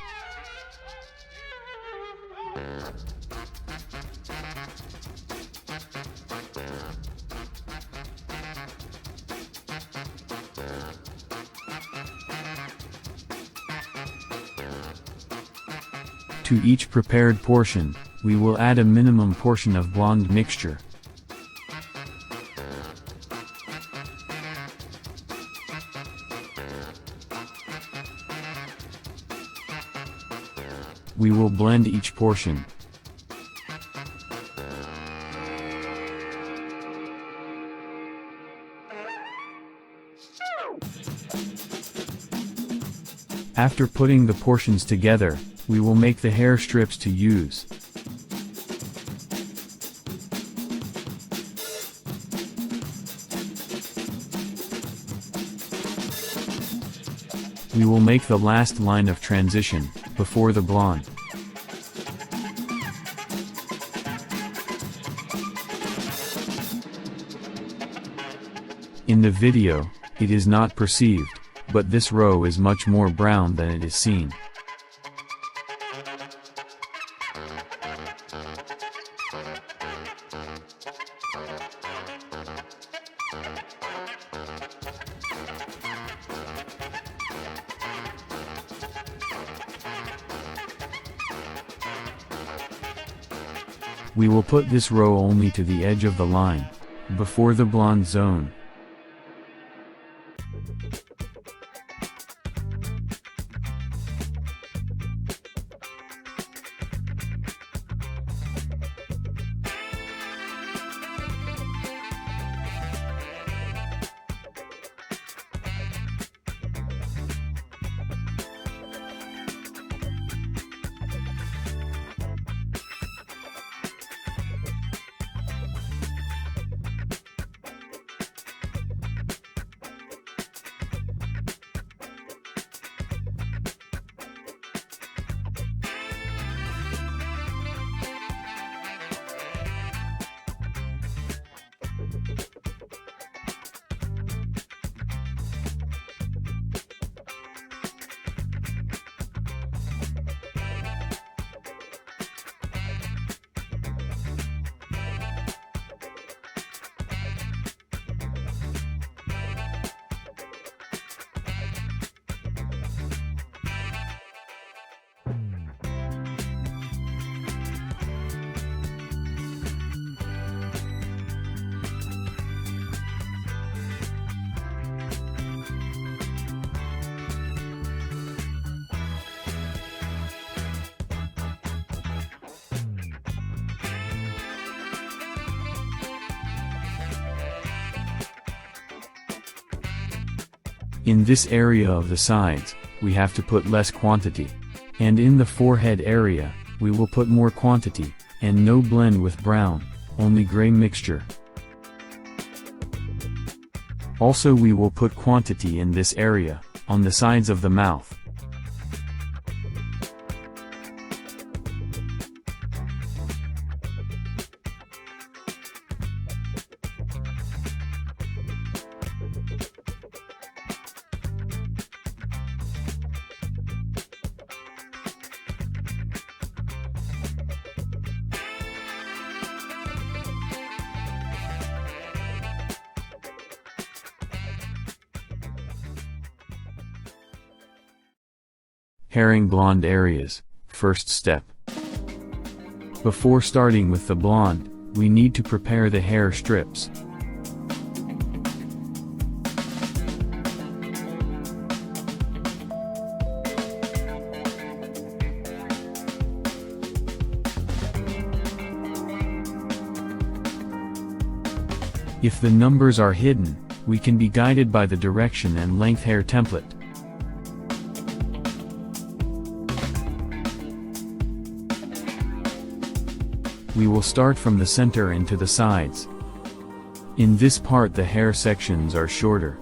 To each prepared portion, we will add a minimum portion of blonde mixture. We will blend each portion. After putting the portions together, we will make the hair strips to use. We will make the last line of transition, before the blonde. In the video, it is not perceived, but this row is much more brown than it is seen. We will put this row only to the edge of the line, before the blonde zone. In this area of the sides, we have to put less quantity. And in the forehead area, we will put more quantity, and no blend with brown, only gray mixture. Also we will put quantity in this area, on the sides of the mouth. Hairing blonde areas, first step. Before starting with the blonde, we need to prepare the hair strips. If the numbers are hidden, we can be guided by the direction and length hair template. We will start from the center and to the sides. In this part the hair sections are shorter.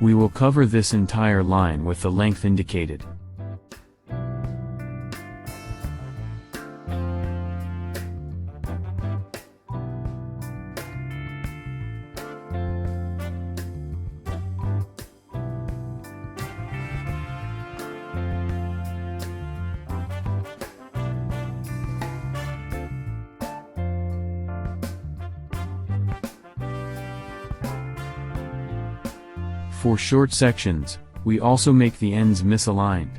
We will cover this entire line with the length indicated. For short sections, we also make the ends misaligned.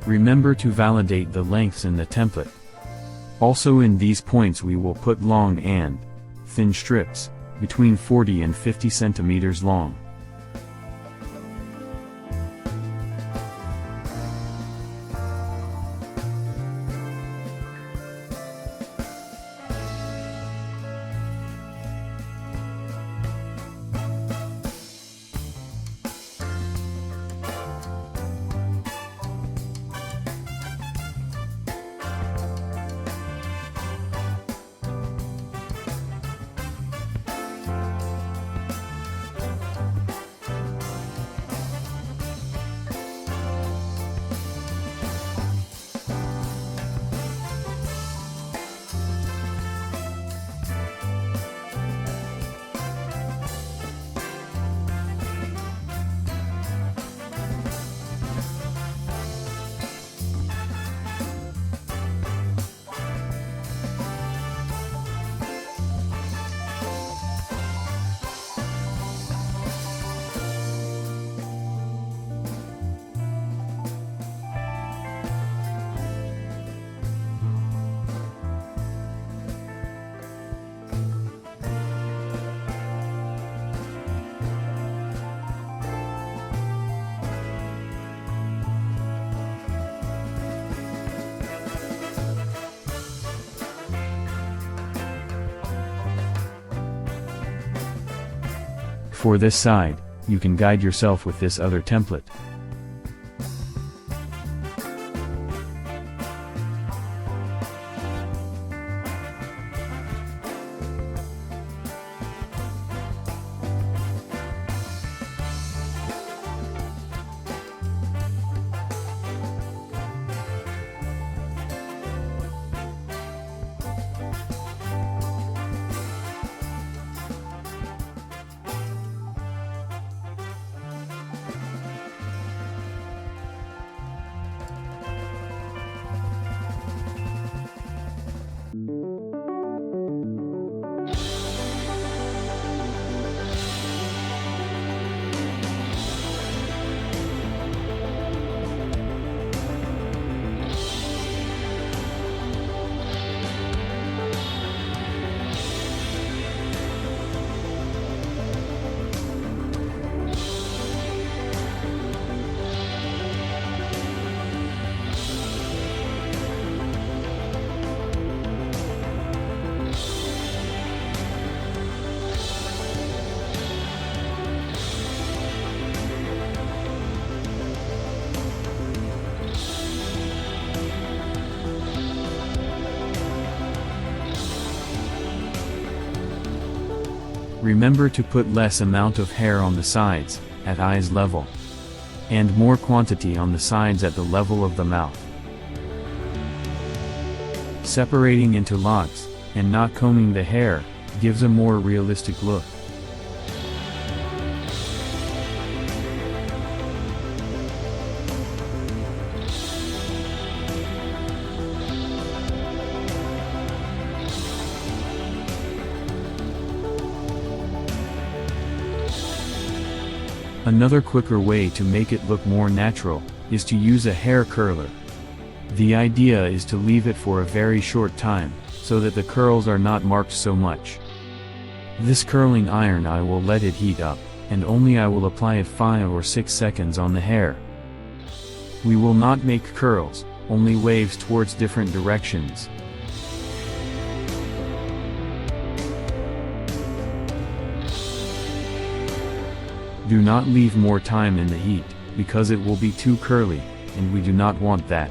Remember to validate the lengths in the template. Also in these points we will put long and thin strips, between 40 and 50 centimeters long. For this side, you can guide yourself with this other template. Remember to put less amount of hair on the sides, at eyes level, and more quantity on the sides at the level of the mouth. Separating into lots, and not combing the hair, gives a more realistic look. Another quicker way to make it look more natural, is to use a hair curler. The idea is to leave it for a very short time, so that the curls are not marked so much. This curling iron I will let it heat up, and only I will apply it 5 or 6 seconds on the hair. We will not make curls, only waves towards different directions. Do not leave more time in the heat, because it will be too curly, and we do not want that.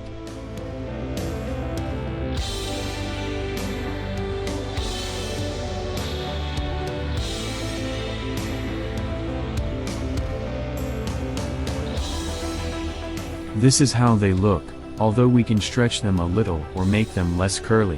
This is how they look, although we can stretch them a little or make them less curly.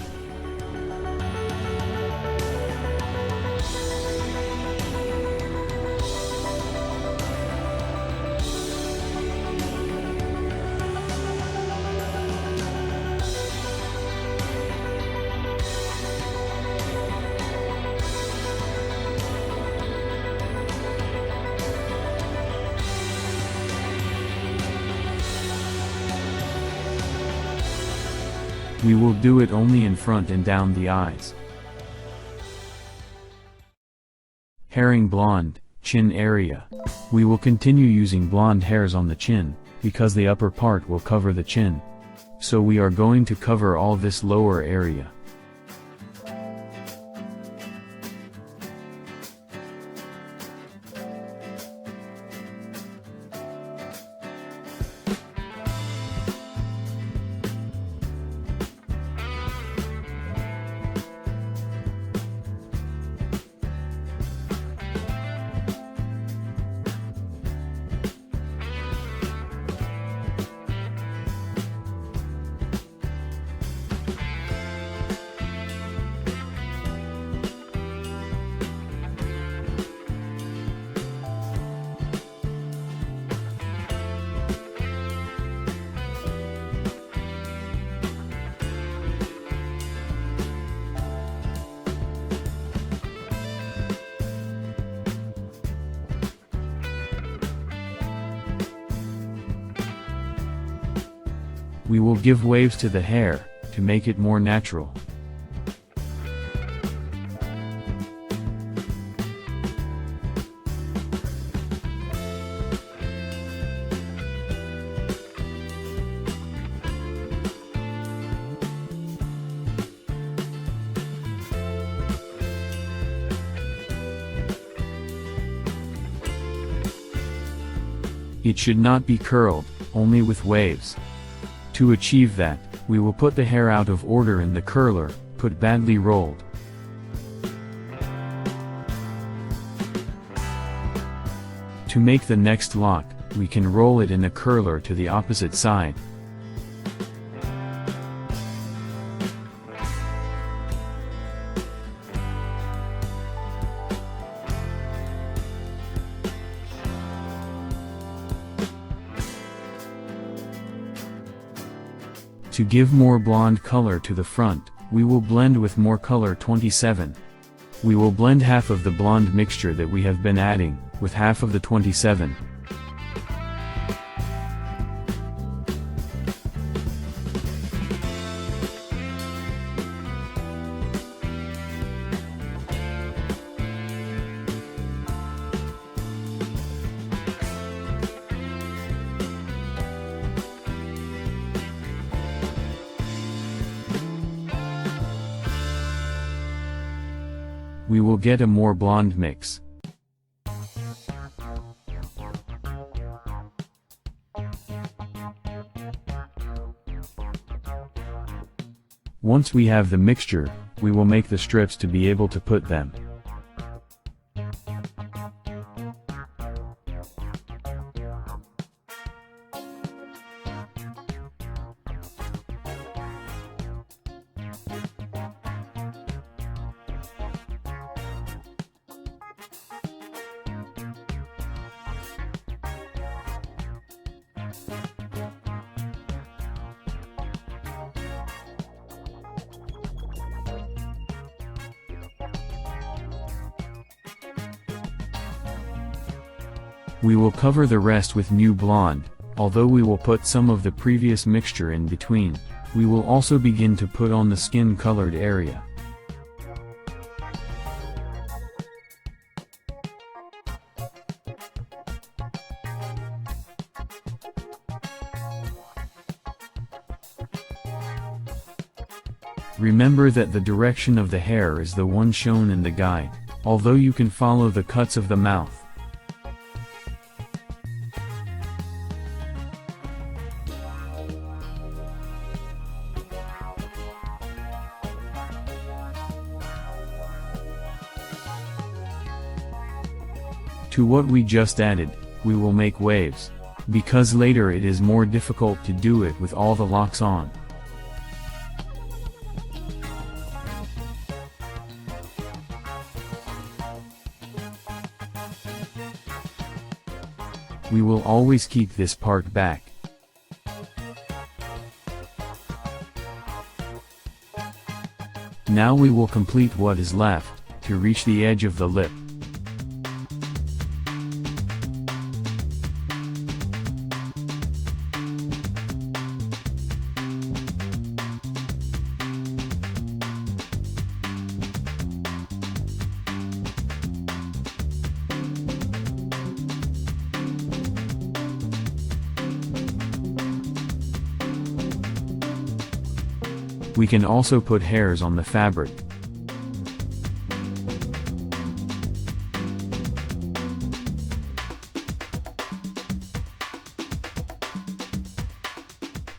We will do it only in front and down the eyes. Hairing blonde, chin area. We will continue using blonde hairs on the chin, because the upper part will cover the chin. So we are going to cover all this lower area. We will give waves to the hair, to make it more natural. It should not be curled, only with waves. To achieve that, we will put the hair out of order in the curler, put badly rolled. To make the next lock, we can roll it in a curler to the opposite side. To give more blonde color to the front, we will blend with more color 27. We will blend half of the blonde mixture that we have been adding, with half of the 27. We will get a more blonde mix. Once we have the mixture, we will make the strips to be able to put them. We will cover the rest with new blonde, although we will put some of the previous mixture in between. We will also begin to put on the skin colored area. Remember that the direction of the hair is the one shown in the guide, although you can follow the cuts of the mouth. To what we just added, we will make waves, because later it is more difficult to do it with all the locks on. We will always keep this part back. Now we will complete what is left, to reach the edge of the lip. We can also put hairs on the fabric.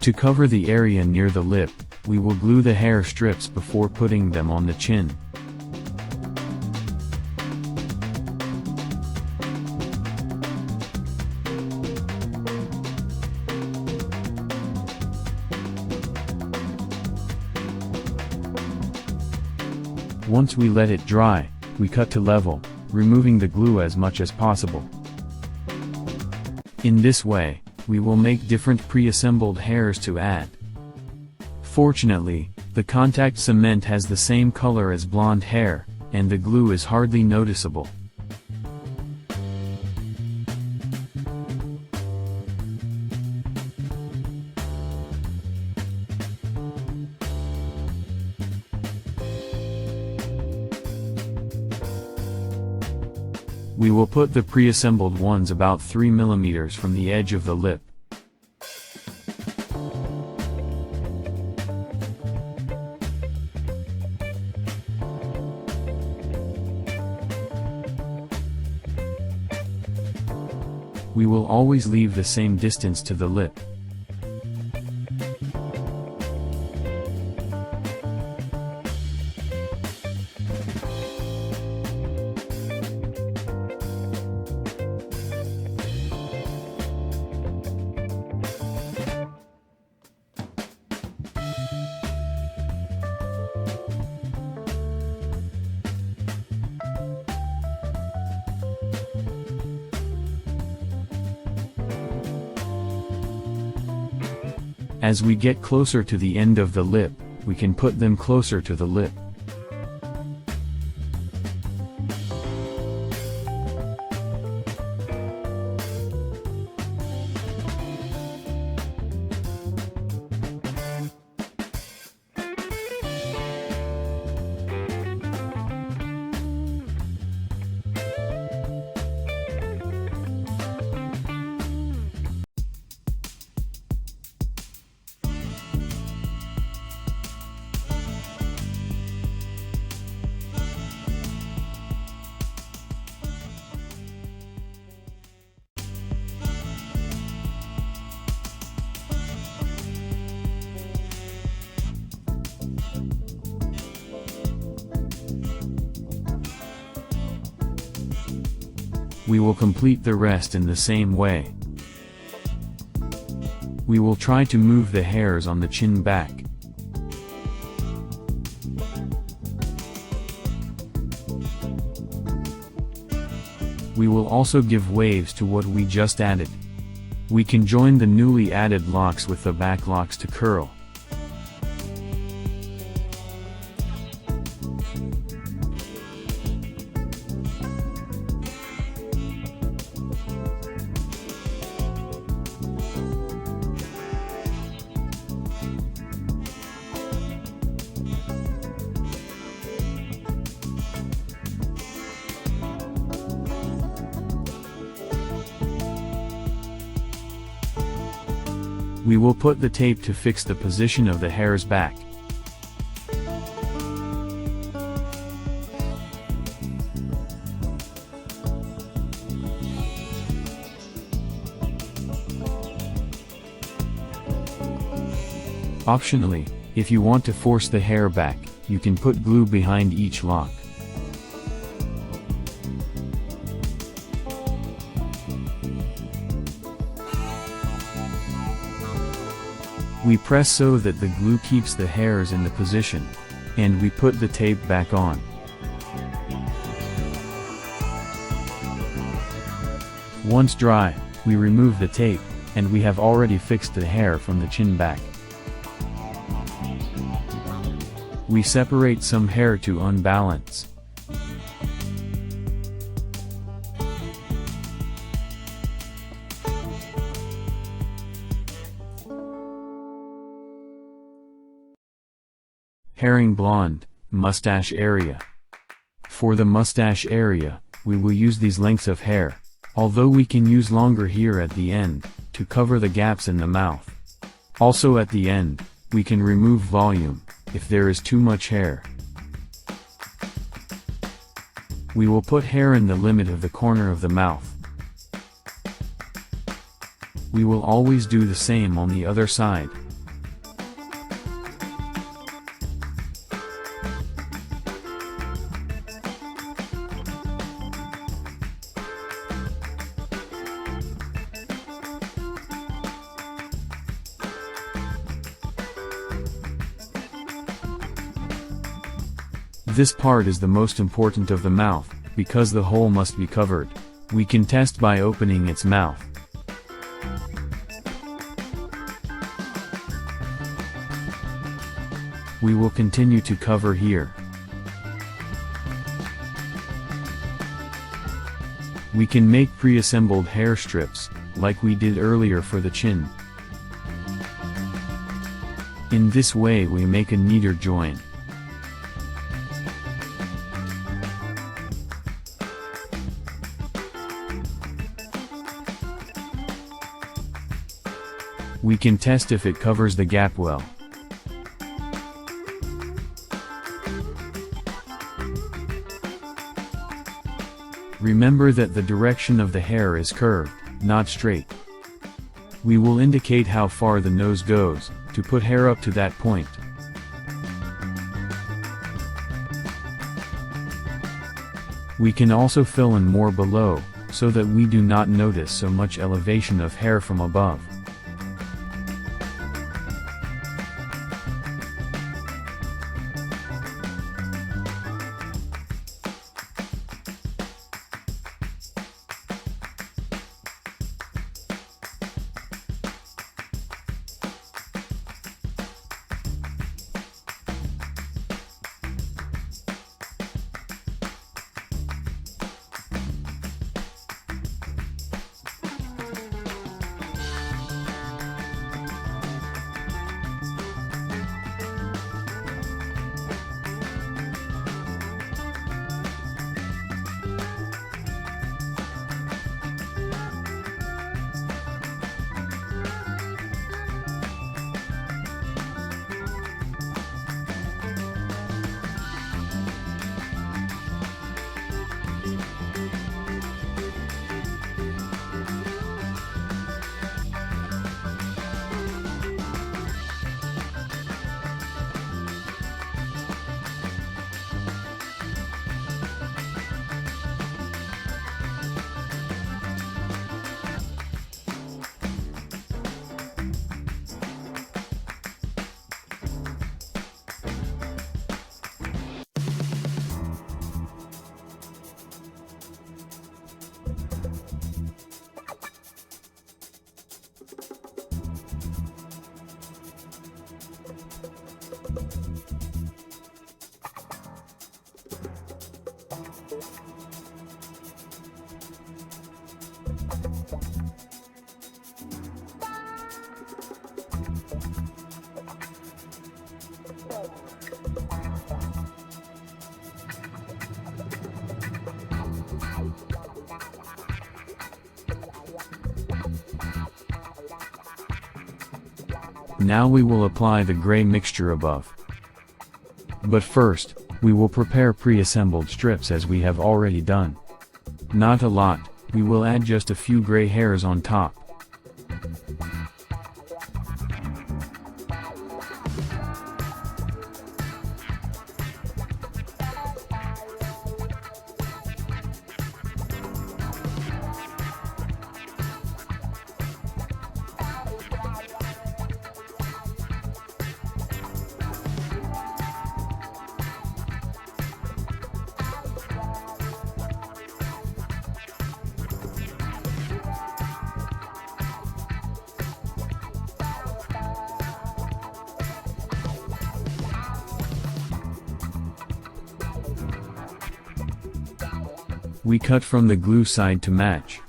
To cover the area near the lip, we will glue the hair strips before putting them on the chin. Once we let it dry, we cut to level, removing the glue as much as possible. In this way, we will make different pre-assembled hairs to add. Fortunately, the contact cement has the same color as blonde hair, and the glue is hardly noticeable. We will put the pre-assembled ones about 3 mm from the edge of the lip. We will always leave the same distance to the lip. As we get closer to the end of the lip, we can put them closer to the lip. We will complete the rest in the same way. We will try to move the hairs on the chin back. We will also give waves to what we just added. We can join the newly added locks with the back locks to curl. We will put the tape to fix the position of the hairs back. Optionally, if you want to force the hair back, you can put glue behind each lock. We press so that the glue keeps the hairs in the position, and we put the tape back on. Once dry, we remove the tape, and we have already fixed the hair from the chin back. We separate some hair to unbalance. Herring blonde, mustache area. For the mustache area, we will use these lengths of hair, although we can use longer here at the end, to cover the gaps in the mouth. Also at the end, we can remove volume, if there is too much hair. We will put hair in the limit of the corner of the mouth. We will always do the same on the other side. This part is the most important of the mouth, because the hole must be covered. We can test by opening its mouth. We will continue to cover here. We can make pre-assembled hair strips, like we did earlier for the chin. In this way we make a neater join. We can test if it covers the gap well. Remember that the direction of the hair is curved, not straight. We will indicate how far the nose goes, to put hair up to that point. We can also fill in more below, so that we do not notice so much elevation of hair from above. Now we will apply the gray mixture above. But first, we will prepare pre-assembled strips as we have already done. Not a lot, we will add just a few gray hairs on top. We cut from the glue side to match.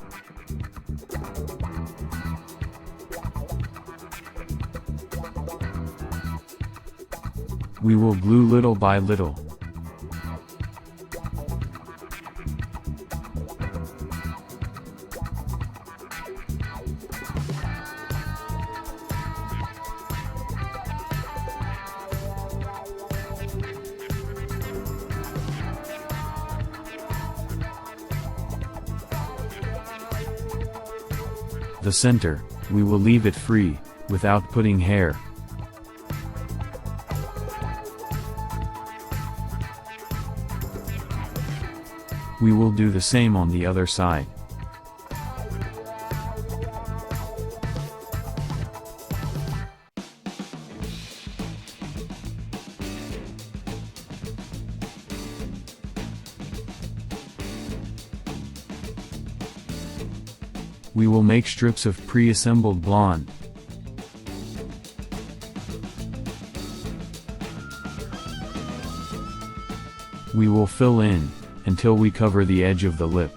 We will glue little by little. The center, we will leave it free, without putting hair. We will do the same on the other side. We will make strips of pre-assembled blonde. We will fill in, until we cover the edge of the lip.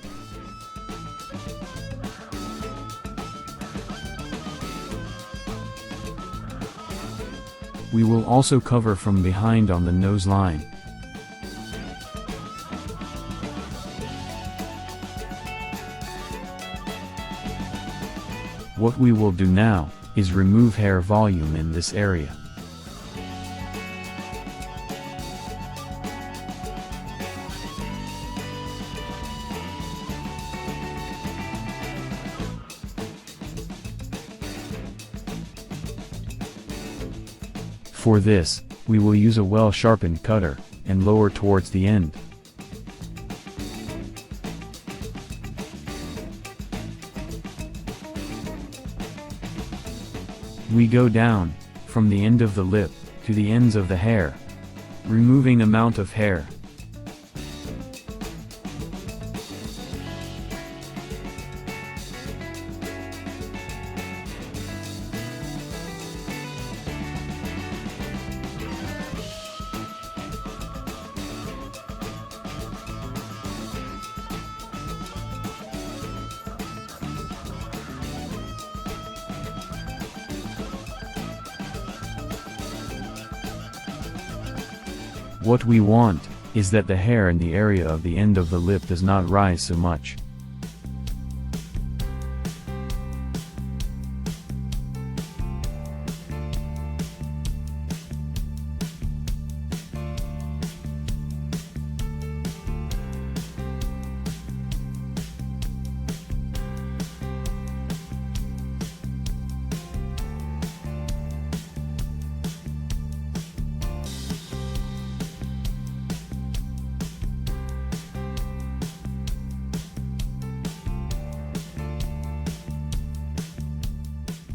We will also cover from behind on the nose line. What we will do now, is remove hair volume in this area. For this, we will use a well-sharpened cutter, and lower towards the end. We go down, from the end of the lip, to the ends of the hair, removing amount of hair. What we want, is that the hair in the area of the end of the lip does not rise so much.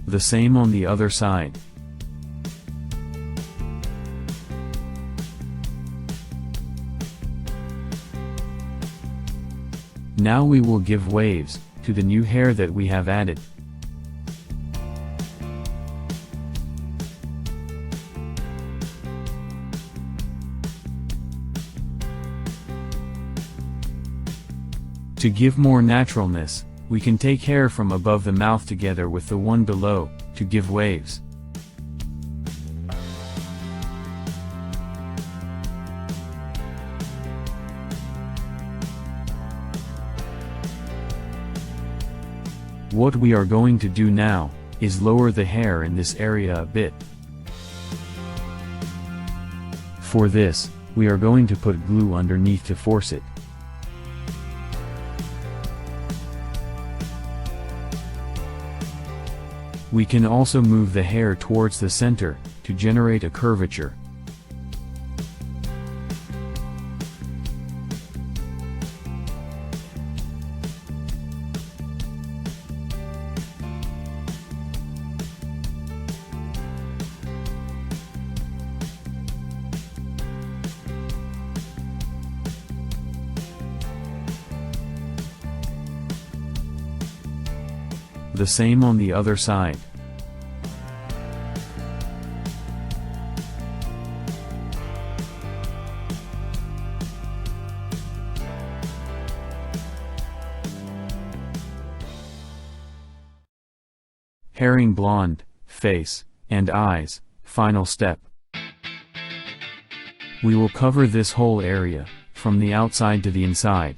The same on the other side. Now we will give waves to the new hair that we have added. To give more naturalness, we can take hair from above the mouth together with the one below, to give waves. What we are going to do now, is lower the hair in this area a bit. For this, we are going to put glue underneath to force it. We can also move the hair towards the center, to generate a curvature. The same on the other side. Herring blonde, face, and eyes, final step. We will cover this whole area, from the outside to the inside.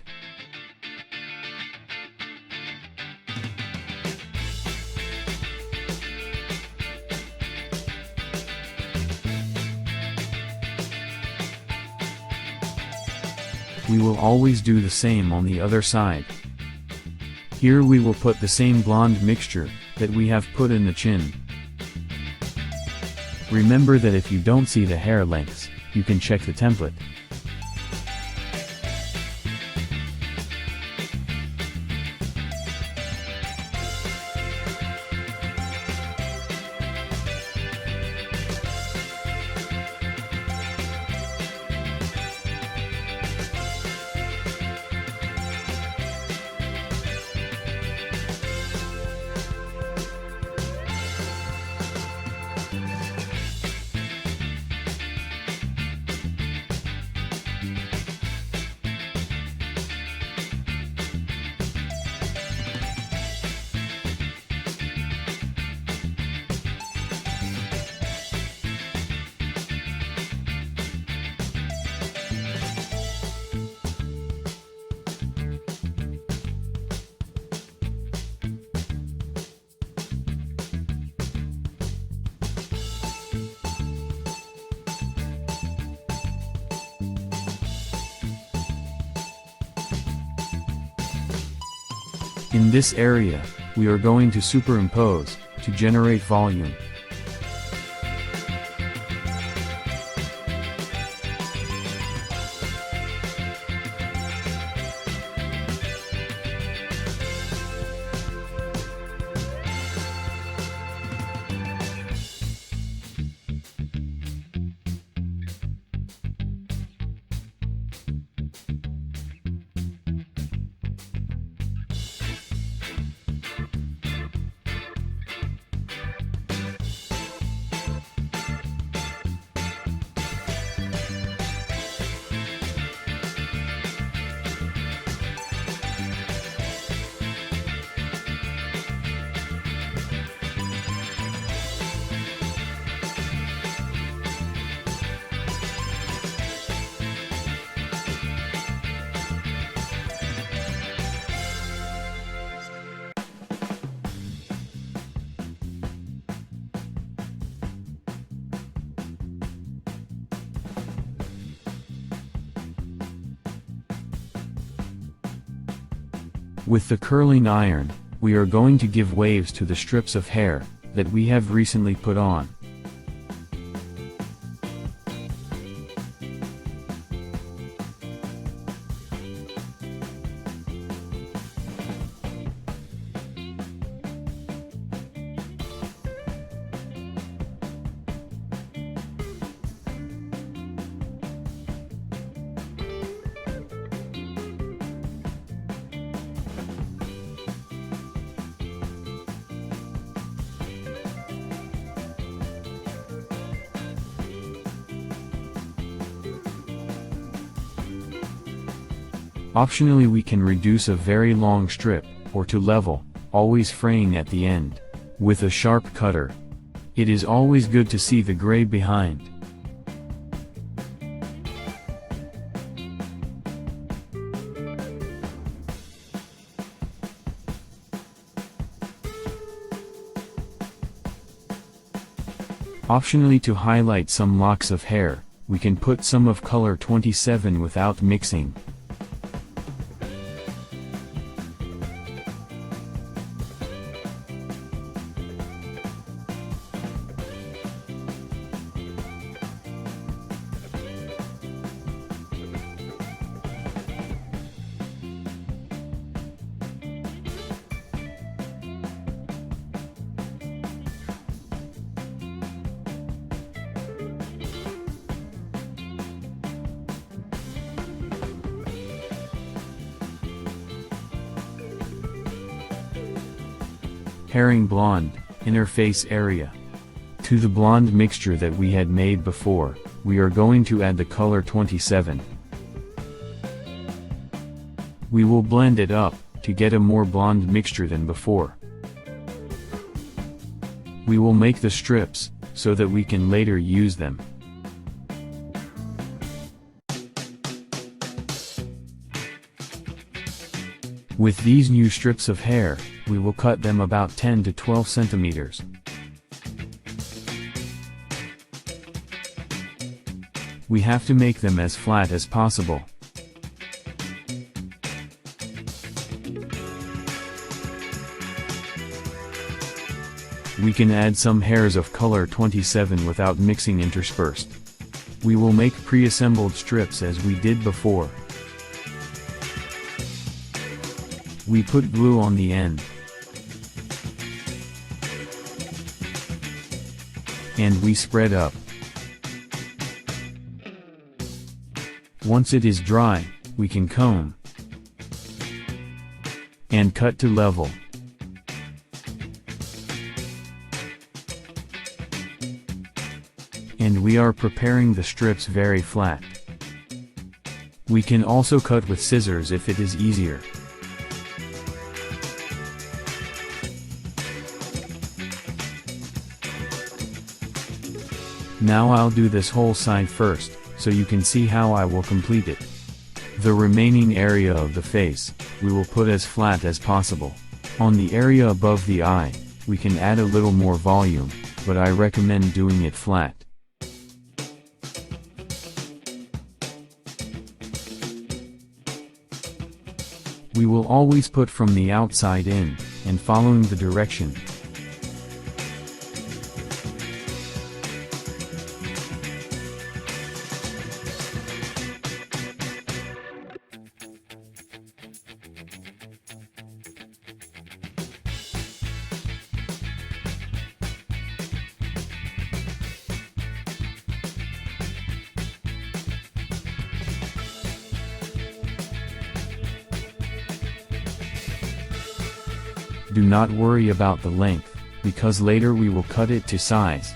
We will always do the same on the other side. Here we will put the same blonde mixture that we have put in the chin. Remember that if you don't see the hair lengths, you can check the template. In this area, we are going to superimpose, to generate volume. With the curling iron, we are going to give waves to the strips of hair that we have recently put on. Optionally, we can reduce a very long strip, or to level, always fraying at the end, with a sharp cutter. It is always good to see the gray behind. Optionally, to highlight some locks of hair, we can put some of color 27 without mixing. Herring blonde, inner face area. To the blonde mixture that we had made before, we are going to add the color 27. We will blend it up, to get a more blonde mixture than before. We will make the strips, so that we can later use them. With these new strips of hair, we will cut them about 10 to 12 centimeters. We have to make them as flat as possible. We can add some hairs of color 27 without mixing interspersed. We will make pre-assembled strips as we did before. We put glue on the end. And we spread up. Once it is dry, we can comb and cut to level. And we are preparing the strips very flat. We can also cut with scissors if it is easier. Now I'll do this whole side first, so you can see how I will complete it. The remaining area of the face, we will put as flat as possible. On the area above the eye, we can add a little more volume, but I recommend doing it flat. We will always put from the outside in, and following the direction. Do not worry about the length, because later we will cut it to size.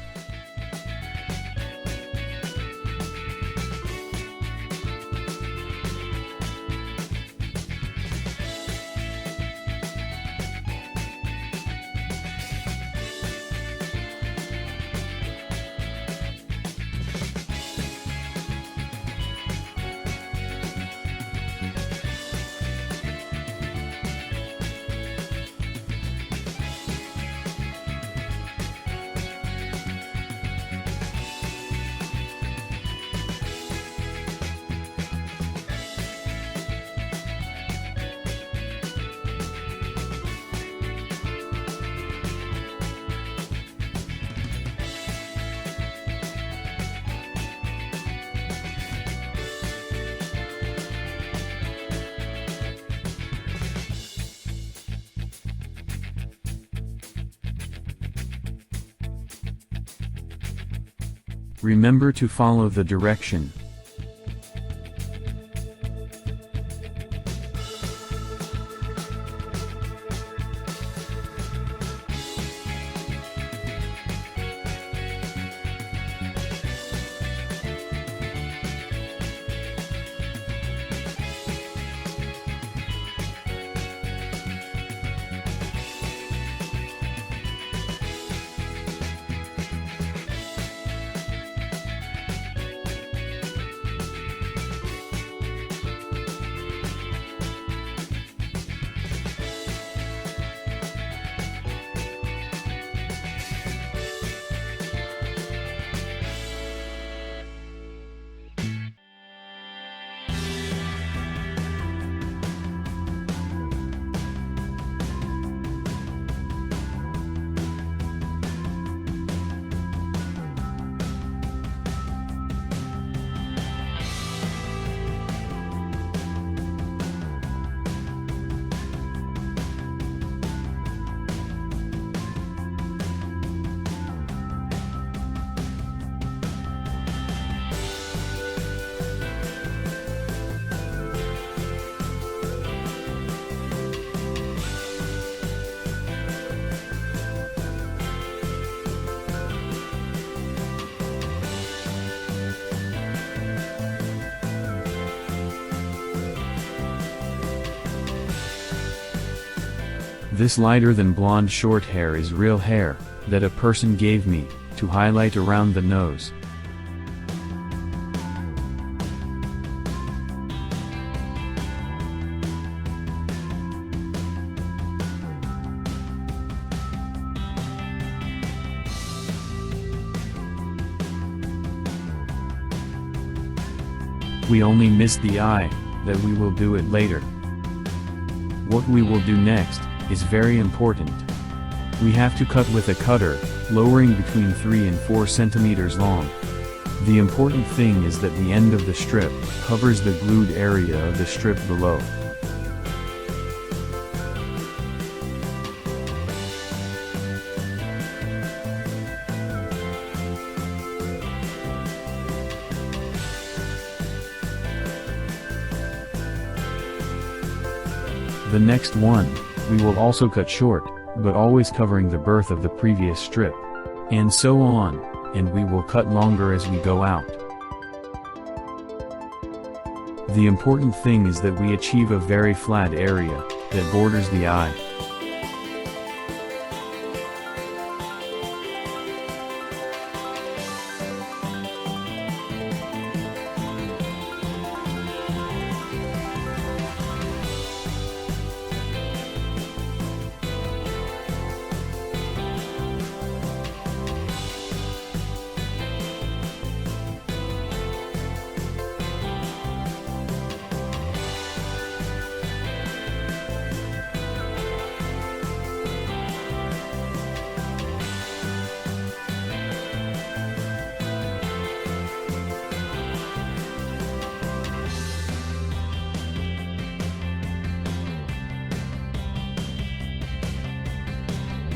Remember to follow the direction. This lighter than blonde short hair is real hair, that a person gave me, to highlight around the nose. We only missed the eye, that we will do it later. What we will do next is very important. We have to cut with a cutter, lowering between 3 and 4 centimeters long. The important thing is that the end of the strip covers the glued area of the strip below. The next one, we will also cut short, but always covering the birth of the previous strip. And so on, and we will cut longer as we go out. The important thing is that we achieve a very flat area, that borders the eye.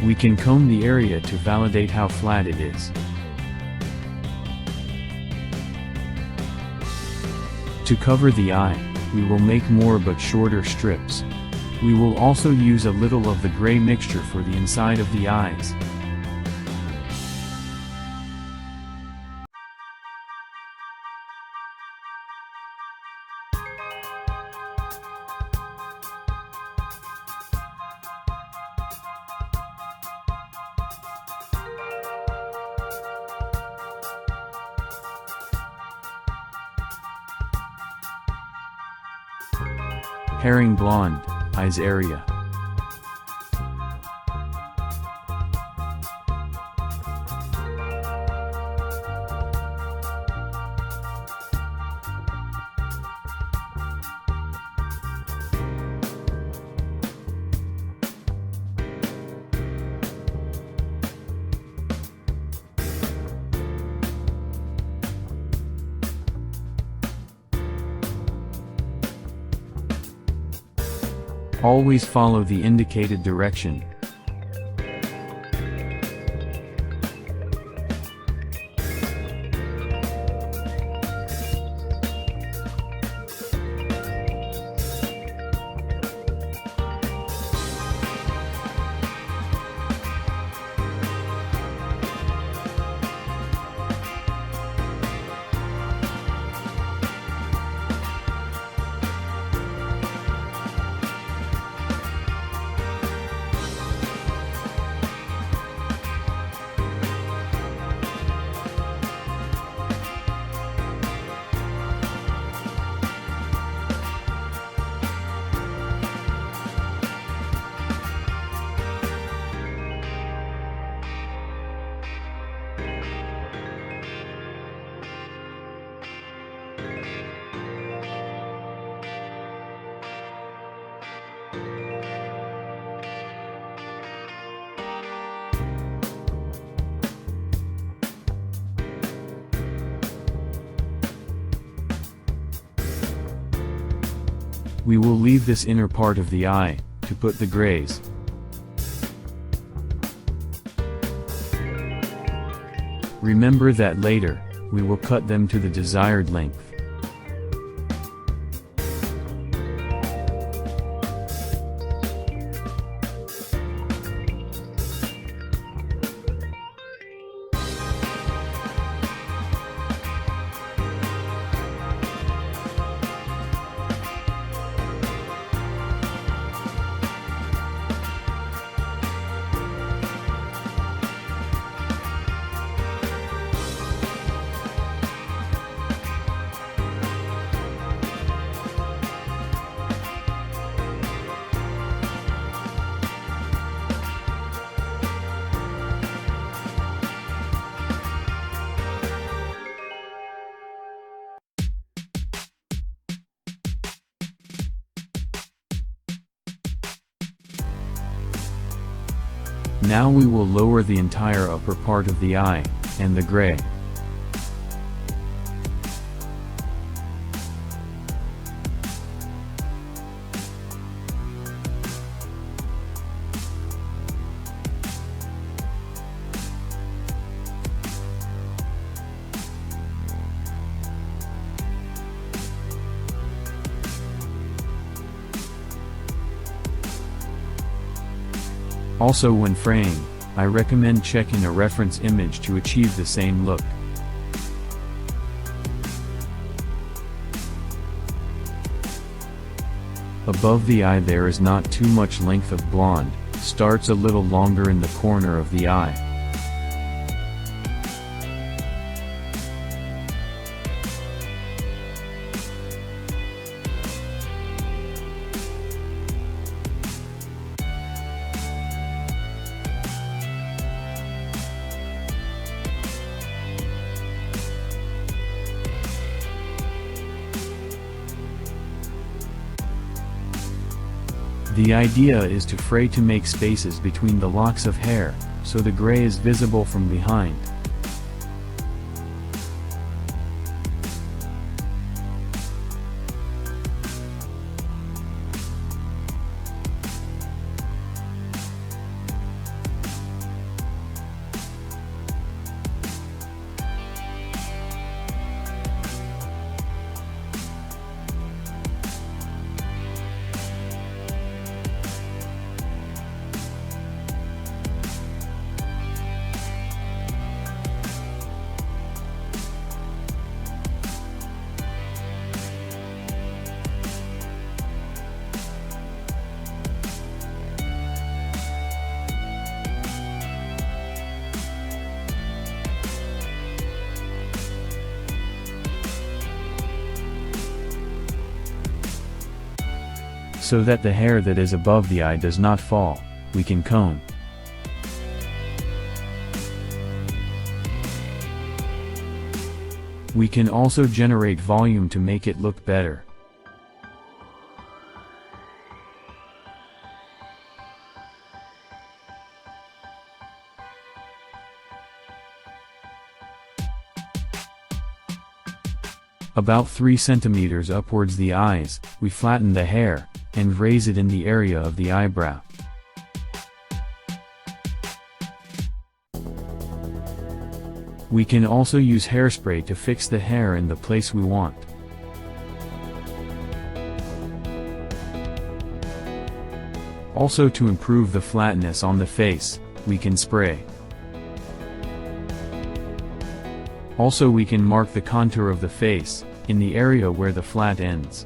We can comb the area to validate how flat it is. To cover the eye, we will make more but shorter strips. We will also use a little of the gray mixture for the inside of the eyes. Herring blonde, eyes area. Always follow the indicated direction. We will leave this inner part of the eye, to put the grays. Remember that later, we will cut them to the desired length. Now we will lower the entire upper part of the eye, and the gray. Also, when fraying, I recommend checking a reference image to achieve the same look. Above the eye there is not too much length of blonde, starts a little longer in the corner of the eye. The idea is to fray to make spaces between the locks of hair, so the gray is visible from behind. So that the hair that is above the eye does not fall, we can comb. We can also generate volume to make it look better. About 3 centimeters upwards the eyes, we flatten the hair, and raise it in the area of the eyebrow. We can also use hairspray to fix the hair in the place we want. Also, to improve the flatness on the face, we can spray. Also, we can mark the contour of the face, in the area where the flat ends.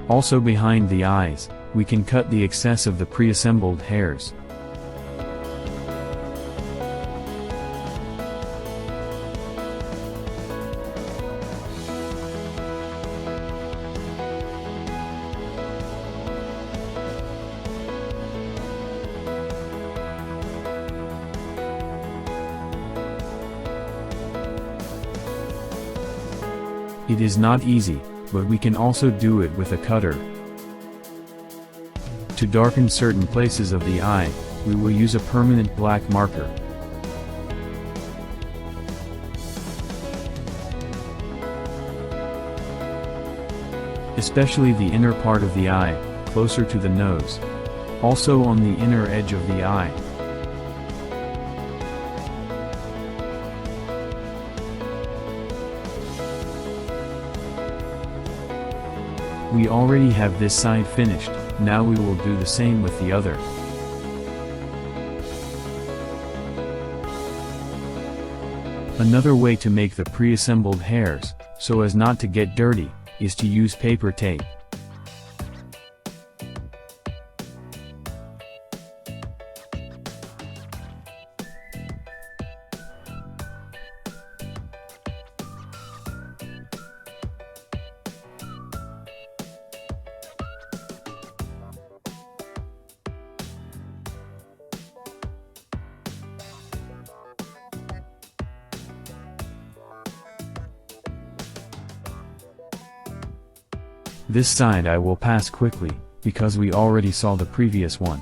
Also, behind the eyes, we can cut the excess of the pre-assembled hairs. It is not easy, but we can also do it with a cutter. To darken certain places of the eye, we will use a permanent black marker. Especially the inner part of the eye, closer to the nose. Also on the inner edge of the eye. We already have this side finished, now we will do the same with the other. Another way to make the pre-assembled hairs, so as not to get dirty, is to use paper tape. This side I will pass quickly, because we already saw the previous one.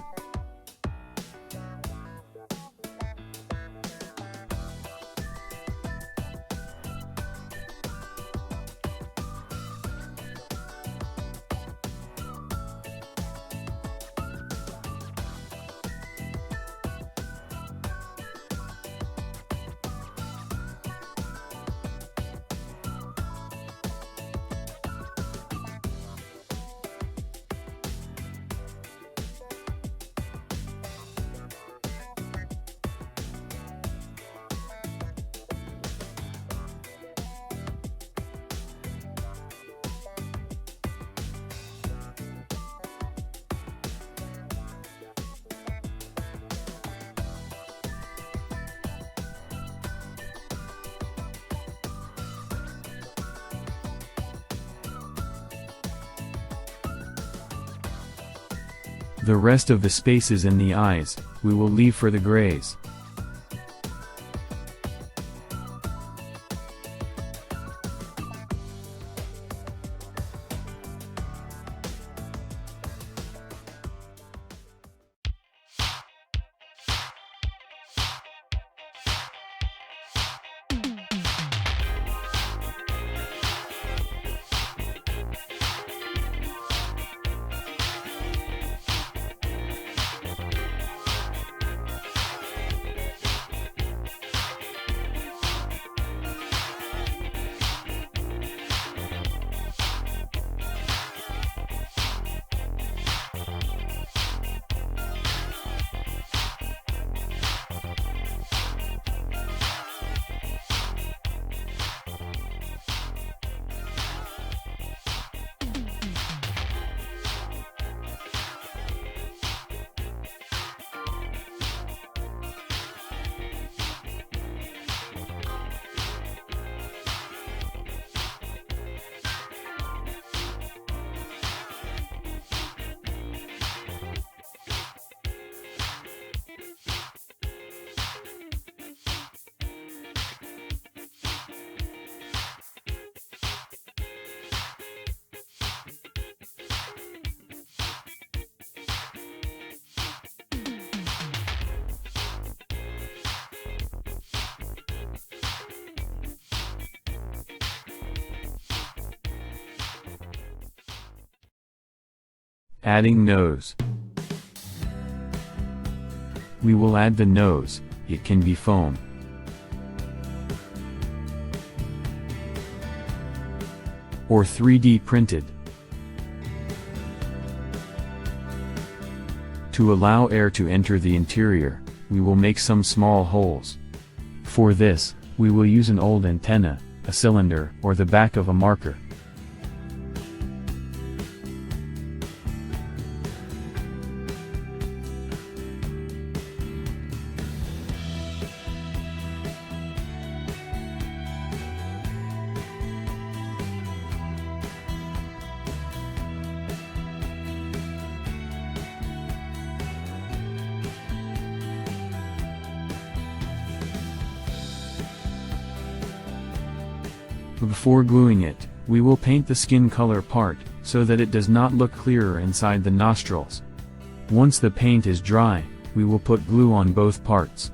The rest of the spaces in the eyes, we will leave for the grays. Adding nose. We will add the nose, it can be foam. Or 3D printed. To allow air to enter the interior, we will make some small holes. For this, we will use an old antenna, a cylinder, or the back of a marker. Before gluing it, We will paint the skin color part, so that it does not look clearer inside the nostrils. Once the paint is dry, we will put glue on both parts.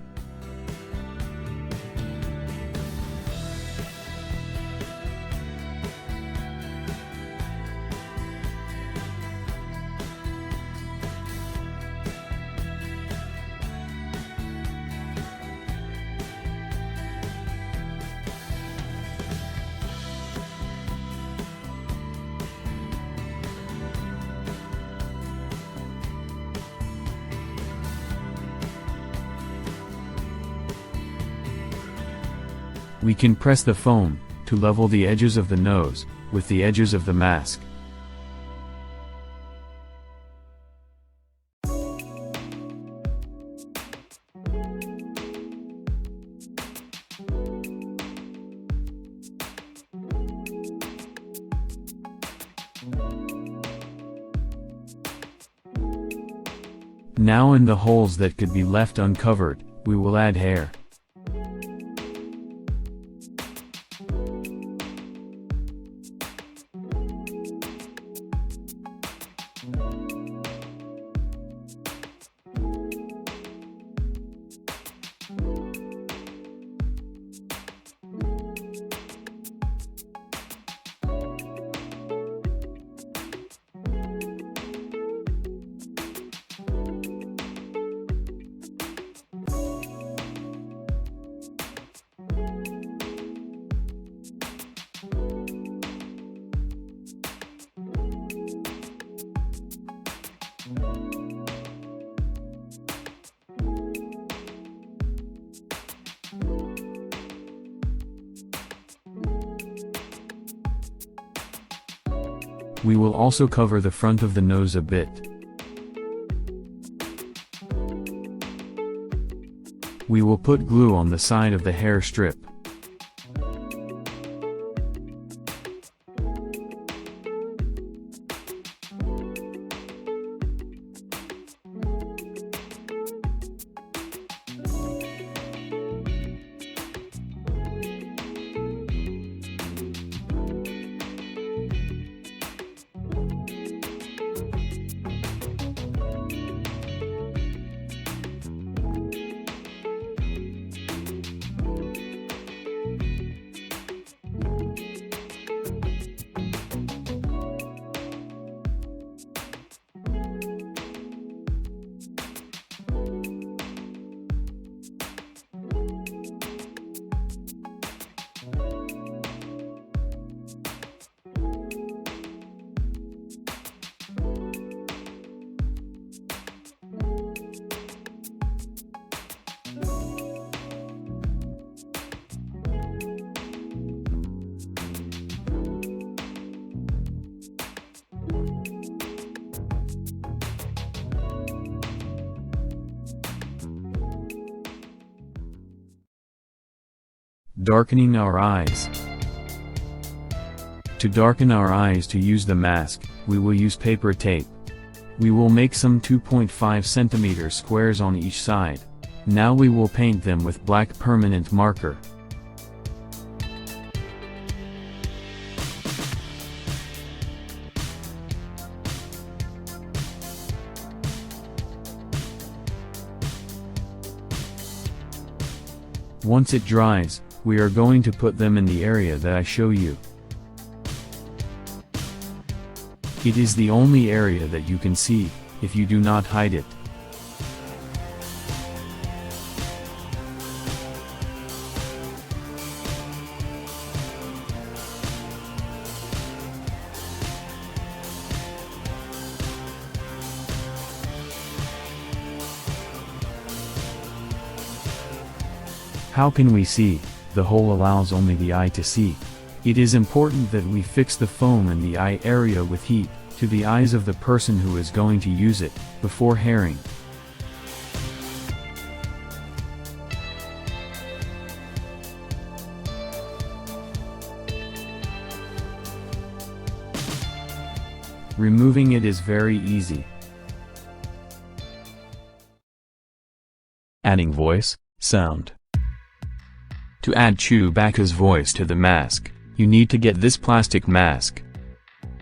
We can press the foam, to level the edges of the nose, with the edges of the mask. Now in the holes that could be left uncovered, we will add hair. We will also cover the front of the nose a bit. We will put glue on the side of the hair strip. Darkening our eyes. To darken our eyes to use the mask, we will use paper tape. We will make some 2.5 cm squares on each side. Now we will paint them with black permanent marker. Once it dries, we are going to put them in the area that I show you. It is the only area that you can see, if you do not hide it. How can we see? The hole allows only the eye to see. It is important that we fix the foam in the eye area with heat, to the eyes of the person who is going to use it, before hairing. Removing it is very easy. Adding voice, sound. To add Chewbacca's voice to the mask, you need to get this plastic mask.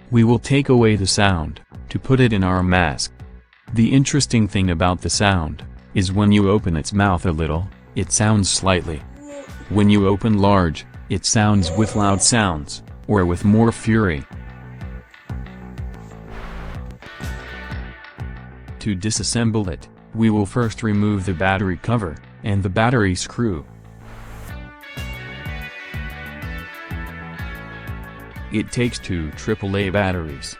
We will take away the sound, to put it in our mask. The interesting thing about the sound, is when you open its mouth a little, it sounds slightly. When you open large, it sounds with loud sounds, or with more fury. To disassemble it, we will first remove the battery cover, and the battery screw. It takes 2 AAA batteries.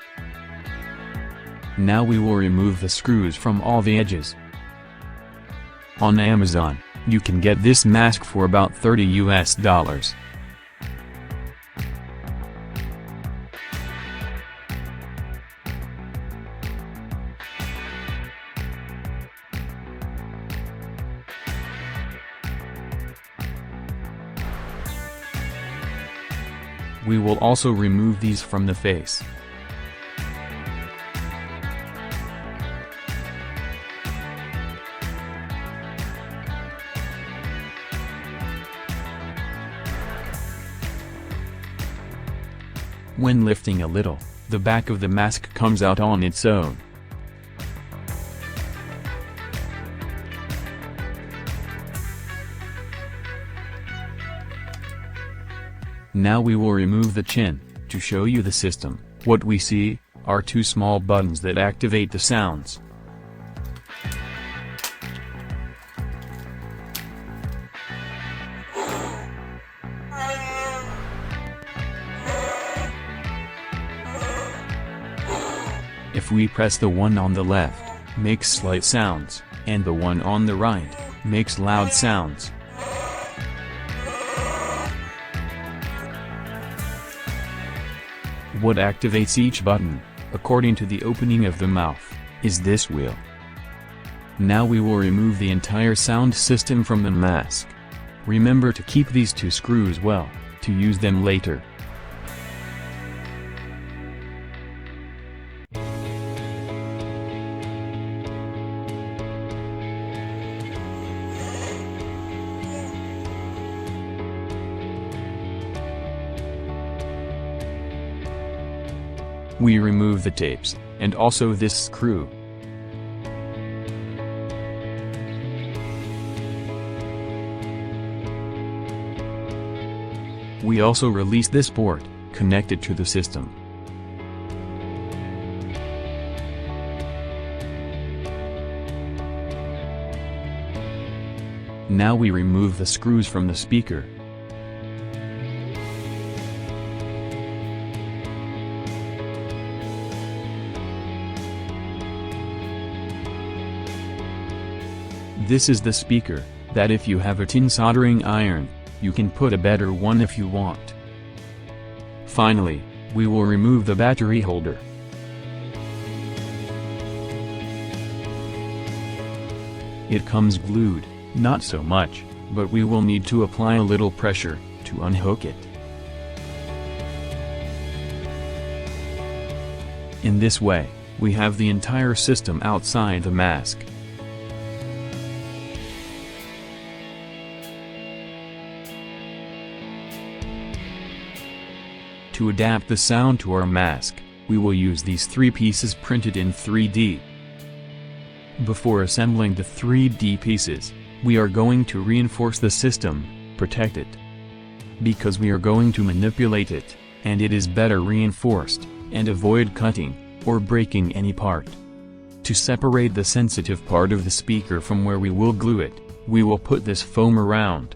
Now we will remove the screws from all the edges. On Amazon, you can get this mask for about $30 US. We will also remove these from the face. When lifting a little, the back of the mask comes out on its own. Now we will remove the chin. To show you the system, what we see are 2 small buttons that activate the sounds. If we press the one on the left, makes slight sounds, and the one on the right, makes loud sounds. What activates each button, according to the opening of the mouth, is this wheel. Now we will remove the entire sound system from the mask. Remember to keep these 2 screws well, to use them later. We remove the tapes, and also this screw. We also release this port, connected to the system. Now we remove the screws from the speaker. This is the speaker, that if you have a tin soldering iron, you can put a better one if you want. Finally, we will remove the battery holder. It comes glued, not so much, but we will need to apply a little pressure, to unhook it. In this way, we have the entire system outside the mask. To adapt the sound to our mask, we will use these 3 pieces printed in 3D. Before assembling the 3D pieces, we are going to reinforce the system, protect it. Because we are going to manipulate it, and it is better reinforced, and avoid cutting, or breaking any part. To separate the sensitive part of the speaker from where we will glue it, we will put this foam around.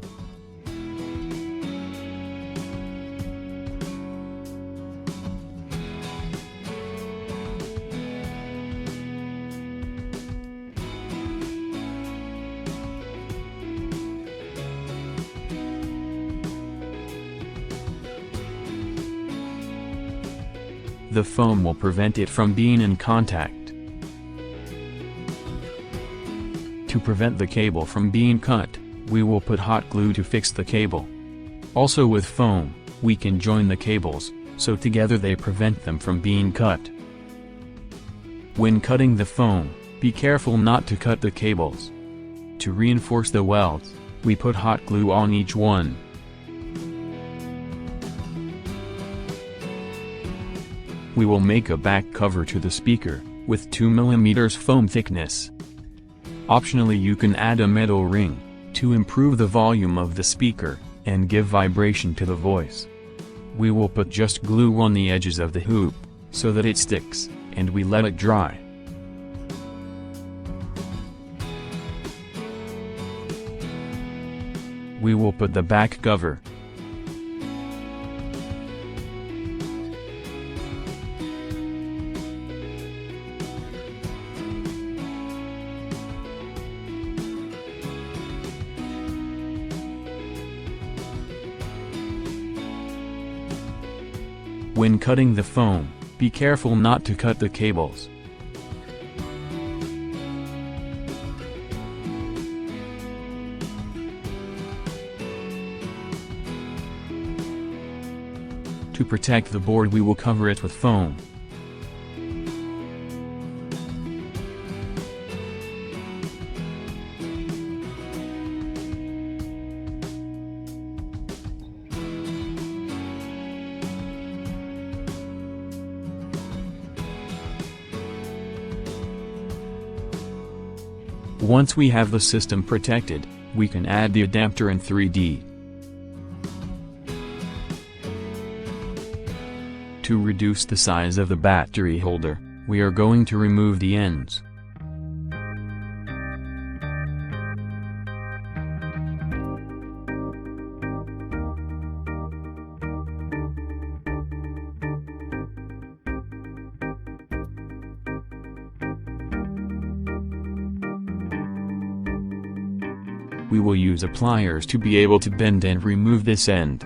The foam will prevent it from being in contact. To prevent the cable from being cut, we will put hot glue to fix the cable. Also with foam, we can join the cables, so together they prevent them from being cut. When cutting the foam, be careful not to cut the cables. To reinforce the welds, we put hot glue on each one. we will make a back cover to the speaker, with 2 mm foam thickness. Optionally you can add a metal ring, to improve the volume of the speaker, and give vibration to the voice. We will put just glue on the edges of the hoop, so that it sticks, and we let it dry. We will put the back cover. When cutting the foam, be careful not to cut the cables. To protect the board, we will cover it with foam. Once we have the system protected, we can add the adapter in 3D. To reduce the size of the battery holder, we are going to remove the ends. We will use pliers to be able to bend and remove this end.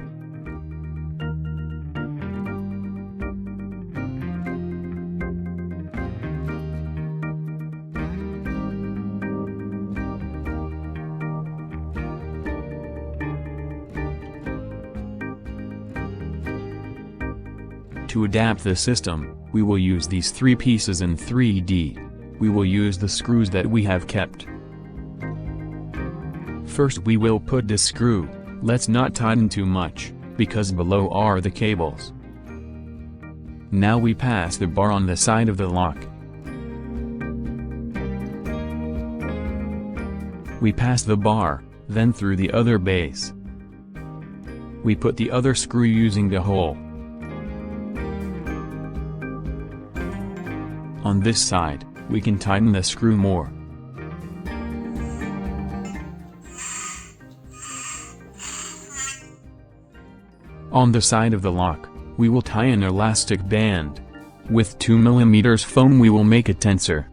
To adapt the system, we will use these 3 pieces in 3D. We will use the screws that we have kept. First we will put this screw, let's not tighten too much, because below are the cables. Now we pass the bar on the side of the lock. We pass the bar, then through the other base. We put the other screw using the hole. On this side, we can tighten the screw more. On the side of the lock, we will tie an elastic band. With 2 mm foam we will make a tensor.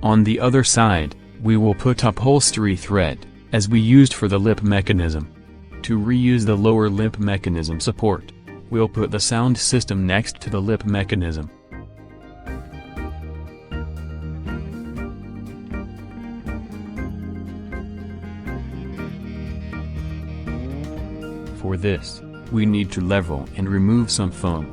On the other side, we will put upholstery thread, as we used for the lip mechanism. To reuse the lower lip mechanism support, we'll put the sound system next to the lip mechanism. For this, we need to level and remove some foam.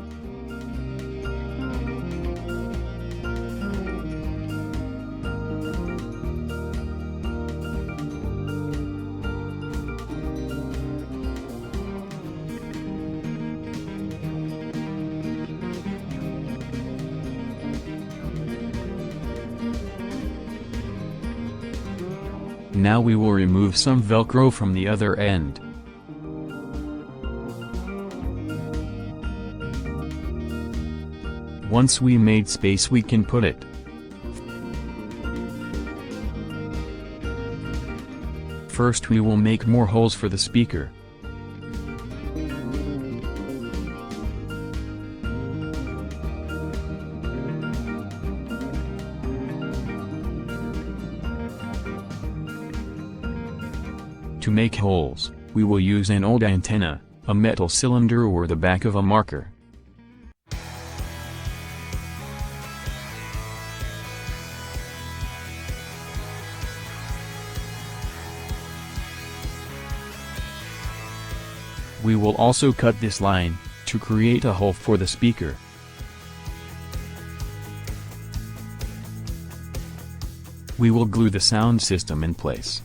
Now we will remove some Velcro from the other end. Once we made space we can put it. First we will make more holes for the speaker. To make holes, we will use an old antenna, a metal cylinder or the back of a marker. We will also cut this line, to create a hole for the speaker. We will glue the sound system in place.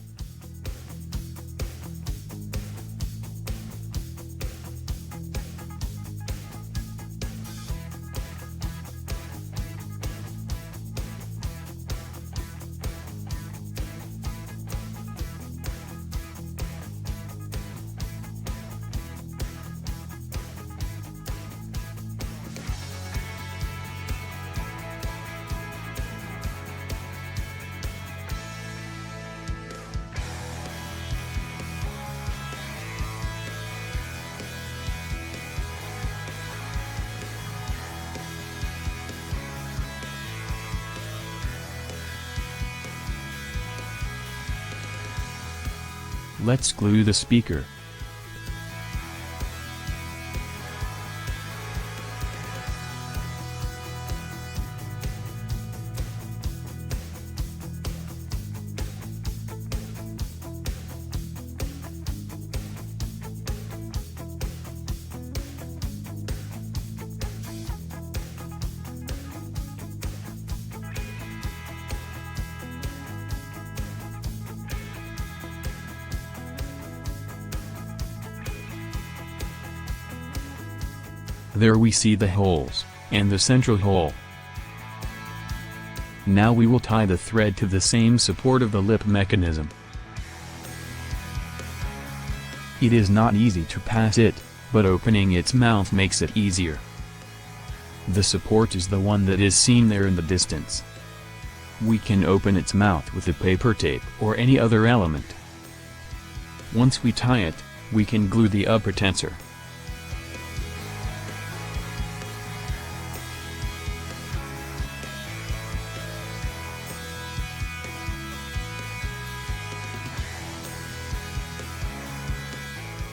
Let's glue the speaker. There we see the holes, and the central hole. Now we will tie the thread to the same support of the lip mechanism. It is not easy to pass it, but opening its mouth makes it easier. The support is the one that is seen there in the distance. We can open its mouth with a paper tape or any other element. Once we tie it, we can glue the upper tensor.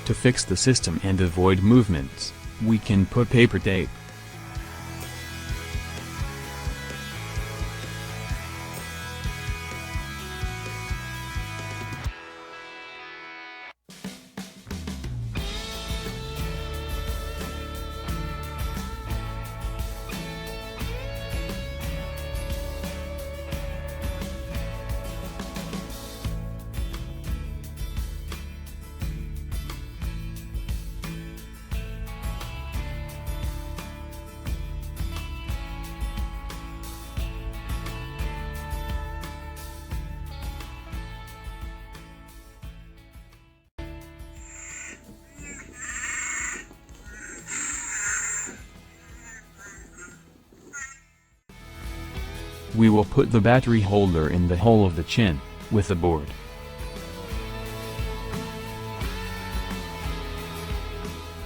To fix the system and avoid movements, we can put paper tape. We will put the battery holder in the hole of the chin, with the board.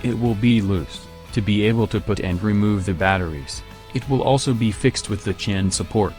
It will be loose, to be able to put and remove the batteries. It will also be fixed with the chin support.